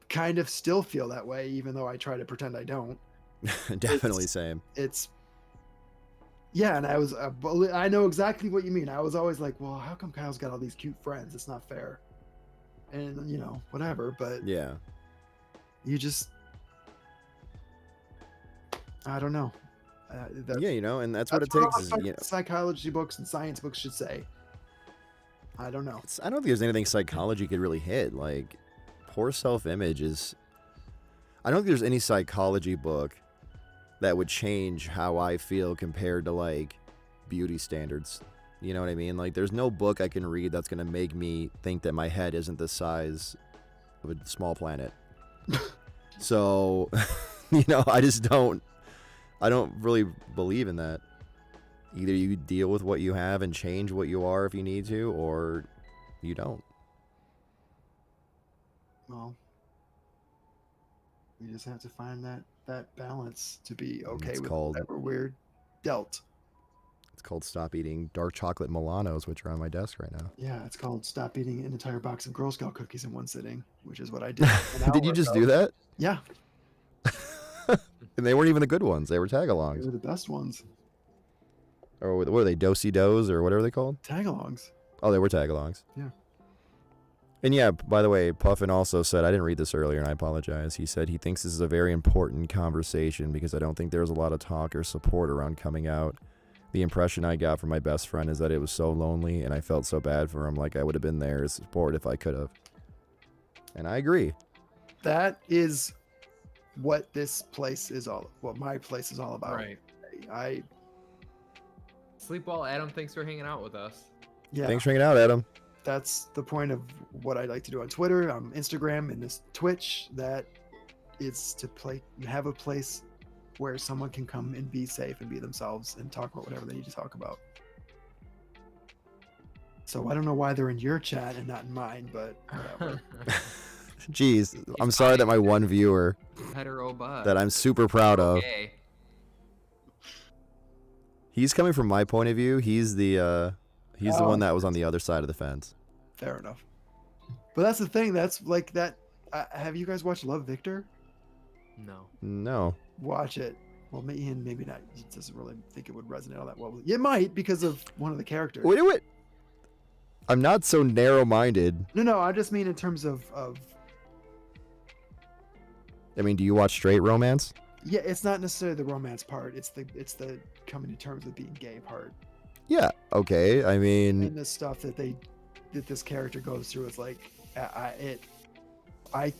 kind of still feel that way, even though I try to pretend I don't. Definitely same. Yeah, and I know exactly what you mean. I was always like, well, how come Kyle's got all these cute friends? It's not fair. And, whatever, but Yeah. you just, I don't know. Yeah, and that's what it what takes. all psychology books and science books should say. I don't know. I don't think there's anything psychology could really hit. Like, poor self-image is... I don't think there's any psychology book that would change how I feel compared to, like, beauty standards. You know what I mean? Like, there's no book I can read that's going to make me think that my head isn't the size of a small planet. So, I just don't... I don't really believe in that. Either you deal with what you have and change what you are if you need to, or you don't. Well, we just have to find that balance to be okay with whatever we're dealt. It's called stop eating dark chocolate Milanos, which are on my desk right now. Yeah, it's called stop eating an entire box of Girl Scout cookies in one sitting, which is what I did. Did you just do that? Yeah. And they weren't even the good ones. They were They tag-alongs. were the best ones. Or what are they, do-si-dos, or whatever they called? Tag-alongs. Oh, they were tag-alongs. Yeah. And yeah, by the way, Puffin also said, I didn't read this earlier and I apologize. He said he thinks this is a very important conversation because I don't think there's a lot of talk or support around coming out. The impression I got from my best friend is that it was so lonely and I felt so bad for him, like I would have been there to support if I could have. And I agree. That is what this place is what my place is all about. Right. Sleep well, Adam. Thanks for hanging out with us. Yeah. Thanks for hanging out, Adam. That's the point of what I like to do on Twitter, Instagram, and this Twitch. That is to have a place where someone can come and be safe and be themselves and talk about whatever they need to talk about. So I don't know why they're in your chat and not in mine, but whatever. Jeez, I'm sorry that my one viewer Hetero butt. that I'm super proud of. Okay. He's coming from my point of view. He's the one that was on the other side of the fence. Fair enough. But that's the thing. That's like that. Have you guys watched Love, Victor? No. No. Watch it. Well, maybe not. He doesn't really think it would resonate all that well. It might because of one of the characters. Wait. I'm not so narrow-minded. No. I just mean in terms of. I mean, do you watch straight romance? Yeah, it's not necessarily the romance part. It's the coming to terms with being gay part. Yeah. Okay. I mean, And the stuff that this character goes through is like, I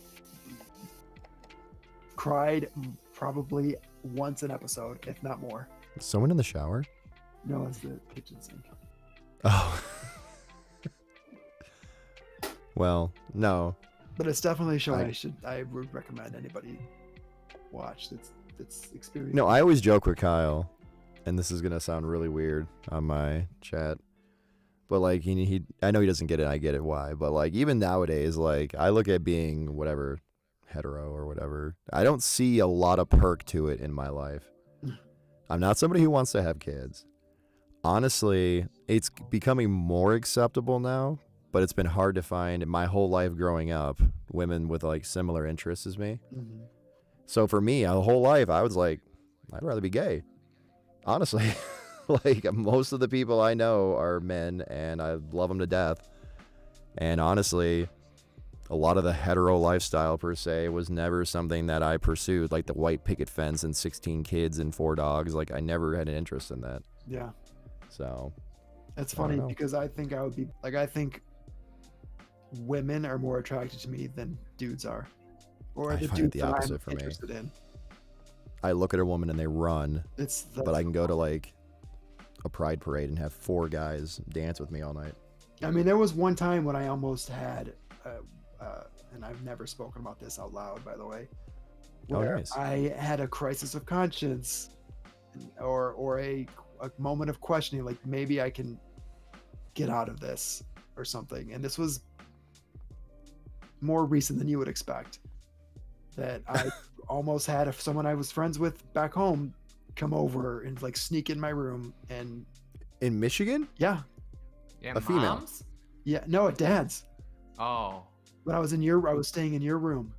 cried probably once an episode, if not more. Is someone in the shower? No, it's the kitchen sink. Oh. Well, no. But it's definitely a show I would recommend anybody watch. It's experience. No, I always joke with Kyle, and this is gonna sound really weird on my chat, but like he I know he doesn't get it. I get it why, but like even nowadays, like I look at being whatever hetero or whatever. I don't see a lot of perk to it in my life. I'm not somebody who wants to have kids. Honestly, it's becoming more acceptable now, but it's been hard to find my whole life growing up women with like similar interests as me. Mm-hmm. So for me, a whole life, I was like, I'd rather be gay. Honestly, like most of the people I know are men and I love them to death. And honestly, a lot of the hetero lifestyle per se was never something that I pursued, like the white picket fence and 16 kids and 4 dogs. Like I never had an interest in that. Yeah. So It's I don't funny know. because I think I would be like, I think women are more attracted to me than dudes are. Or I the find it dudes the that I'm opposite for me. interested in. I look at a woman and they run, It's but I can go to like a pride parade and have 4 guys dance with me all night. I mean, there was one time when I almost had, and I've never spoken about this out loud, by the way, Oh, where nice. I had a crisis of conscience, or a moment of questioning, like maybe I can get out of this or something. And this was more recent than you would expect. That I almost had someone I was friends with back home come over and like sneak in my room and In Michigan? yeah, Yeah, A female. moms? no, at dad's. Oh, When I was staying in your room.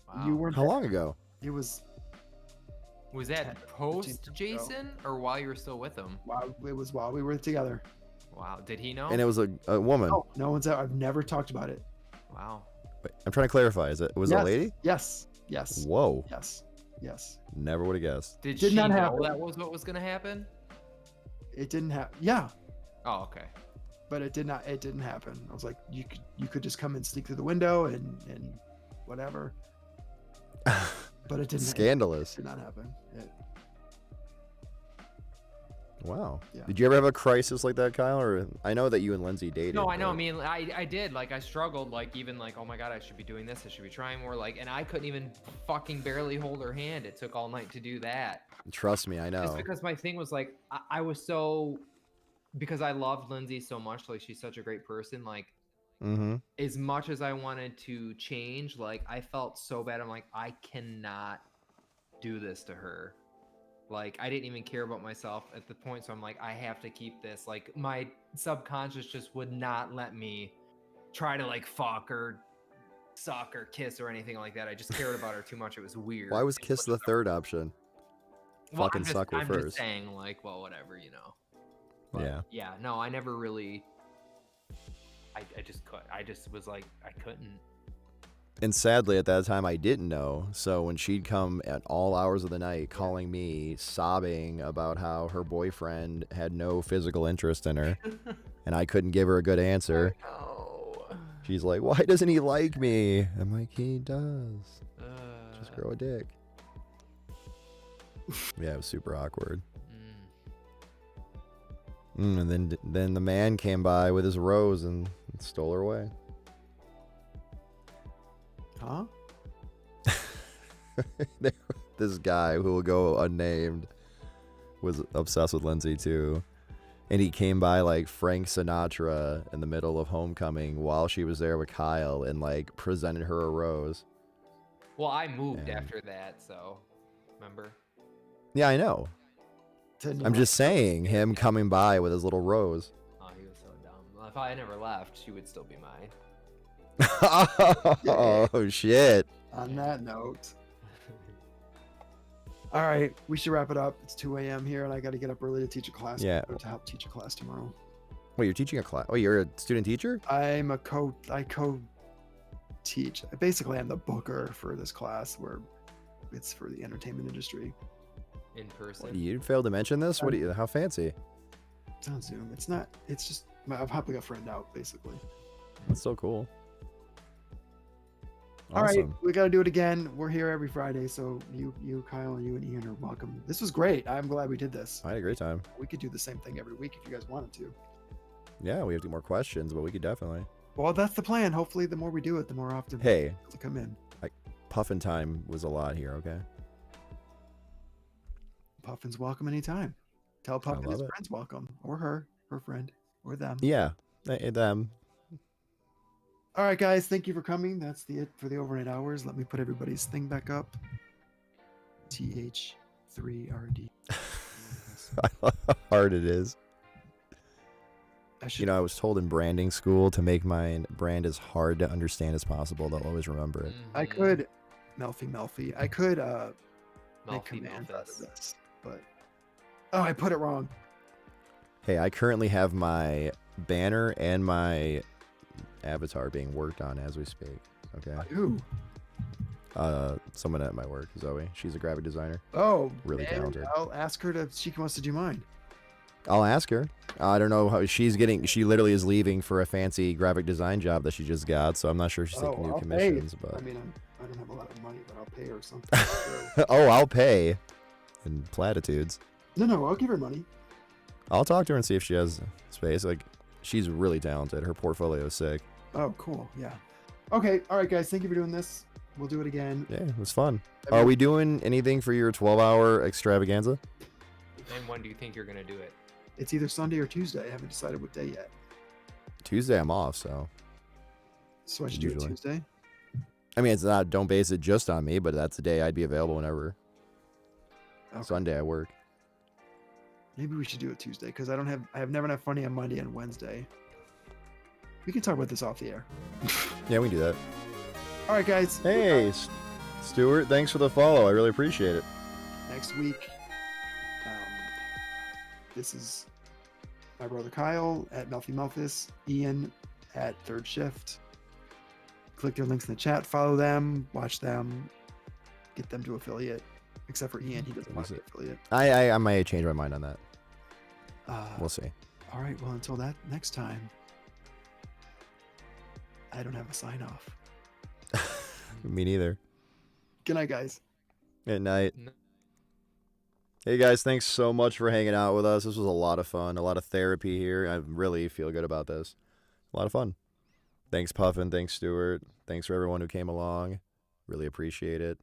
wow. You weren't How there. long ago? It was Was 10, that 15 post years ago. Jason or while you were still with him? while we were together. Wow. Did he know? And it was a woman. No, no one's out. I've never talked about it. Wow. Wait, I'm trying to clarify. Was it a Yes. lady? Yes. Yes. Whoa. Yes. Never would have guessed. Did Did she not know happen. that was what was gonna happen? It didn't happen. Yeah, Oh, okay. but it did not. It didn't happen. I was like, you could just come and sneak through the window and whatever. But it didn't. Scandalous. It did not happen. Wow. Yeah. Did you ever have a crisis like that, Kyle? Or I know that you and Lindsay dated. No, I know. I but- mean, I did. Like, I struggled. Like, even like, oh my god, I should be doing this. I should be trying more. Like, and I couldn't even fucking barely hold her hand. It took all night to do that. Trust me, I know. Just because my thing was like, I was so, because I loved Lindsay so much. Like, she's such a great person. Like, Mm-hmm. as much as I wanted to change, like, I felt so bad. I'm like, I cannot do this to her. Like, I didn't even care about myself at the point, so I'm like, I have to keep this. Like, my subconscious just would not let me try to like fuck or suck or kiss or anything like that. I just cared about her too much. It was weird. Why was It kiss the third option? Well, Fucking suck her I'm first. just saying, like, well, whatever, you know. But, Yeah. yeah, no, I never really. I just could. I just was like, I couldn't. And sadly, at that time, I didn't know. So when she'd come at all hours of the night calling me, sobbing about how her boyfriend had no physical interest in her, and I couldn't give her a good answer, Oh. she's like, why doesn't he like me? I'm like, he does. Just grow a dick. Yeah, it was super awkward. And then the man came by with his rose and stole her away. Huh? This guy who will go unnamed was obsessed with Lindsay too. And he came by like Frank Sinatra in the middle of homecoming while she was there with Kyle and like presented her a rose. Well, I moved And- after that, so remember? Yeah, I know. I'm just saying, him coming by with his little rose. Oh, he was so dumb. Well, if I never left, she would still be mine. Oh, shit. On that note. All right, we should wrap it up. It's 2 a.m. here, and I got to get up early to teach a class. Yeah. Or to help teach a class tomorrow. Wait, you're teaching a class? Oh, you're a student teacher? I co-teach. Basically, I'm the booker for this class where it's for the entertainment industry. In person. You failed to mention this? What? How fancy? It's on Zoom. It's not. It's just I'm helping a friend out, basically. That's so cool. All right, Awesome. we got to do it again. We're here every Friday, so you, Kyle, and you and Ian are welcome. This was great. I'm glad we did this. I had a great time. We could do the same thing every week if you guys wanted to. Yeah, we have to do more questions, but we could definitely. Well, that's the plan. Hopefully, the more we do it, the more often Hey, people come in. puffin time was a lot here, okay? Puffin's welcome anytime. Tell Puffin his love it. friend's welcome, or her friend, or them. Yeah, them. All right, guys, thank you for coming. That's it for the overnight hours. Let me put everybody's thing back up. TH3RD. I love how hard it is. I should. You know, I was told in branding school to make my brand as hard to understand as possible. They'll always remember it. I could, Melphy. I could make commands out of MelphyMelphis. this, but I put it wrong. Hey, I currently have my banner and my avatar being worked on as we speak. Okay. Who? Someone at my work, Zoe. She's a graphic designer. Oh, Really man, talented. I'll ask her to. She wants to do mine. I'll ask her. I don't know how she's getting. She literally is leaving for a fancy graphic design job that she just got. So I'm not sure if she's taking new I'll commissions. pay. But I mean, I don't have a lot of money, but I'll pay her something. Sure. oh, I'll pay. In platitudes. No, I'll give her money. I'll talk to her and see if she has space. Like, she's really talented. Her portfolio is sick. Oh, cool. Yeah. Okay. All right, guys. Thank you for doing this. We'll do it again. Yeah, it was fun. Are we doing anything for your 12-hour extravaganza? And when do you think you're gonna do it? It's either Sunday or Tuesday. I haven't decided what day yet. Tuesday, I'm off, so. So I should do it Usually. Tuesday. I mean, it's not. Don't base it just on me, but that's the day I'd be available whenever. Okay. Sunday, I work. Maybe we should do it Tuesday because I have never enough funny on Monday and Wednesday. We can talk about this off the air. Yeah, we can do that. All right, guys. Hey, Stuart, thanks for the follow. I really appreciate it. Next week, this is my brother Kyle at MelphyMelphis, Ian at Third Shift. Click their links in the chat, follow them, watch them, get them to affiliate. Except for Ian, he doesn't want to be affiliate. I might change my mind on that. We'll see. All right, well, until that next time, I don't have a sign off. Me neither. Good night, guys. Good night. No. Hey guys, thanks so much for hanging out with us. This was a lot of fun, a lot of therapy here. I really feel good about this. A lot of fun. Thanks, Puffin. Thanks, Stuart. Thanks for everyone who came along. Really appreciate it.